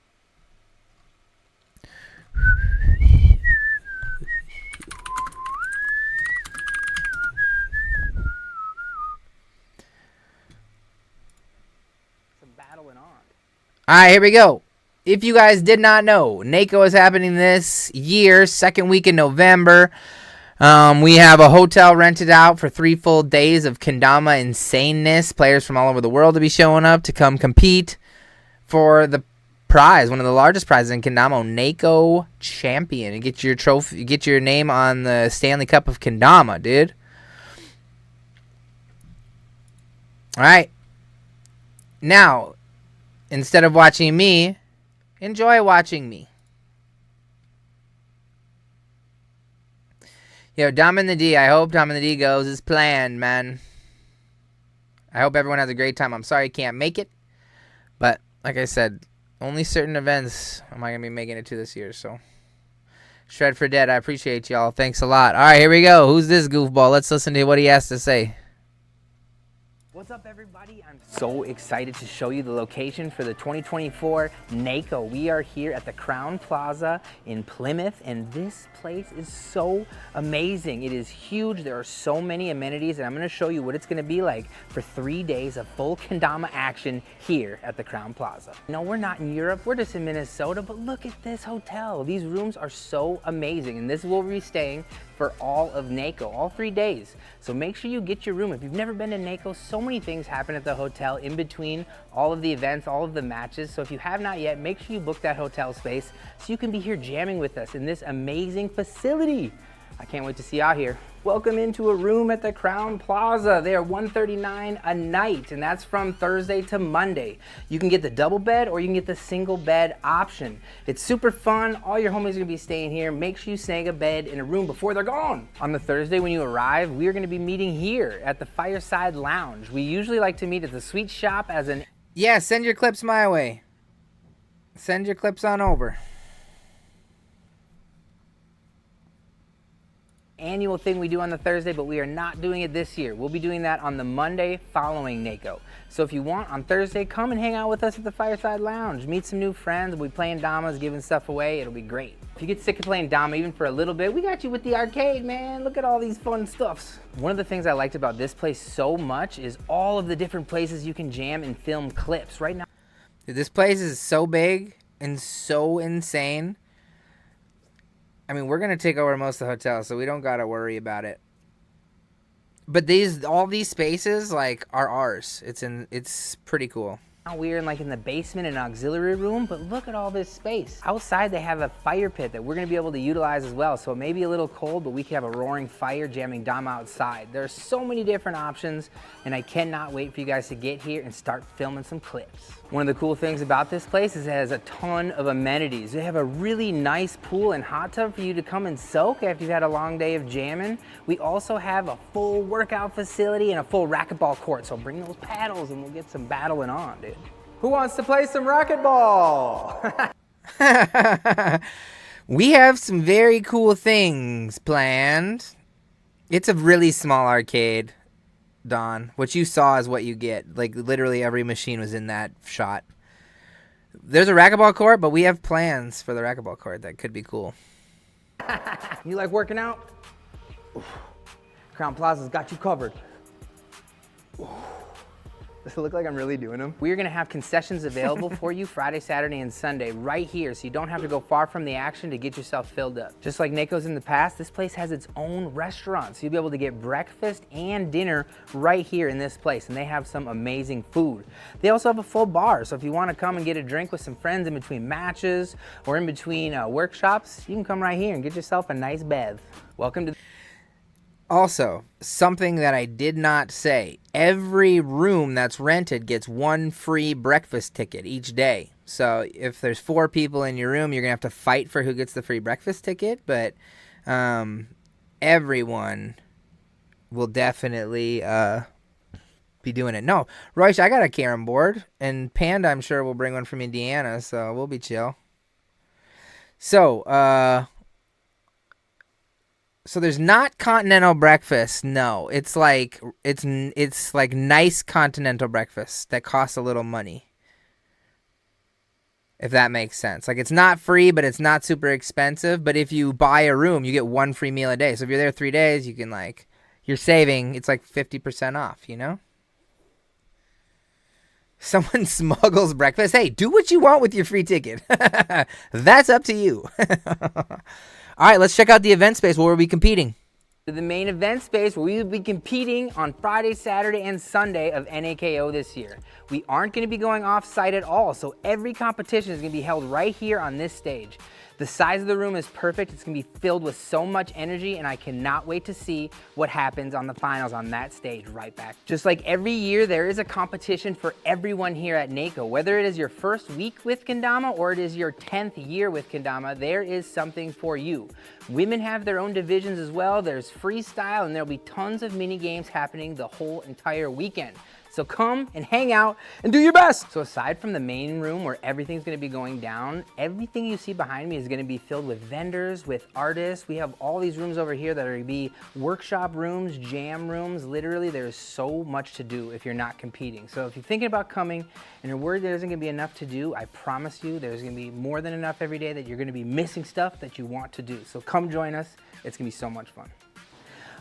Speaker 3: Alright, here we go. If you guys did not know, NACO is happening this year, second week in November. We have a hotel rented out for 3 full days of kendama insaneness. Players from all over the world to be showing up to come compete for the prize, one of the largest prizes in kendama, NACO champion. You get your trophy, you get your name on the Stanley Cup of kendama, dude. All right. Now, instead of watching me, enjoy watching me. Yo, Dama and the D, I hope Dama and the D goes as planned, man. I hope everyone has a great time. I'm sorry I can't make it. But, like I said, only certain events am I going to be making it to this year, so. Shred for Dead, I appreciate y'all. Thanks a lot. All right, here we go. Who's this goofball? Let's listen to what he has to say. What's up, everybody? I'm so excited to show you the location for the 2024 NACO. We are here at the Crown Plaza in Plymouth, and this place is so amazing. It is huge. There are so many amenities, and I'm going to show you what it's going to be like for 3 days of full kendama action here at the Crown Plaza. No, we're not in Europe. We're just in Minnesota, but look at this hotel. These rooms are so amazing, and this will be staying for all of NACO, all 3 days. So make sure you get your room. If you've never been to NACO, so many things happen at the hotel in between all of the events, all of the matches. So if you have not yet, make sure you book that hotel space so you can be here jamming with us in this amazing facility. I can't wait to see y'all here. Welcome into a room at the Crown Plaza. They are $139 a night, and that's from Thursday to Monday. You can get the double bed or you can get the single bed option. It's super fun. All your homies are gonna be staying here. Make sure you snag a bed in a room before they're gone. On the Thursday when you arrive, we are gonna be meeting here at the Fireside Lounge. We usually like to meet at the Sweet Shop as an... Yeah, send your clips my way. Send your clips on over. Annual thing we do on the Thursday, but we are not doing it this year. We'll be doing that on the Monday following NACO. So if you want, on Thursday, come and hang out with us at the Fireside Lounge. Meet some new friends. We'll be playing Damas, giving stuff away. It'll be great. If you get sick of playing Dama even for a little bit, we got you with the arcade, man. Look at all these fun stuffs. One of the things I liked about this place so much is all of the different places you can jam and film clips. Right now, this place is so big and so insane. I mean, we're going to take over most of the hotel, so we don't got to worry about it. But all these spaces, like, are ours. It's pretty cool. Now we're in the basement and auxiliary room, but look at all this space. Outside, they have a fire pit that we're going to be able to utilize as well. So it may be a little cold, but we can have a roaring fire jamming Dama outside. There are so many different options, and I cannot wait for you guys to get here and start filming some clips. One of the cool things about this place is it has a ton of amenities. They have a really nice pool and hot tub for you to come and soak after you've had a long day of jamming. We also have a full workout facility and a full racquetball court. So bring those paddles and we'll get some battling on, dude. Who wants to play some racquetball? We have some very cool things planned. It's a really small arcade, Don. What you saw is what you get. Like, literally every machine was in that shot. There's a racquetball court, but we have plans for the racquetball court that could be cool. You like working out? Oof. Crown Plaza's got you covered. Oof. Does it look like I'm really doing them? We're gonna have concessions available for you Friday, Saturday, and Sunday right here, so you don't have to go far from the action to get yourself filled up. Just like NACO's in the past, this place has its own restaurant, so you'll be able to get breakfast and dinner right here in this place, and they have some amazing food. They also have a full bar, so if you wanna come and get a drink with some friends in between matches or in between workshops, you can come right here and get yourself a nice bev. Welcome to... Also, something that I did not say, every room that's rented gets one free breakfast ticket each day. So if there's 4 people in your room, you're going to have to fight for who gets the free breakfast ticket, but everyone will definitely be doing it. No, Royce, I got a carom board, and Panda, I'm sure, will bring one from Indiana, so we'll be chill. So, So there's not continental breakfast. No, it's like nice continental breakfast that costs a little money. If that makes sense. Like, it's not free, but it's not super expensive. But if you buy a room, you get 1 free meal a day. So if you're there 3 days, you can you're saving. It's like 50% off, you know? Someone smuggles breakfast. Hey, do what you want with your free ticket. That's up to you. All right, let's check out the event space where we'll be competing. The main event space where we will be competing on Friday, Saturday, and Sunday of NAKO this year. We aren't going to be going off-site at all, so every competition is going to be held right here on this stage. The size of the room is perfect. It's going to be filled with so much energy, and I cannot wait to see what happens on the finals on that stage right back. Just like every year, there is a competition for everyone here at NAKO. Whether it is your first week with Kendama or it is your 10th year with Kendama, there is something for you. Women have their own divisions as well. There's freestyle, and there'll be tons of mini games happening the whole entire weekend. So come and hang out and do your best. So aside from the main room where everything's gonna be going down, everything you see behind me is gonna be filled with vendors, with artists. We have all these rooms over here that are gonna be workshop rooms, jam rooms. Literally, there's so much to do if you're not competing. So if you're thinking about coming and you're worried there isn't gonna be enough to do, I promise you there's gonna be more than enough every day that you're gonna be missing stuff that you want to do. So come join us. It's gonna be so much fun.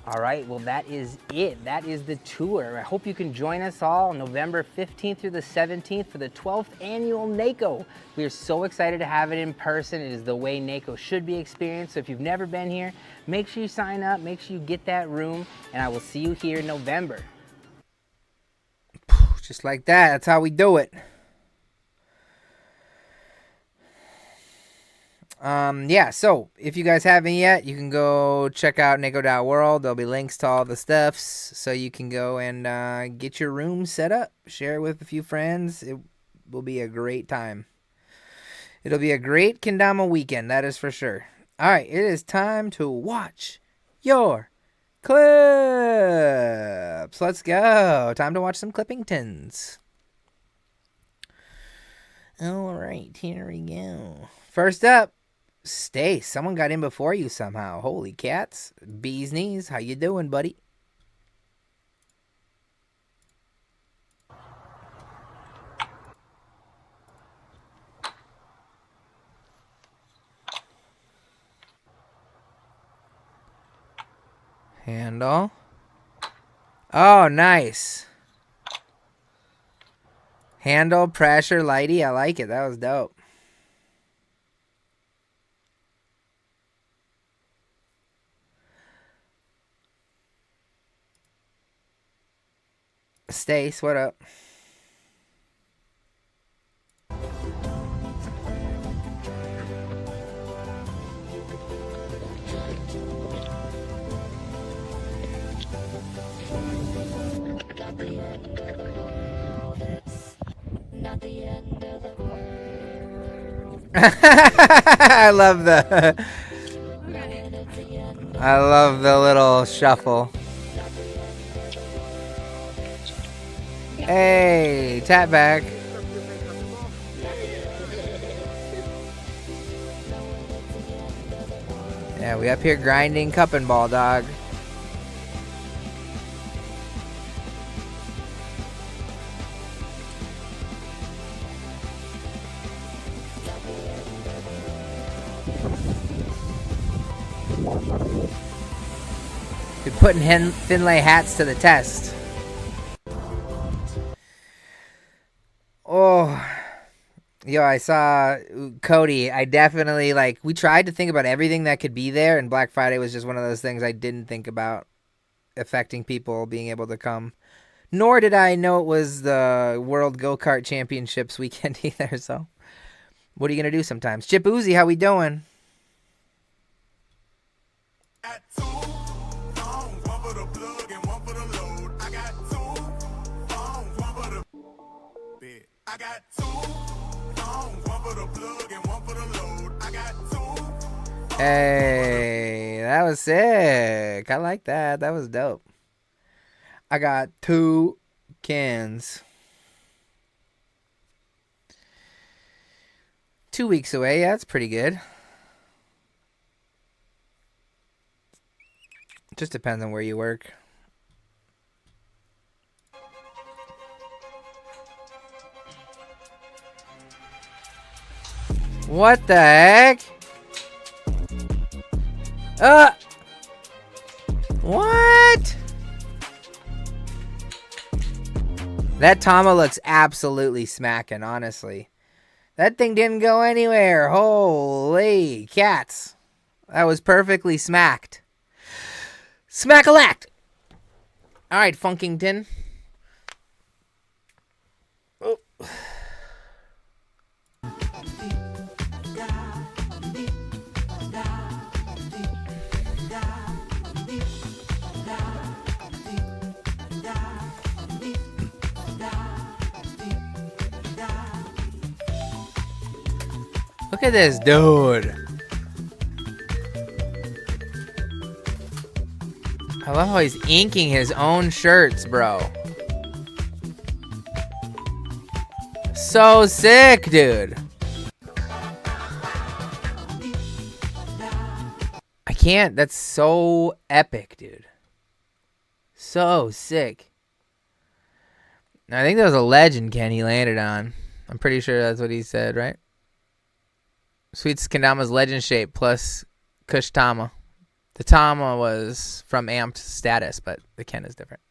Speaker 3: All right, well, that is it. That is the tour. I hope you can join us all November 15th through the 17th for the 12th annual NAKO. We are so excited to have it in person. It is the way NAKO should be experienced. So if you've never been here, make sure you sign up, make sure you get that room, and I will see you here in November. Just like that, that's how we do it. Yeah, so if you guys haven't yet, you can go check out nako.world. There'll be links to all the stuffs, so you can go and get your room set up, share it with a few friends. It will be a great time. It'll be a great Kendama weekend, that is for sure. All right, it is time to watch your clips. Let's go. Time to watch some Clippingtons. All right, here we go. First up, Stace. Someone got in before you somehow. Holy cats. Bee's knees. How you doing, buddy? Handle. Oh, nice. Handle, pressure, lighty. I like it. That was dope. Stace, what up? I love the little shuffle. Hey, tap back. Yeah, we up here grinding cup and ball, dog. You're putting Finlay hats to the test. Oh, yo, I saw Cody. I definitely, we tried to think about everything that could be there, and Black Friday was just one of those things I didn't think about affecting people being able to come. Nor did I know it was the World Go-Kart Championships weekend either, so what are you going to do sometimes? Chip Uzi, how we doing?
Speaker 14: I got 2 phones, one for the plug and one for the load. I got 2.
Speaker 3: Hey, that was sick. I like that. That was dope. I got 2 cans. 2 weeks away. Yeah, that's pretty good. Just depends on where you work. What the heck? What? That Dama looks absolutely smacking, honestly. That thing didn't go anywhere. Holy cats. That was perfectly smacked. Smack-a-lacked. Alright, Funkington. Oh. Look at this dude. I love how he's inking his own shirts, bro. So sick, dude. I can't. That's so epic, dude. So sick. I think that was a legend, Ken, he landed on. I'm pretty sure that's what he said, right? Sweet Skandama's legend shape plus Kush Dama. The Dama was from amped status, but the Ken is different.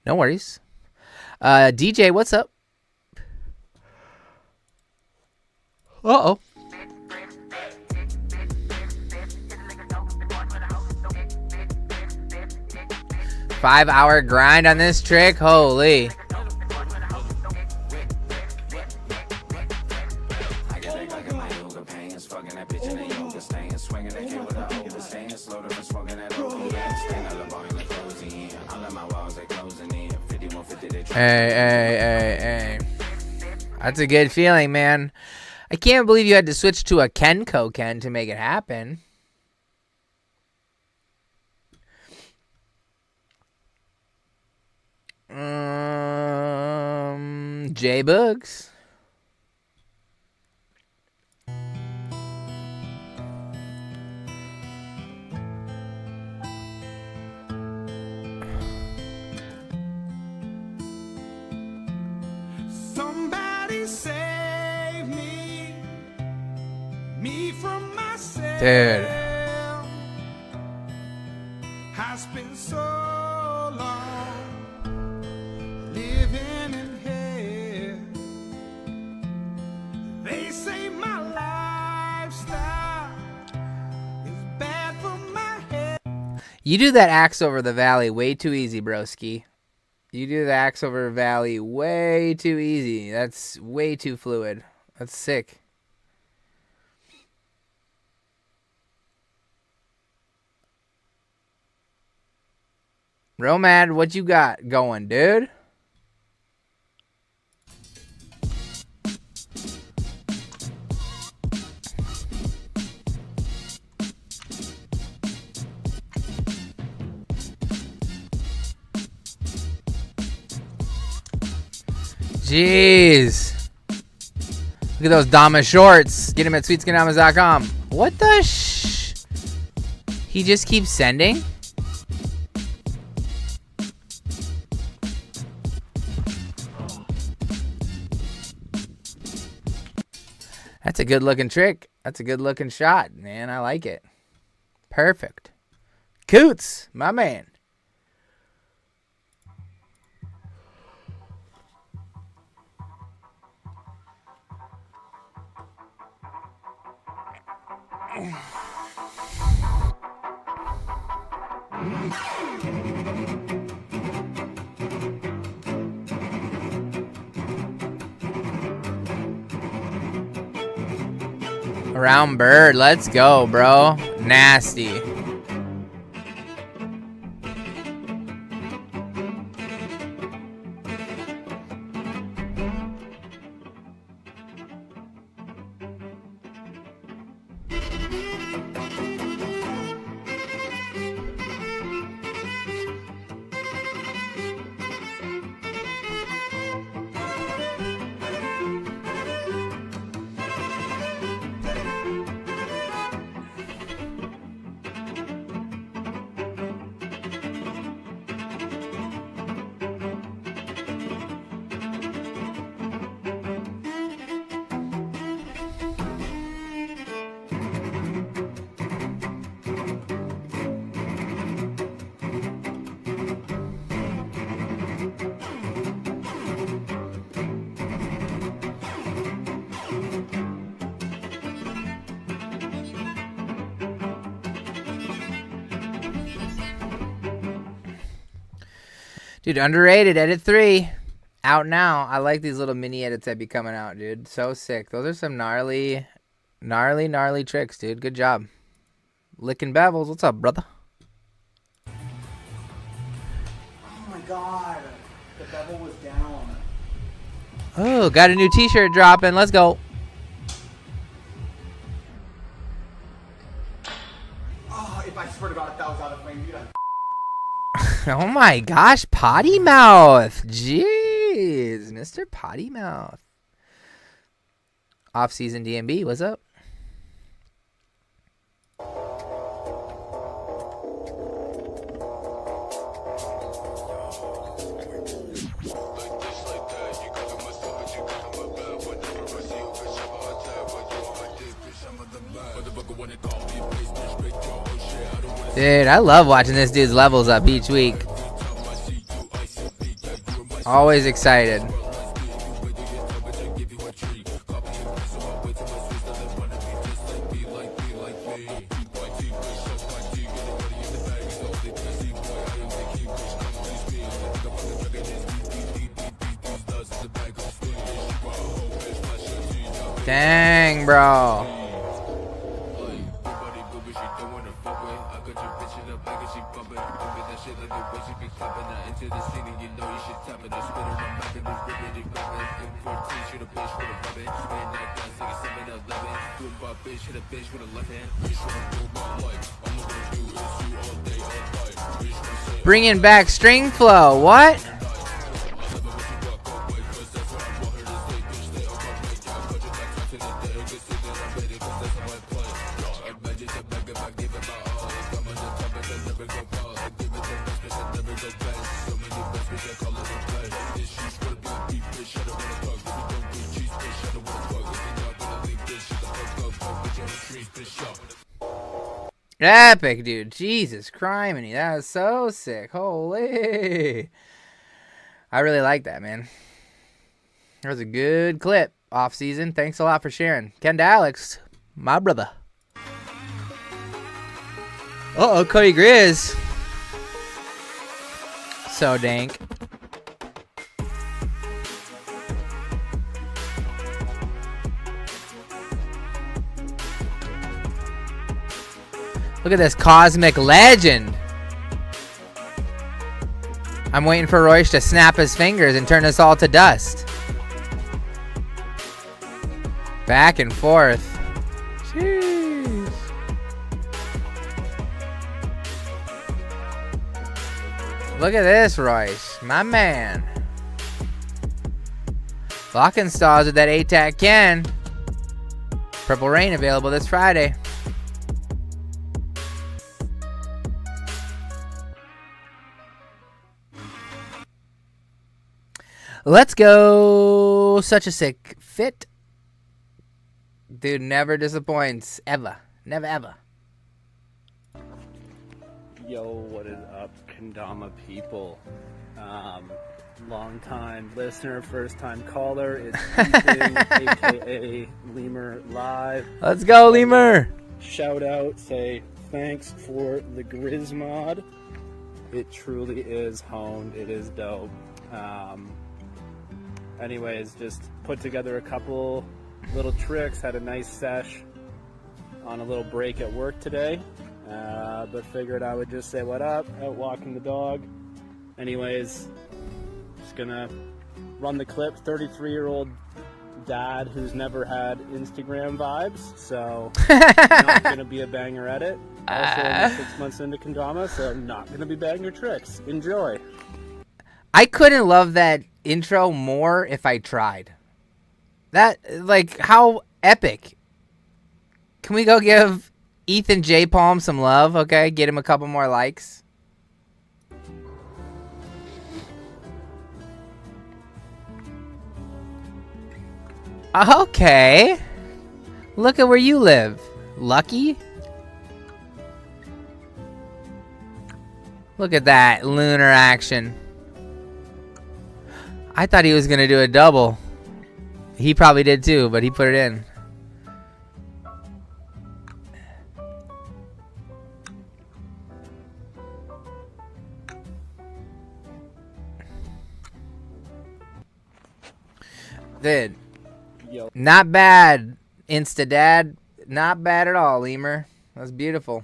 Speaker 3: No worries. DJ, what's up? Uh-oh. Five-hour grind on this trick? Holy. Hey. That's a good feeling, man. I can't believe you had to switch to a Kenko Ken to make it happen. J-Bugs.
Speaker 14: Somebody save me from myself.
Speaker 3: Dude.
Speaker 14: Has been so long living in hell. They say my lifestyle is bad for my head.
Speaker 3: You do that axe over the valley way too easy, broski. You do the axe over valley way too easy. That's way too fluid. That's sick. Romad, what you got going, dude? Jeez. Look at those Dama shorts. Get him at sweetskindamas.com. What the He just keeps sending? That's a good looking trick. That's a good looking shot, man. I like it. Perfect. Coots, my man. Around bird, let's go, bro. Nasty. Dude, underrated. Edit 3. Out now. I like these little mini edits that be coming out, dude. So sick. Those are some gnarly tricks, dude. Good job. Licking Bevels. What's up, brother?
Speaker 2: Oh my god. The bevel was down.
Speaker 3: Oh, got a new t-shirt dropping. Let's go.
Speaker 2: Oh, if I swear to God, if that was out of frame, dude,
Speaker 3: Oh my gosh, Potty Mouth. Jeez, Mr. Potty Mouth. Off-season DMB, what's up? Dude, I love watching this dude's levels up each week. Always excited. Dang, bro. Bringing back string flow. What? Epic, dude. Jesus criminy. That was so sick. Holy. I really like that, man. That was a good clip. Off season. Thanks a lot for sharing. Ken to Alex, my brother. Uh-oh, Cody Grizz. So dank. Look at this cosmic legend. I'm waiting for Royce to snap his fingers and turn us all to dust. Back and forth. Jeez. Look at this, Royce. My man. Locking stars with that A-Tac Ken. Purple Rain available this Friday. Let's go. Such a sick fit. Dude never disappoints. Ever. Never, ever.
Speaker 15: Yo, what is up, Dama people? Long time listener, first time caller. It's Ethan, aka Lemur Live.
Speaker 3: Let's go, Lemur.
Speaker 15: Shout out, say thanks for the Grizz mod. It truly is honed. It is dope. Anyways, just put together a couple little tricks. Had a nice sesh on a little break at work today. But figured I would just say what up, out walking the dog. Anyways, just gonna run the clip. 33-year-old dad who's never had Instagram vibes, so not gonna be a banger at it. Also, only 6 months into Kendama, so not gonna be banger tricks. Enjoy.
Speaker 3: I couldn't love that intro more if I tried. That, like, how epic. Can we go give Ethan J. Palm some love, okay? Get him a couple more likes. Okay. Look at where you live. Lucky? Look at that lunar action. I thought he was going to do a double. He probably did too, but he put it in. Dude.
Speaker 15: Yo.
Speaker 3: Not bad, Insta Dad. Not bad at all, Lemur. That's beautiful.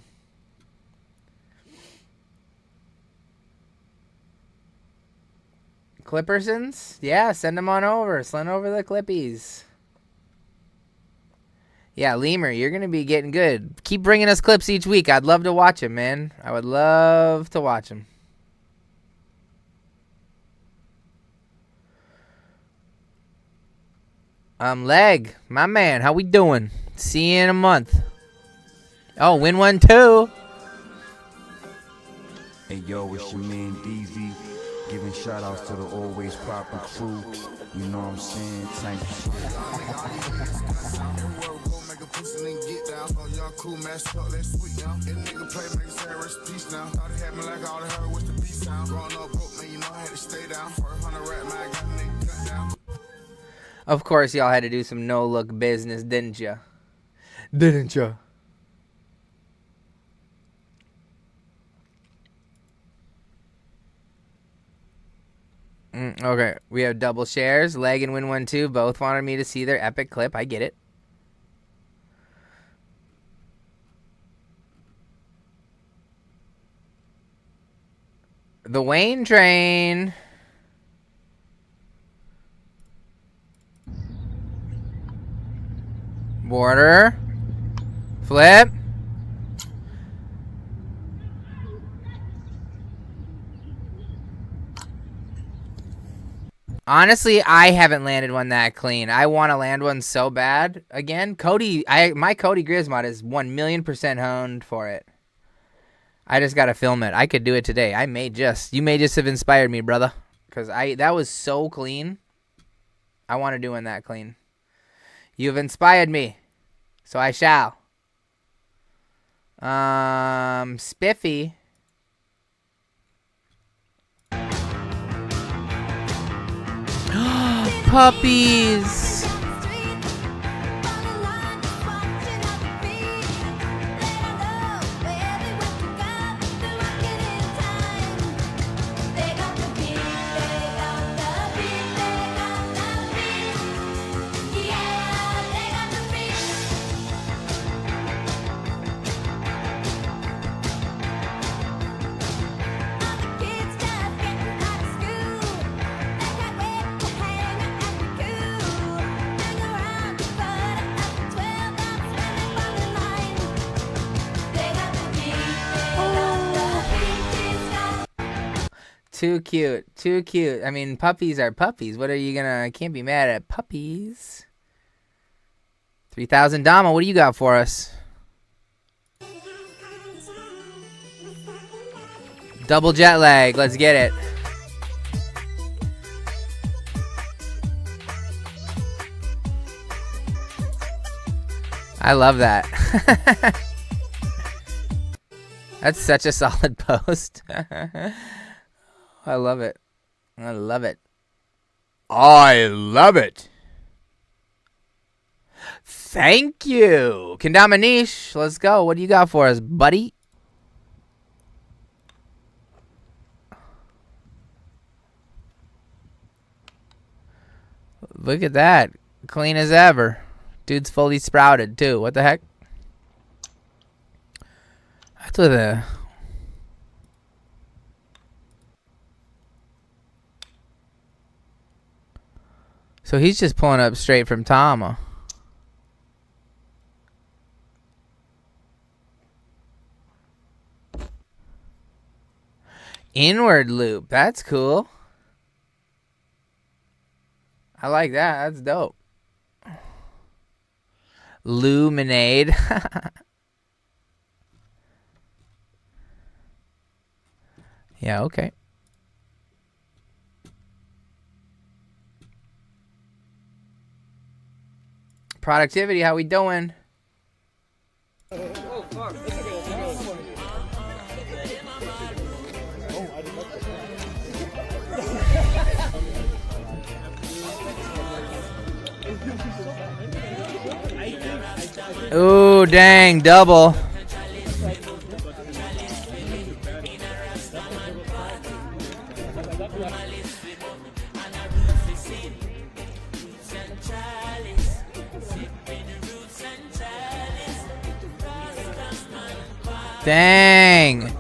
Speaker 3: Clippersons? Yeah, send them on over. Send over the Clippies. Yeah, Lemur, you're going to be getting good. Keep bringing us clips each week. I'd love to watch them, man. I would love to watch them. Leg, my man, how we doing? See you in a month. Oh, win one too.
Speaker 16: Hey yo, it's your man DZ, giving shout outs to the always proper crew. You know what I'm saying? Thank you.
Speaker 3: Of course, y'all had to do some no-look business, didn't ya? Didn't ya? Okay, we have double shares. Leg and Win 1-2 both wanted me to see their epic clip. I get it. The Wayne train. Border. Flip. Honestly, I haven't landed one that clean. I want to land one so bad. Again, my Cody Grismod is 1,000,000% honed for it. I just got to film it. I could do it today. You may just have inspired me, brother. Because that was so clean. I want to do one that clean. You've inspired me. So I shall. Spiffy. Puppies. Too cute. Too cute. I mean, puppies are puppies. What are you gonna... Can't be mad at puppies. 3,000 Dama, what do you got for us? Double jet lag. Let's get it. I love that. That's such a solid post. I love it. I love it. I love it. Thank you. Kendamanish, let's go. What do you got for us, buddy? Look at that. Clean as ever. Dude's fully sprouted, too. What the heck? That's with a... So he's just pulling up straight from Dama. Inward loop. That's cool. I like that. That's dope. Luminade. Yeah, okay. Productivity, how we doing? Ooh, dang, double. Dang.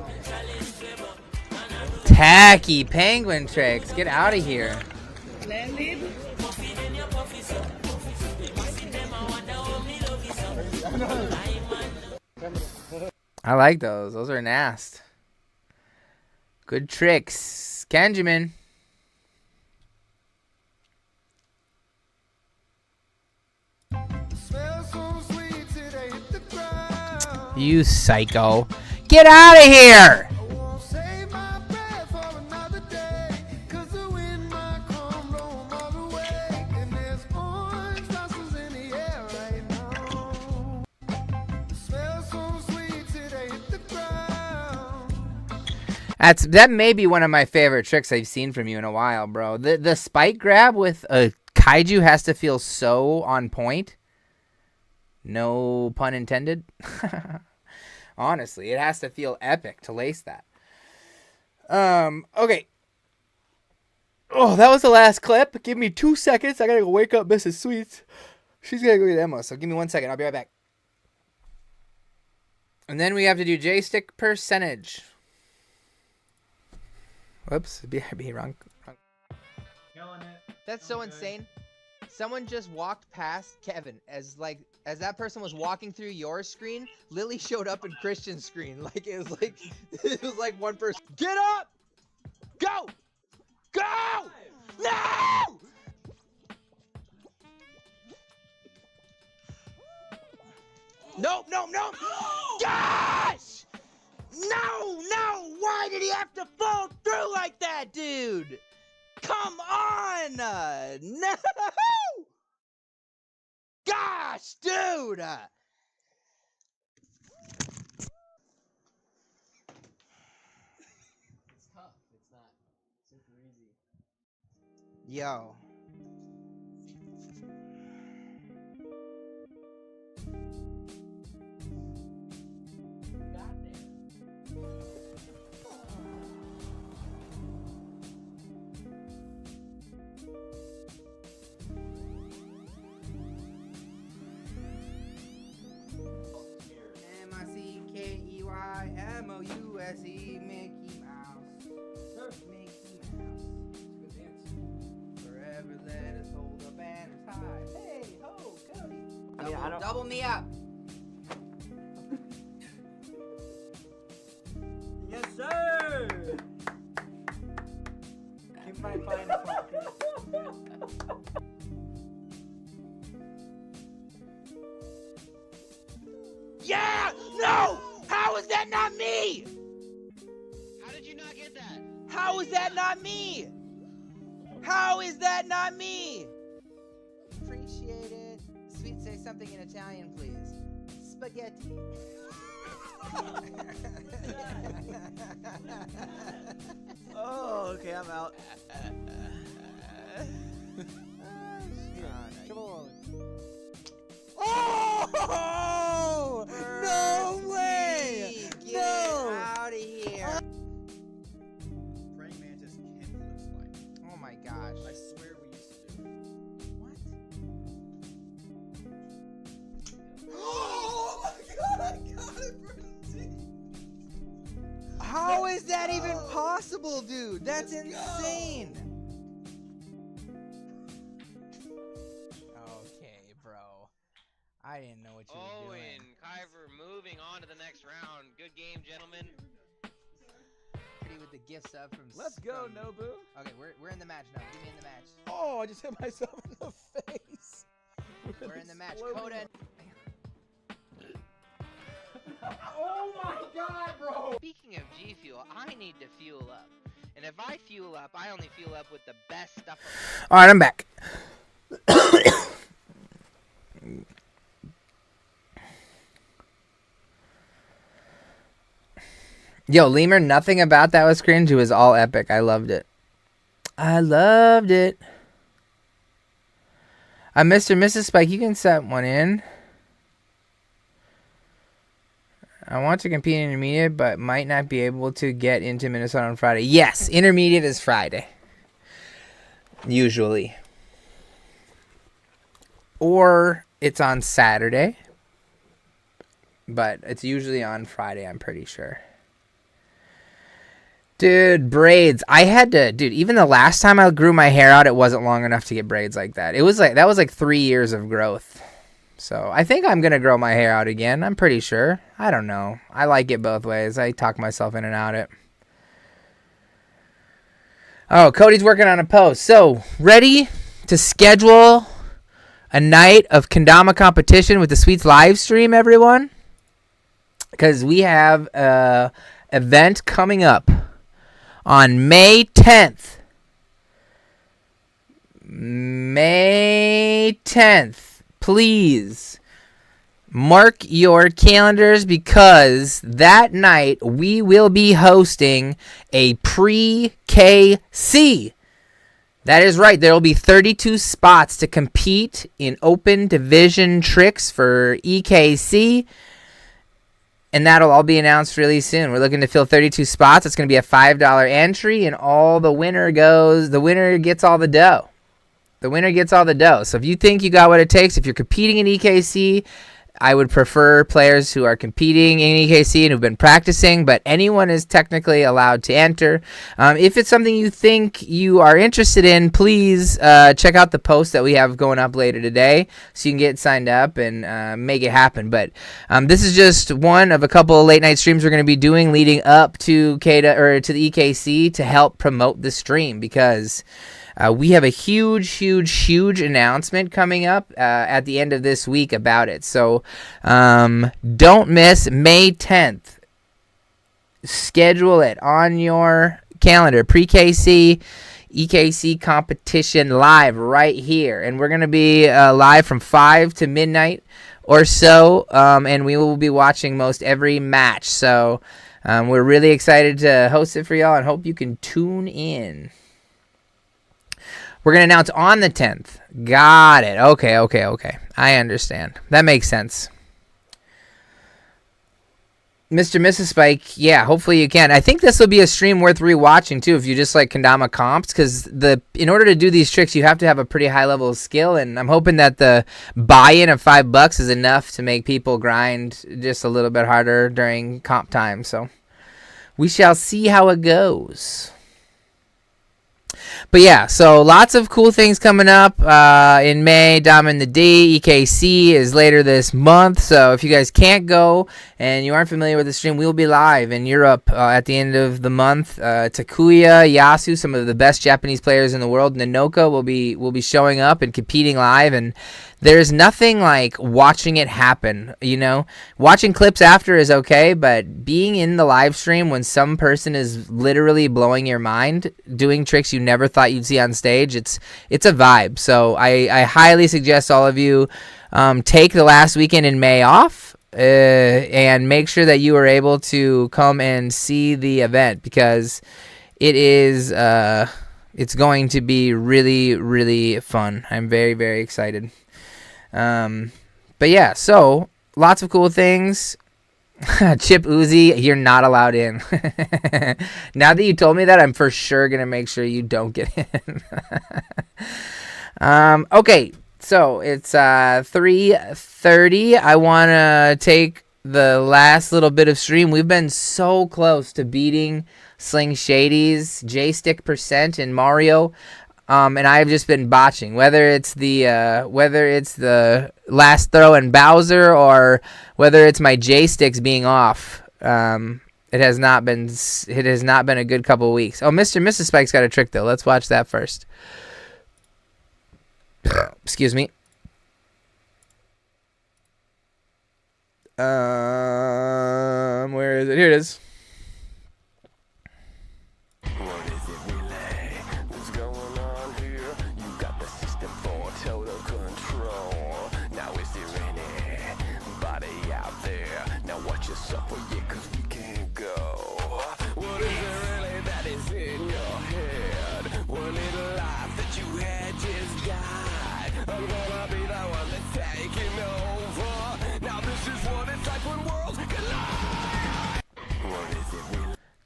Speaker 3: Tacky penguin tricks. Get out of here. I like those. Those are nasty. Good tricks. Kenjamin. You psycho. Get out of here! That may be one of my favorite tricks I've seen from you in a while, bro. The spike grab with a kaiju has to feel so on point. No pun intended. Honestly, it has to feel epic to lace that. Okay. Oh, that was the last clip. Give me 2 seconds. I gotta go wake up Mrs. Sweets. She's gonna go get Emma, so give me 1 second. I'll be right back. And then we have to do J-stick percentage. Whoops, BRB, wrong.
Speaker 17: That's so insane. Someone just walked past Kevin as that person was walking through your screen. Lily showed up in Christian's screen. Like it was like one person. Get up! Go! Go! No! Nope, nope, nope! Gosh! No, no! Why did he have to fall through like that, dude? Come on! No! Gosh, dude!
Speaker 12: It's tough. It's not super easy.
Speaker 17: Yo.
Speaker 3: M-I-C-K-E-Y-M-O-U-S-E, Mickey Mouse. Mickey Mouse. Good dance. Forever let us hold the banners high. Hey, ho, Cody. Double me up.
Speaker 2: Yes, sir! Keep my fine pocket.
Speaker 17: Yeah! No! How is that not me?
Speaker 9: How did you not get that?
Speaker 17: How is that not me? How is that not me? Appreciate it. Sweet, say something in Italian, please. Spaghetti.
Speaker 2: Oh, okay, I'm out.
Speaker 17: Come on.
Speaker 2: Oh! No way!
Speaker 17: Get
Speaker 2: No!
Speaker 17: out of here.
Speaker 18: Praying mantis can flip slide.
Speaker 17: Oh my gosh.
Speaker 18: I swear we used to do it.
Speaker 17: What?
Speaker 18: Oh my god, I got it for the
Speaker 17: How is that even possible, dude? That's insane. Okay, bro. I didn't know what you were doing.
Speaker 9: Owen, Kyver moving on to the next round. Good game, gentlemen.
Speaker 17: Pretty with the gift sub from.
Speaker 2: Let's go, Nobu.
Speaker 17: Okay, we're in the match now. Get me in the match.
Speaker 2: Oh, I just hit myself in the face.
Speaker 17: We're in the match.
Speaker 2: Slow
Speaker 17: Coda.
Speaker 2: Oh my god, bro!
Speaker 9: Speaking of G Fuel, I need to fuel up. And if I fuel up, I only fuel up with the best stuff.
Speaker 3: Alright, I'm back. Yo, Lemur, nothing about that was cringe. It was all epic. I loved it. I loved it. Mr. and Mrs. Spike, you can set one in. I want to compete in intermediate, but might not be able to get into Minnesota on Friday. Yes, intermediate is Friday. Usually. Or it's on Saturday. but it's usually on Friday, I'm pretty sure. Dude, braids. Even the last time I grew my hair out, it wasn't long enough to get braids like that. That was like 3 years of growth. So I think I'm going to grow my hair out again. I'm pretty sure. I don't know. I like it both ways. I talk myself in and out it. Oh, Cody's working on a post. So, ready to schedule a night of Kendama competition with the Sweets live stream, everyone? Because we have an event coming up on May 10th. May 10th. Please mark your calendars because that night we will be hosting a pre-KC. That is right. There will be 32 spots to compete in open division tricks for EKC. And that'll all be announced really soon. We're looking to fill 32 spots. It's going to be a $5 entry, and the winner gets all the dough. The winner gets all the dough. So if you think you got what it takes, if you're competing in EKC, I would prefer players who are competing in EKC and who've been practicing, but anyone is technically allowed to enter. If it's something you think you are interested in, please check out the post that we have going up later today so you can get signed up and make it happen. But this is just one of a couple of late night streams we're going to be doing leading up to the EKC to help promote the stream because we have a huge announcement coming up at the end of this week about it. So don't miss May 10th. Schedule it on your calendar. Pre-KC, EKC competition live right here. And we're going to be live from 5 to midnight or so. And we will be watching most every match. So we're really excited to host it for y'all and hope you can tune in. We're going to announce on the 10th. Got it. Okay. I understand. That makes sense. Mr. Mrs. Spike, yeah, hopefully you can. I think this will be a stream worth rewatching, too, if you just like Kendama comps, because in order to do these tricks, you have to have a pretty high level of skill, and I'm hoping that the buy-in of $5 is enough to make people grind just a little bit harder during comp time. So we shall see how it goes. But yeah, so lots of cool things coming up in May. Dama and the D, EKC is later this month. So if you guys can't go and you aren't familiar with the stream, we will be live in Europe at the end of the month. Takuya, Yasu, some of the best Japanese players in the world, Nanoka will be showing up and competing live. And there's nothing like watching it happen, you know? Watching clips after is okay, but being in the live stream when some person is literally blowing your mind, doing tricks you never thought you'd see on stage, it's a vibe. So I highly suggest all of you take the last weekend in May off and make sure that you are able to come and see the event because it is it's going to be really, really fun. I'm very, very excited. But yeah, so lots of cool things. Chip Uzi, you're not allowed in. Now that you told me that, I'm for sure gonna make sure you don't get in. Okay, so it's 3:30. I wanna take the last little bit of stream. We've been so close to beating Sling Shady's J-Stick percent in Mario. And I've just been botching, whether it's the last throw in Bowser or whether it's my J-sticks being off. It has not been a good couple of weeks. Oh, Mr. and Mrs. Spike's got a trick though. Let's watch that first. Excuse me. Where is it? Here it is.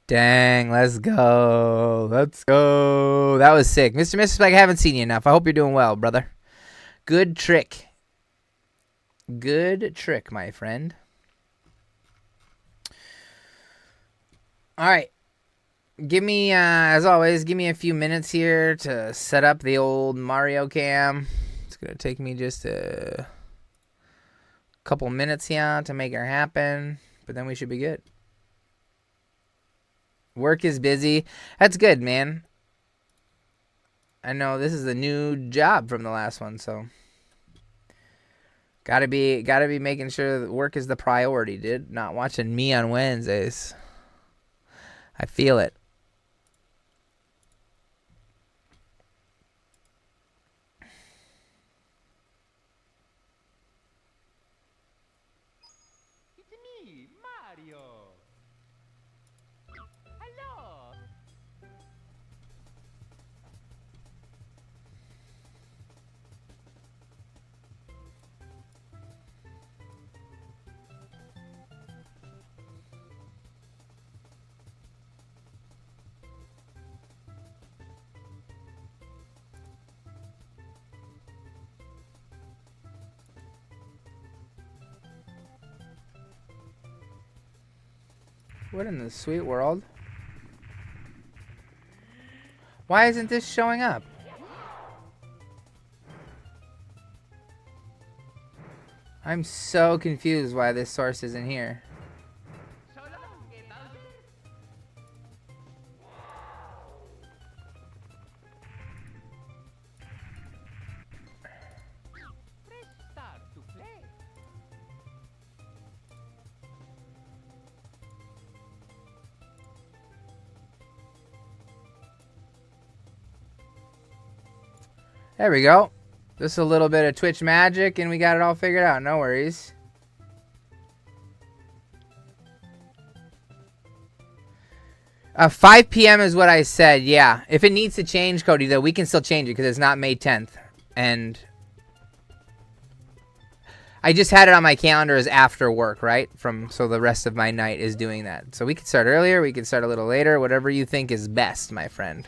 Speaker 3: Dang, let's go. Let's go. That was sick. Mr. and Mrs. Spike, I haven't seen you enough. I hope you're doing well, brother. Good trick. Good trick, my friend. All right. Give me, as always, give me a few minutes here to set up the old Mario cam. It's going to take me just a couple minutes here to make it happen, but then we should be good. Work is busy. That's good, man. I know this is a new job from the last one, so gotta be making sure that work is the priority, dude. Not watching me on Wednesdays. I feel it. What in the sweet world? Why isn't this showing up? I'm so confused why this source isn't here. There we go. Just a little bit of Twitch magic and we got it all figured out. No worries. 5 p.m. is what I said. Yeah. If it needs to change, Cody, though, we can still change it because it's not May 10th. And I just had it on my calendar as after work, right? So the rest of my night is doing that. So we can start earlier. We can start a little later. Whatever you think is best, my friend.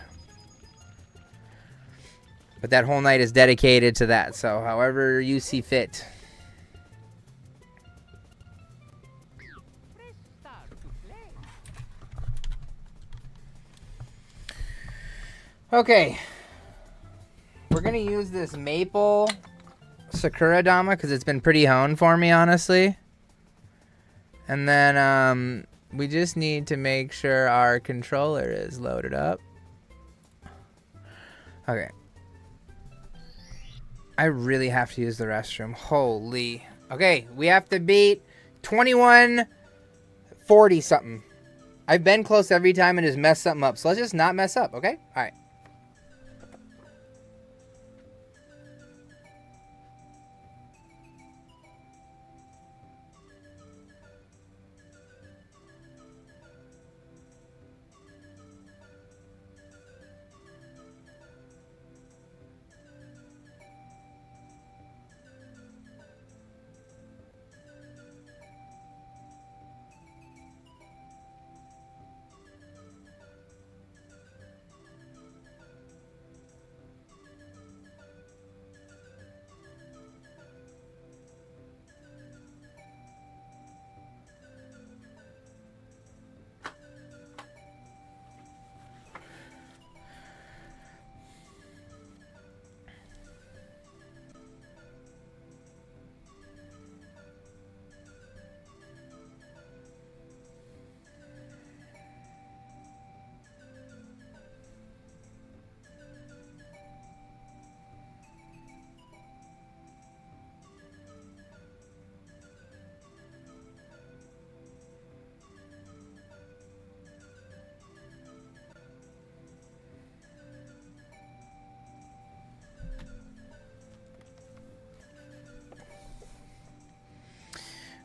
Speaker 3: But that whole night is dedicated to that. So however you see fit. Okay. We're going to use this maple Sakura Dama because it's been pretty honed for me, honestly. And then we just need to make sure our controller is loaded up. Okay. I really have to use the restroom. Holy. Okay, we have to beat 2140 something. I've been close every time and just messed something up. So let's just not mess up, okay? All right.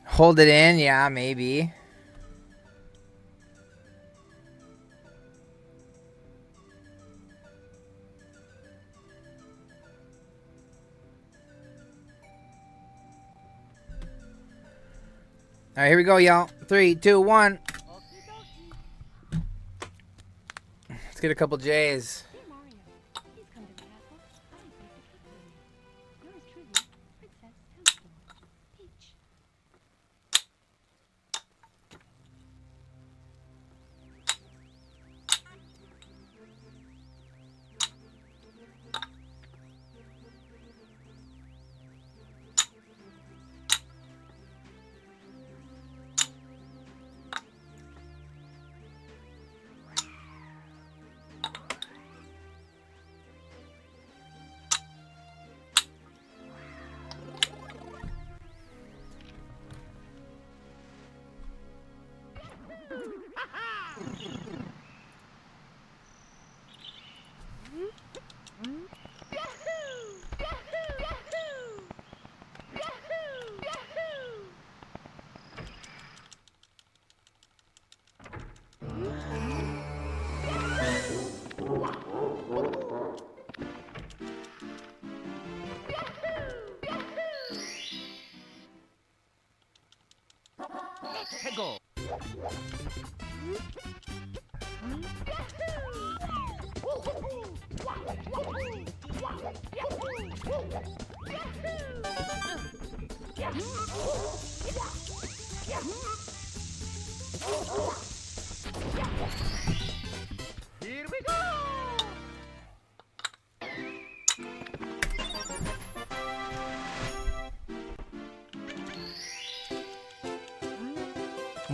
Speaker 3: Hold it in, yeah, maybe. All right, here we go, y'all. 3, 2, 1. Let's get a couple J's.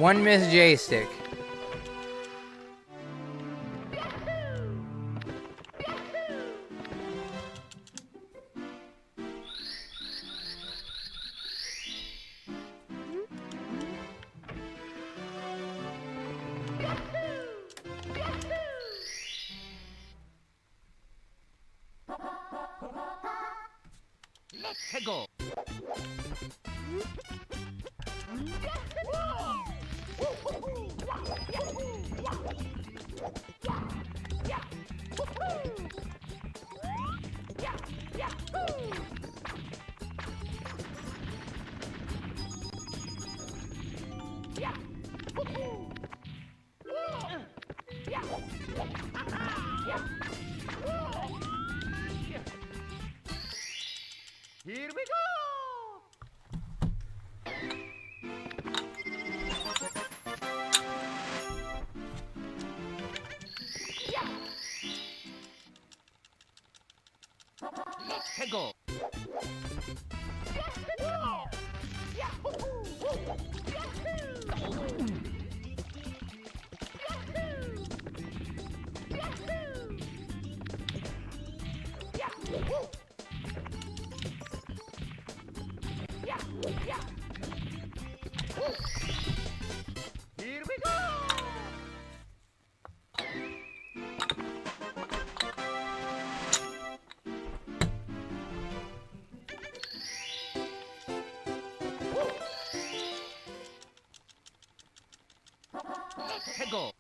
Speaker 3: One Miss J stick.
Speaker 12: Let's go. Here we go. Let's go. Here we go. Let's go.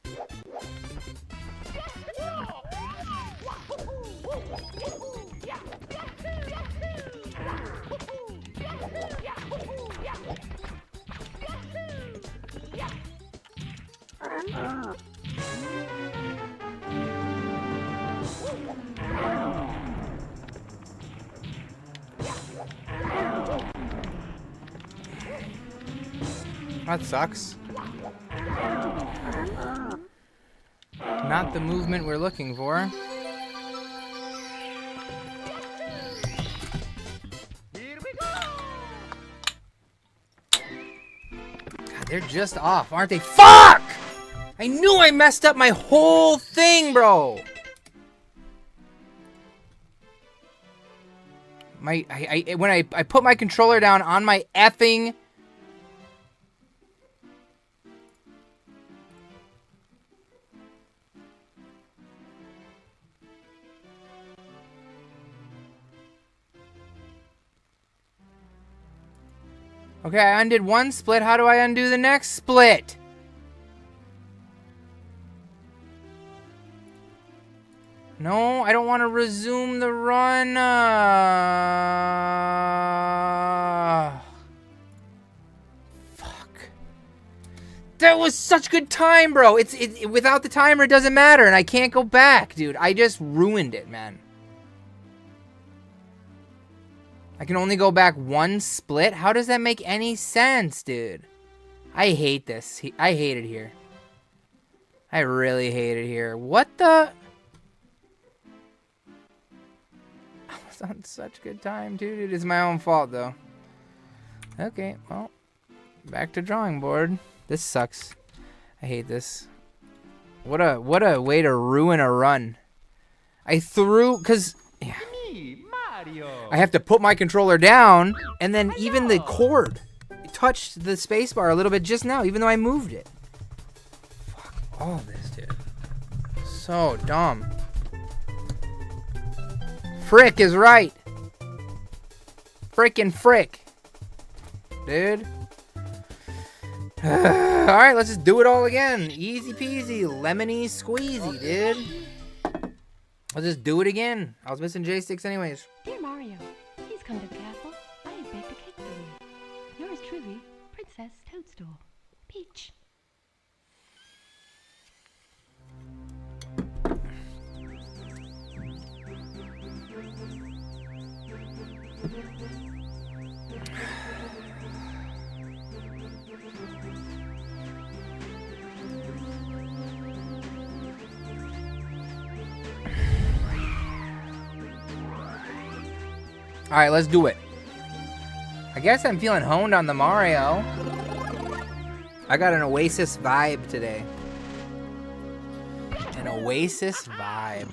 Speaker 3: That sucks. Not the movement we're looking for.
Speaker 12: Here we go.
Speaker 3: God, they're just off, aren't they? Fuck! I knew I messed up my whole thing, bro. When I put my controller down on my effing... Okay, I undid one split. How do I undo the next split? No, I don't want to resume the run. Fuck. That was such good time, bro. Without the timer, it doesn't matter, and I can't go back, dude. I just ruined it, man. I can only go back one split? How does that make any sense, dude? I hate this. I hate it here. I really hate it here. What the? I was on such good time, dude. It is my own fault, though. Okay, well, back to drawing board. This sucks. I hate this. What a way to ruin a run. I threw, cause yeah. I have to put my controller down, and then even the cord touched the spacebar a little bit just now, even though I moved it. Fuck all this, dude. So dumb. Frick is right. Frickin' frick. Dude. Alright, let's just do it all again. Easy peasy, lemony squeezy, dude. Let's just do it again. I was missing J6 anyways.
Speaker 19: Dear Mario, please come to the castle. I have baked a cake for you. Yours truly, Princess Toadstool. Peach.
Speaker 3: Alright, let's do it. I guess I'm feeling honed on the Mario. I got an Oasis vibe today. An Oasis vibe.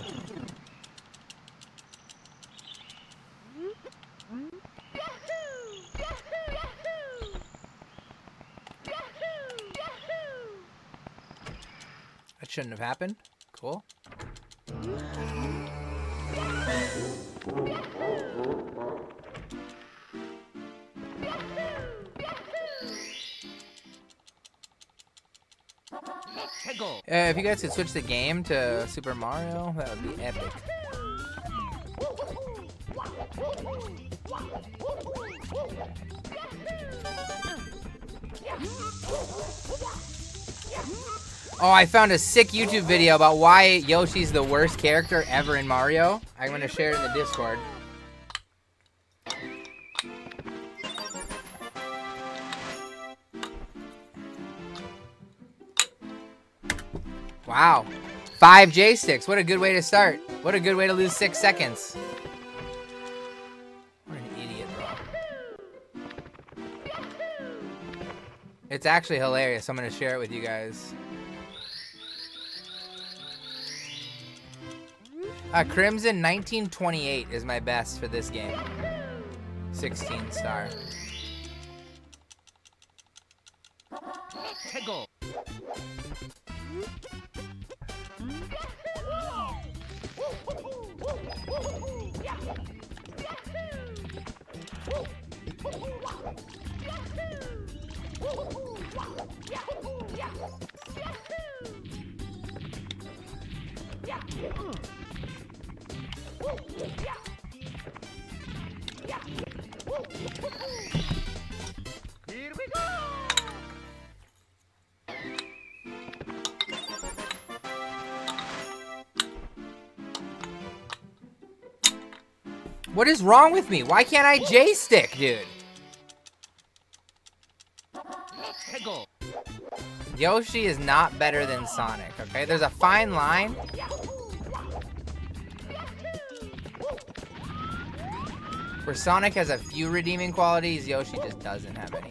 Speaker 3: That shouldn't have happened. Cool. If you guys could switch the game to Super Mario, that would be epic. Oh, I found a sick YouTube video about why Yoshi's the worst character ever in Mario. I'm going to share it in the Discord. Wow. 5 J-sticks. What a good way to start. What a good way to lose 6 seconds. What an idiot, bro. It's actually hilarious. I'm going to share it with you guys. Crimson 1928 is my best for this game. 16 star.
Speaker 2: Tickle. Here we go.
Speaker 3: What is wrong with me? Why can't I J-stick, dude?
Speaker 2: Tickle.
Speaker 3: Yoshi is not better than Sonic, okay? There's a fine line. Where Sonic has a few redeeming qualities, Yoshi just doesn't have any.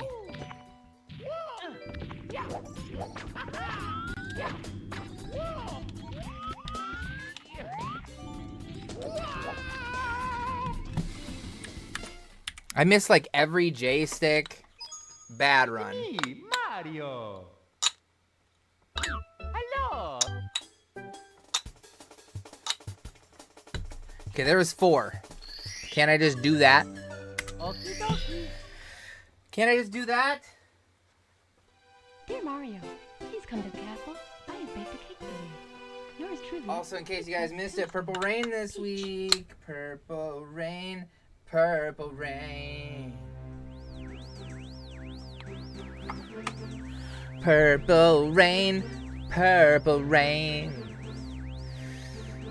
Speaker 3: I miss like every J-stick. Bad run.
Speaker 2: Hey, Mario. Hello.
Speaker 3: Okay, there was 4. Can't I just do that?
Speaker 2: Okie dokie.
Speaker 3: Can't I just do that?
Speaker 19: Dear Mario, please come to the castle. I have baked a cake for you. Yours truly.
Speaker 3: Also, in case you guys missed it, Purple Rain this week. Purple Rain. Purple Rain. Purple Rain. Purple Rain.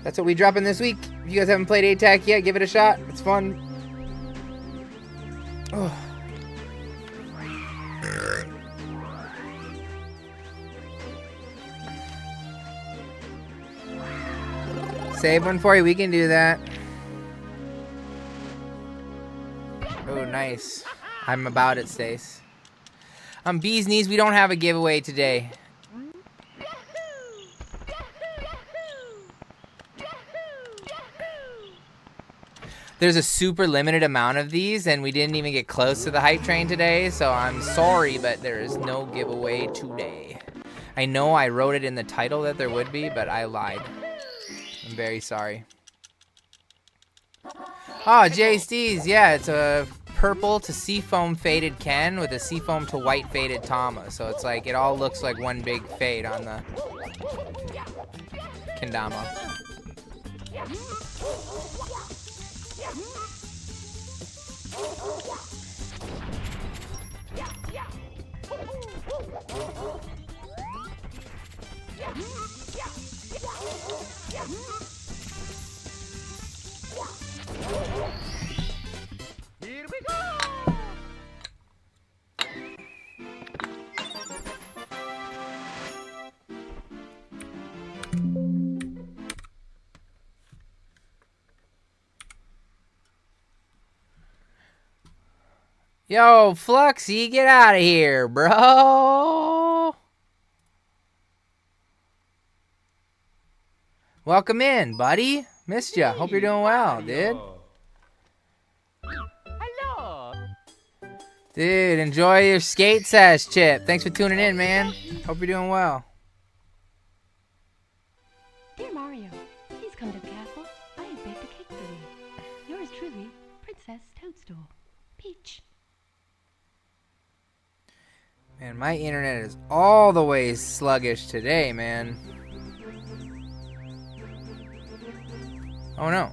Speaker 3: That's what we dropping this week. If you guys haven't played A-Tac yet, give it a shot. It's fun. Oh. Save one for you. We can do that. Oh, nice. I'm about it, Stace. Bee's Knees, we don't have a giveaway today. There's a super limited amount of these, and we didn't even get close to the hype train today, so I'm sorry, but there is no giveaway today. I know I wrote it in the title that there would be, but I lied. I'm very sorry. Oh, Jay Steez, yeah, it's a purple to seafoam faded Ken with a seafoam to white faded Dama. So it's like, it all looks like one big fade on the Kendama.
Speaker 2: Here we go.
Speaker 3: Yo, Fluxy, get out of here, bro. Welcome in, buddy. Missed ya. Hope you're doing well, dude.
Speaker 2: Hello.
Speaker 3: Dude, enjoy your skate sesh, Chip. Thanks for tuning in, man. Hope you're doing well.
Speaker 19: Dear Mario, please come to the castle. I have baked a cake for you. Yours truly, Princess Toadstool. Peach.
Speaker 3: Man, my internet is all the way sluggish today, man. Oh no.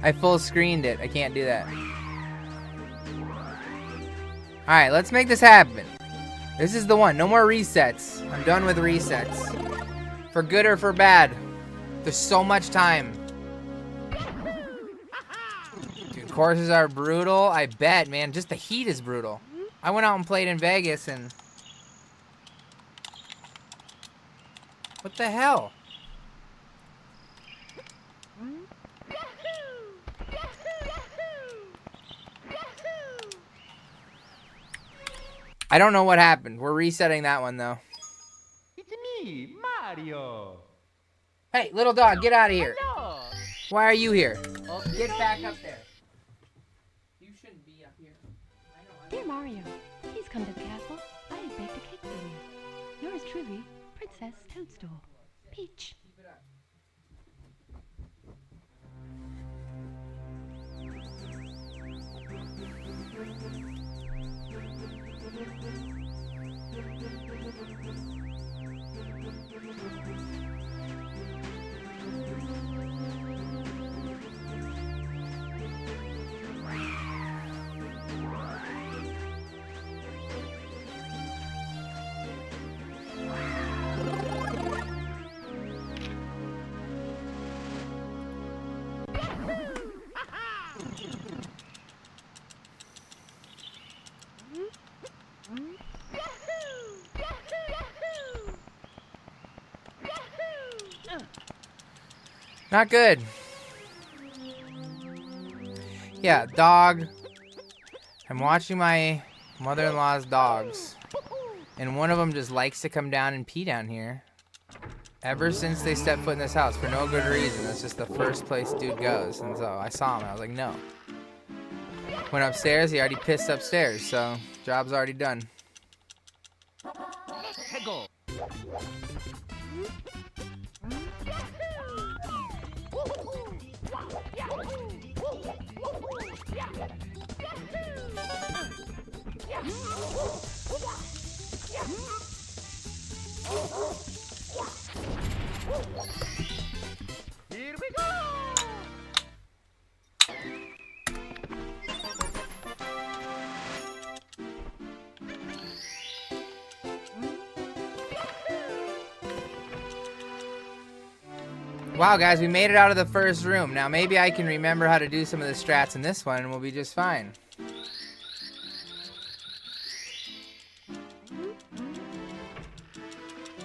Speaker 3: I full screened it. I can't do that. Alright, let's make this happen. This is the one. No more resets. I'm done with resets. For good or for bad. There's so much time. Dude, courses are brutal. I bet, man. Just the heat is brutal. I went out and played in Vegas and... What the hell? I don't know what happened. We're resetting that one, though.
Speaker 2: It's me, Mario.
Speaker 3: Hey, little dog, get out of here.
Speaker 2: Hello.
Speaker 3: Why are you here?
Speaker 2: Oh,
Speaker 3: Get back up there. You shouldn't be up here.
Speaker 19: Dear Mario, please come to the castle. I have baked a cake for you. Yours truly, Princess Toadstool. Peach.
Speaker 3: Not good. Yeah, dog. I'm watching my mother-in-law's dogs. And one of them just likes to come down and pee down here. Ever since they stepped foot in this house, for no good reason. That's just the first place dude goes. And so I saw him and I was like, no. Went upstairs, he already pissed upstairs, so job's already done.
Speaker 2: Here we go.
Speaker 3: Wow, guys, we made it out of the first room. Now, maybe I can remember how to do some of the strats in this one, and we'll be just fine.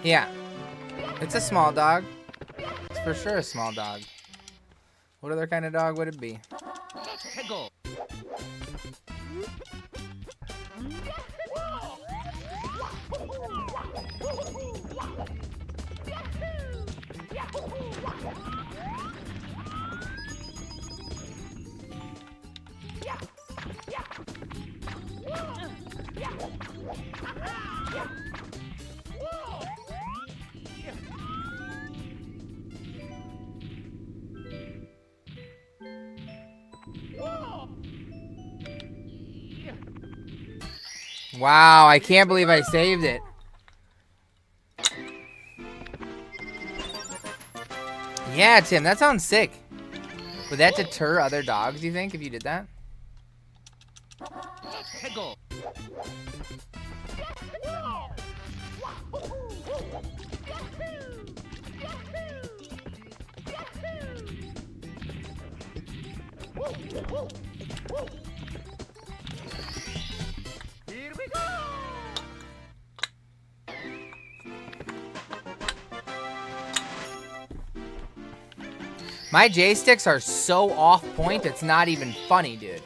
Speaker 3: Yeah. It's a small dog. It's for sure a small dog. What other kind of dog would it be? Wow, I can't believe I saved it. Yeah, Tim, that sounds sick. Would that deter other dogs, you think, if you did that?
Speaker 2: Here we go.
Speaker 3: My J-sticks are so off point, it's not even funny, dude.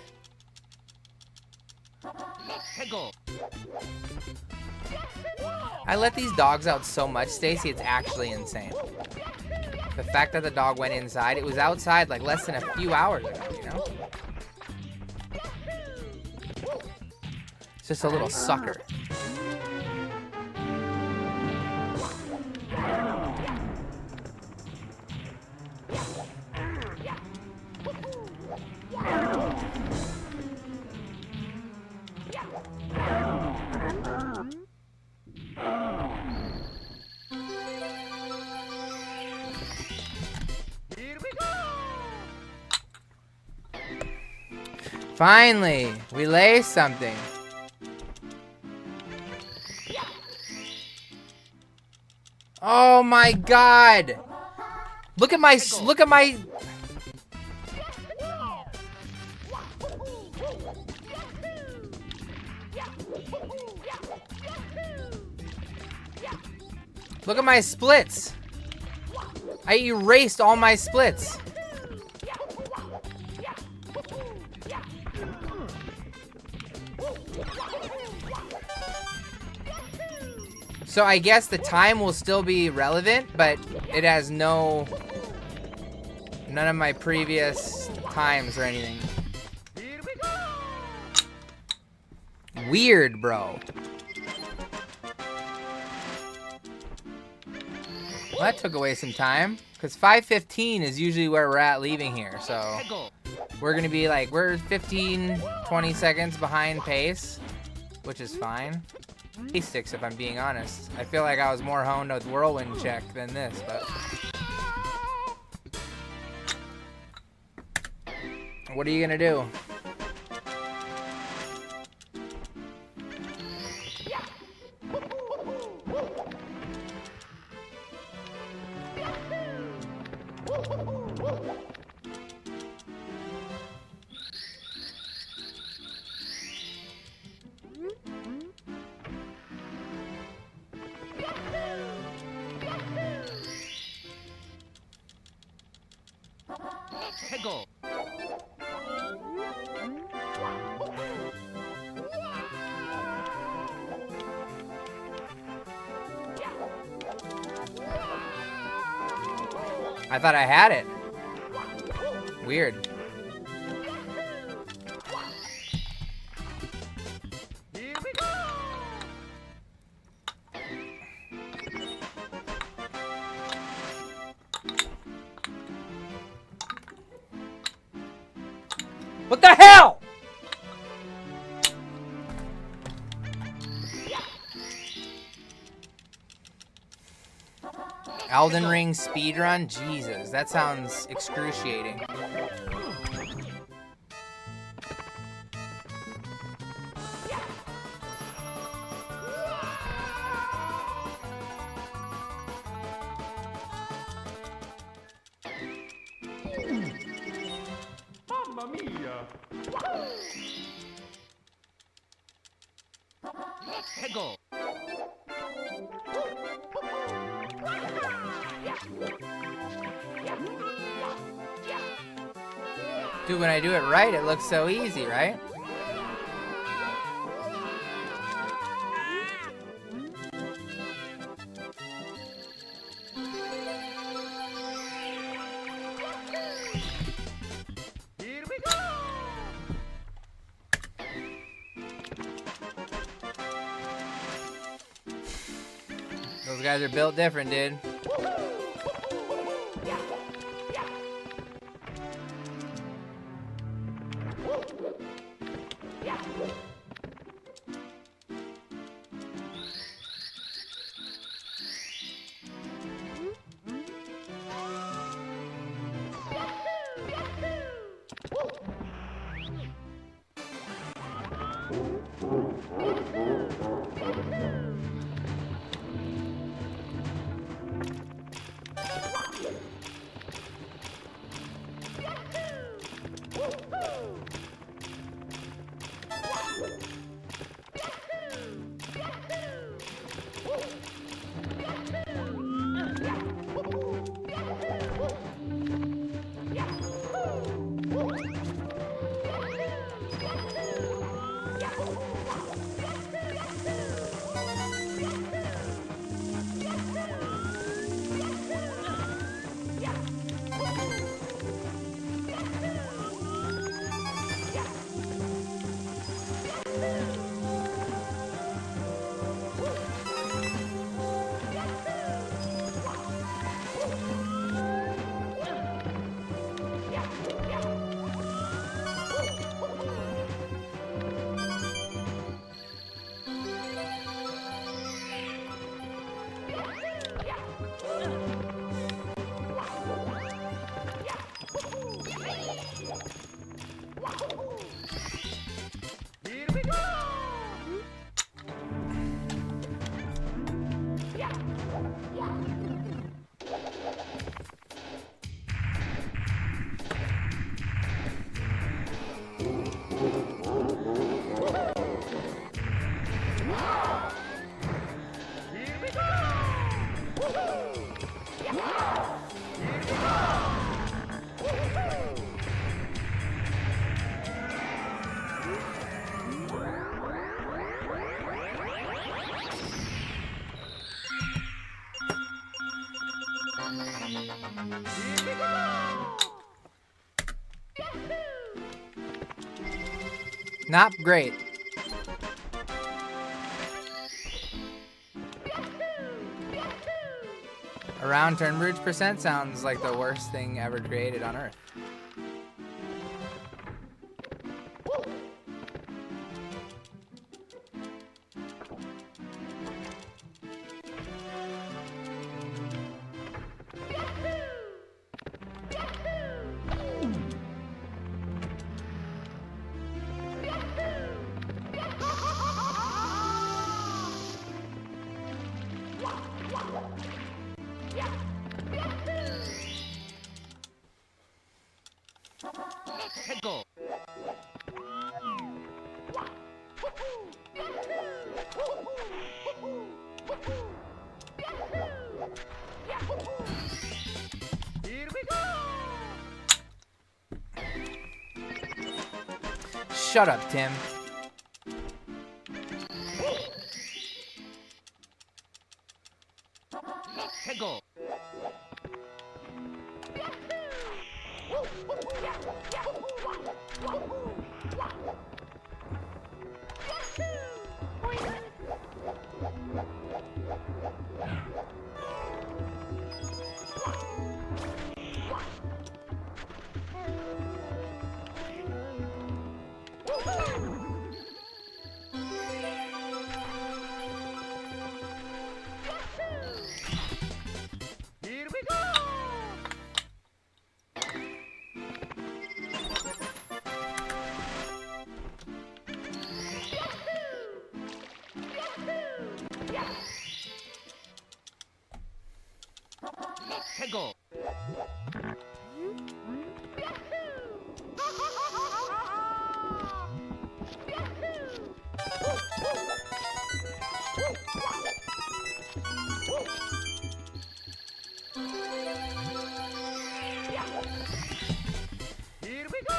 Speaker 3: I let these dogs out so much, Stacy, it's actually insane. The fact that the dog went inside, it was outside like less than a few hours ago, you know? It's just a little sucker. Finally, we lay something. Oh my God! Look at my. Look at my splits. I erased all my splits. So I guess the time will still be relevant, but it has none of my previous times or anything. Weird, bro. Well, that took away some time, because 5:15 is usually where we're at leaving here, so we're gonna be like, we're 15-20 seconds behind pace, which is fine. Sticks, if I'm being honest. I feel like I was more honed with Whirlwind Check than this, but what are you gonna do? I thought I had it. Weird. What the hell? Elden Ring speedrun? Jesus, that sounds excruciating.
Speaker 14: Mamma mia!
Speaker 3: Dude, when I do it right, it looks so easy, right?
Speaker 14: Here we go!
Speaker 3: Those guys are built different, dude. Not great. Around turn bridge percent sounds like the worst thing ever created on Earth.
Speaker 12: Pickle. Here we go.
Speaker 3: Shut up, Tim.
Speaker 12: Pickle. Here we go. Pickle. Here we go.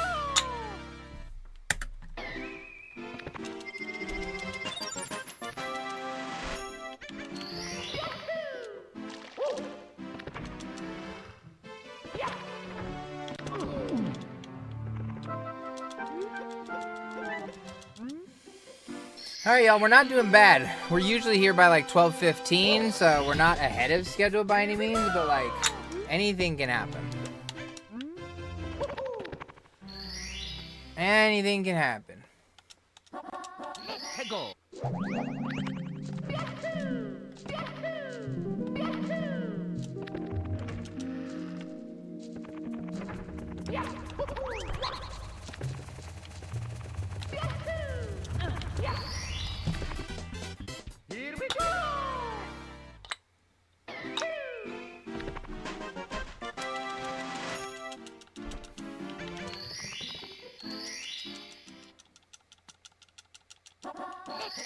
Speaker 3: Alright, y'all, we're not doing bad. We're usually here by like 12:15, so we're not ahead of schedule by any means, but like, anything can happen. Anything can happen.
Speaker 12: Pickle. Here we go.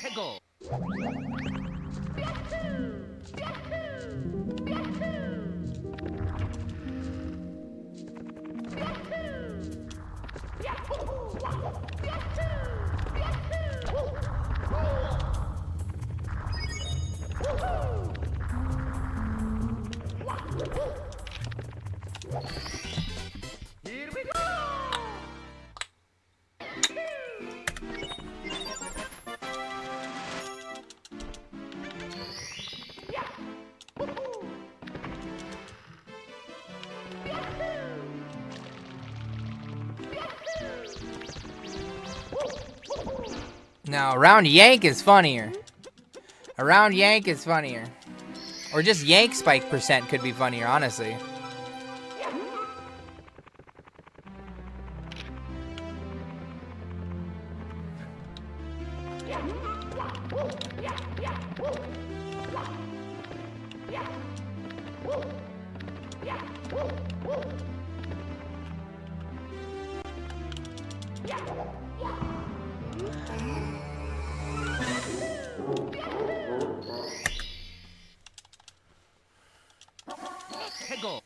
Speaker 12: Pickle. Here we go.
Speaker 3: Now, around yank is funnier. Around yank is funnier. Or just yank spike percent could be funnier, honestly.
Speaker 12: Pickle.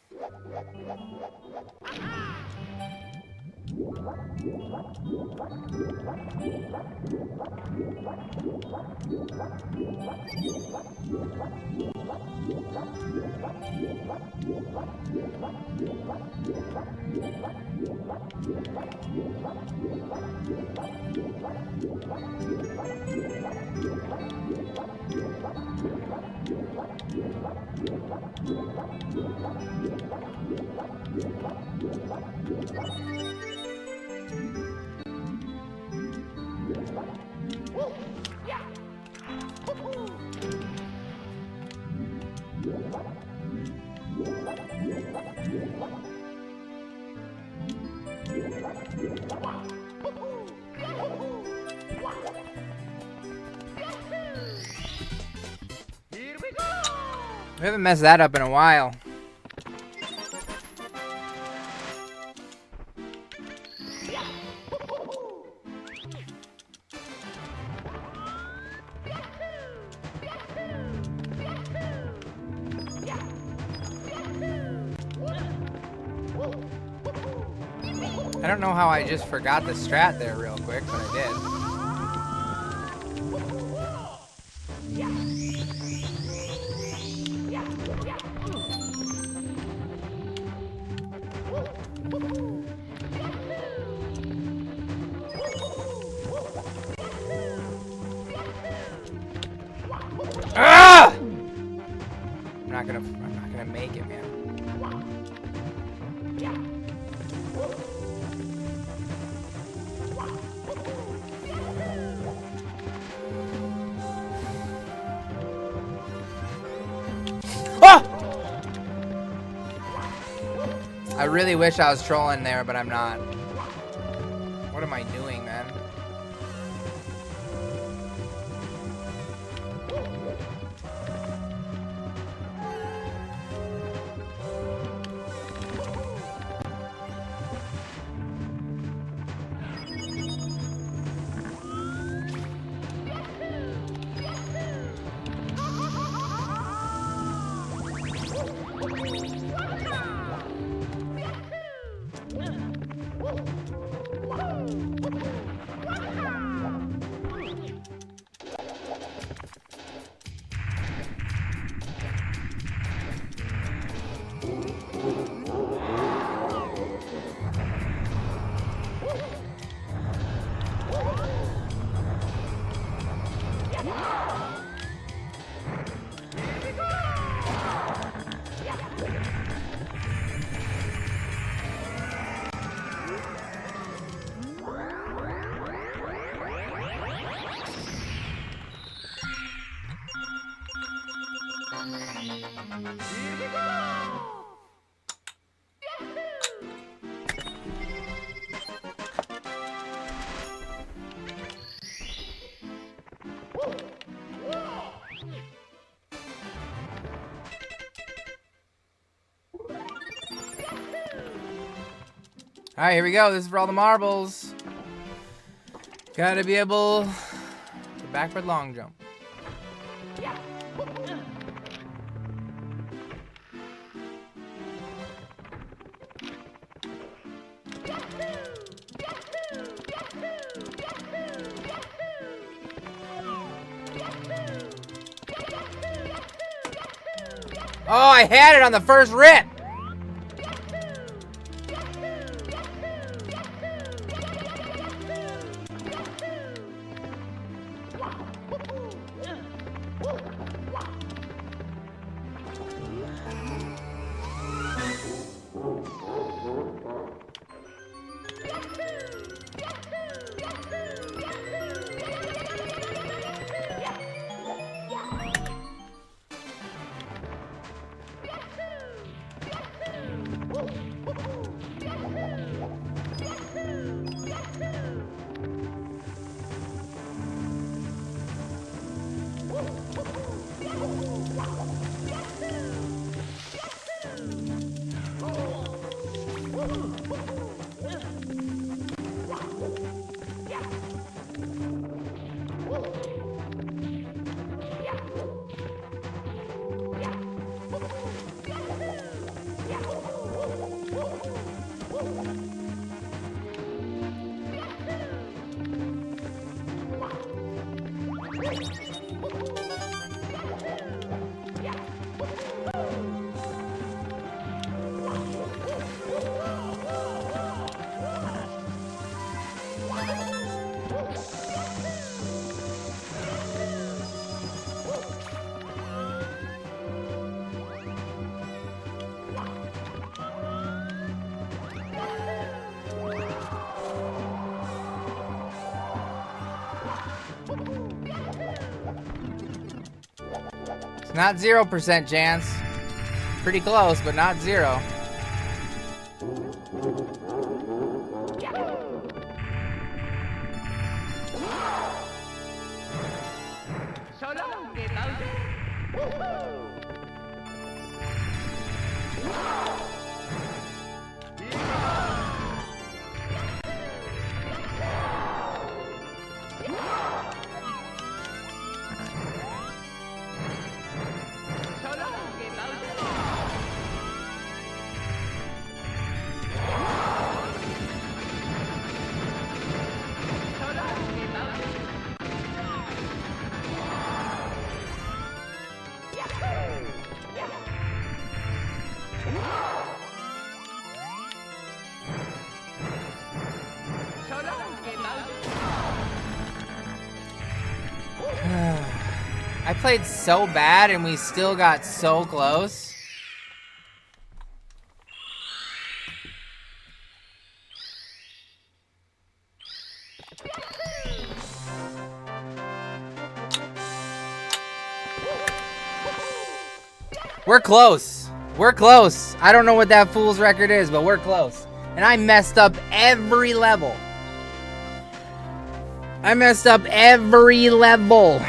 Speaker 3: We haven't messed that up in a while. I don't know how I just forgot the strat there real quick, but I did. Ah! I'm not gonna make it, man. Ah! I really wish I was trolling there, but I'm not. What am I doing, man? Alright, here we go. This is for all the marbles. Gotta be able to backward long jump. Oh, I had it on the first rip! It's not 0% chance. Pretty close, but not 0. I played so bad and we still got so close. We're close. We're close. I don't know what that fool's record is, but we're close. And I messed up every level. I messed up every level.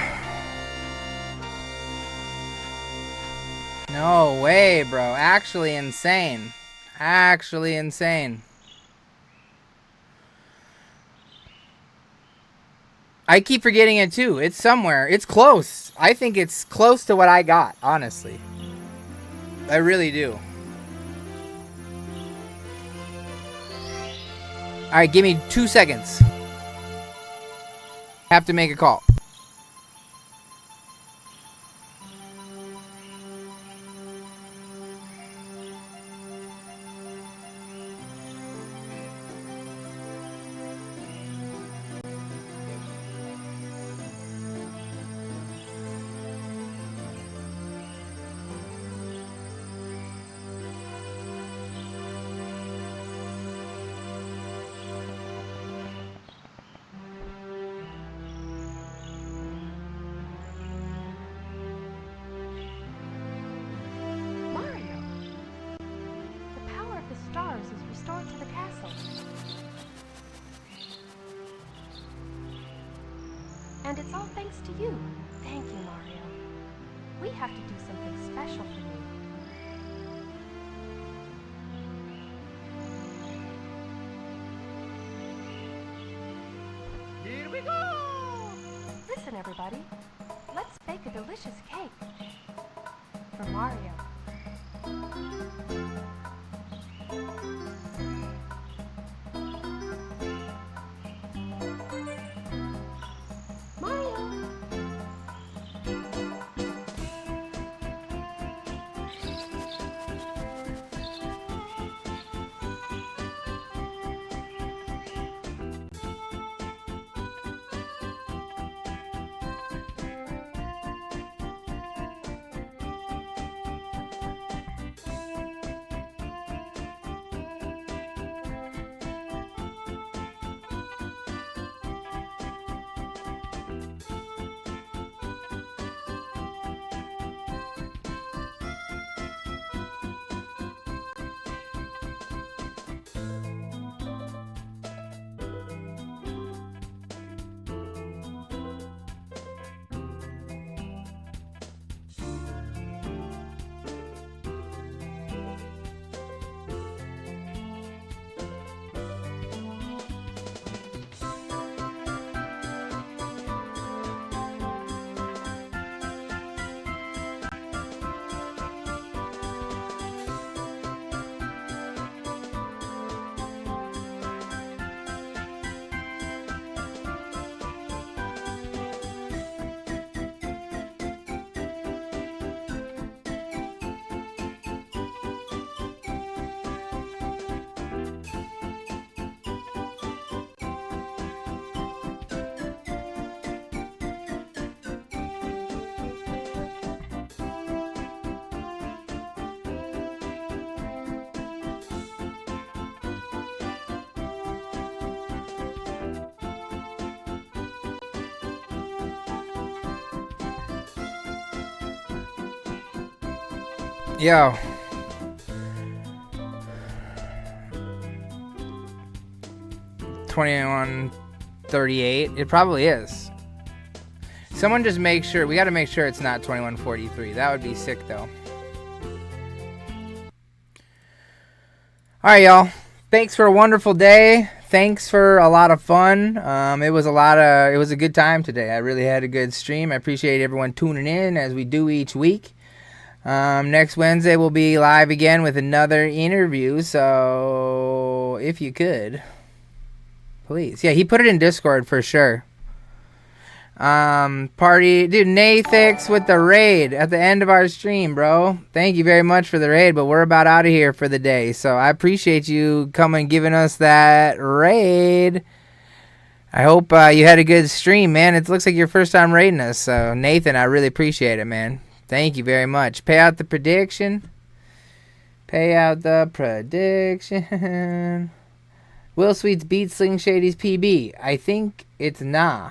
Speaker 3: No way, bro. Actually insane. Actually insane. I keep forgetting it too. It's somewhere. It's close. I think it's close to what I got, honestly. I really do. Alright, give me 2 seconds. Have to make a call.
Speaker 19: And it's all thanks to you. Thank you, Mario. We have to do something special for you.
Speaker 2: Here we go!
Speaker 19: Listen, everybody. Let's bake a delicious cake. For Mario.
Speaker 3: Yo. $21.38. It probably is. Someone just make sure. We got to make sure it's not $21.43. That would be sick, though. All right, y'all. Thanks for a wonderful day. Thanks for a lot of fun. It was a good time today. I really had a good stream. I appreciate everyone tuning in as we do each week. Next Wednesday we'll be live again with another interview. So if you could, please. Yeah, he put it in Discord for sure. Party, dude, Nathix with the raid at the end of our stream, bro. Thank you very much for the raid, but we're about out of here for the day. So I appreciate you coming giving us that raid. I hope you had a good stream, man. It looks like your first time raiding us. So Nathan, I really appreciate it, man. Thank you very much. Pay out the prediction. Pay out the prediction. Will Sweets beat Sling Shady's PB. I think it's nah.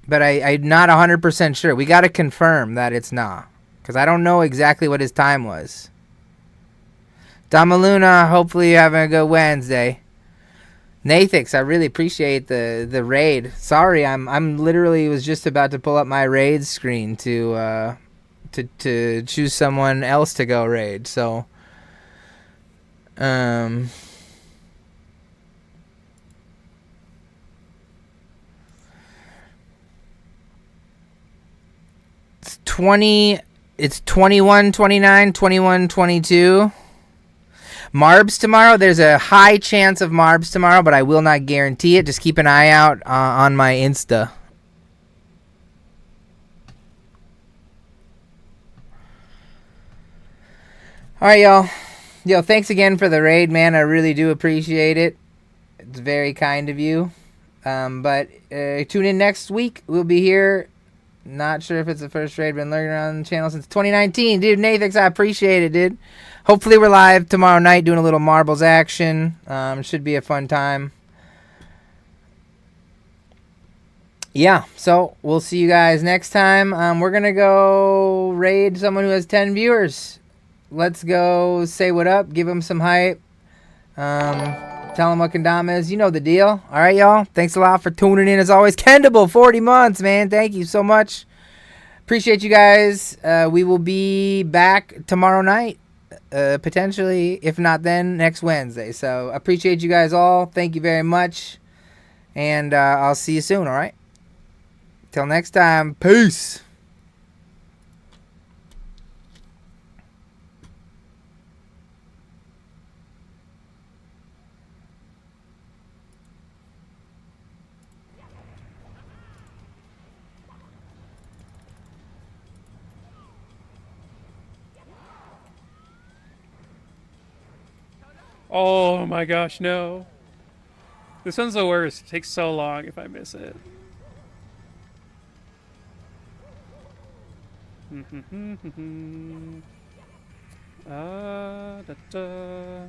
Speaker 3: But I'm not 100% sure. We got to confirm that it's nah. Because I don't know exactly what his time was. Dama Luna, hopefully you're having a good Wednesday. Nathix, I really appreciate the raid. Sorry, I'm literally was just about to pull up my raid screen to choose someone else to go raid. So, it's 21, 29, 21, 22. Marbs tomorrow. There's a high chance of Marbs tomorrow, but I will not guarantee it. Just keep an eye out on my Insta. All right, y'all. Yo, thanks again for the raid, man. I really do appreciate it. It's very kind of you. But tune in next week. We'll be here. Not sure if it's the first raid. Been lurking around the channel since 2019. Dude, Nathix, I appreciate it, dude. Hopefully we're live tomorrow night doing a little marbles action. Should be a fun time. Yeah, so we'll see you guys next time. We're going to go raid someone who has 10 viewers. Let's go say what up. Give them some hype. Tell them what Kendama is. You know the deal. All right, y'all. Thanks a lot for tuning in. As always, Kendable, 40 months, man. Thank you so much. Appreciate you guys. We will be back tomorrow night. Potentially, if not then, next Wednesday. So, appreciate you guys all. Thank you very much. And I'll see you soon, all right? Till next time. Peace.
Speaker 20: Oh my gosh, no. This one's the worst. It takes so long if I miss it. Da, da.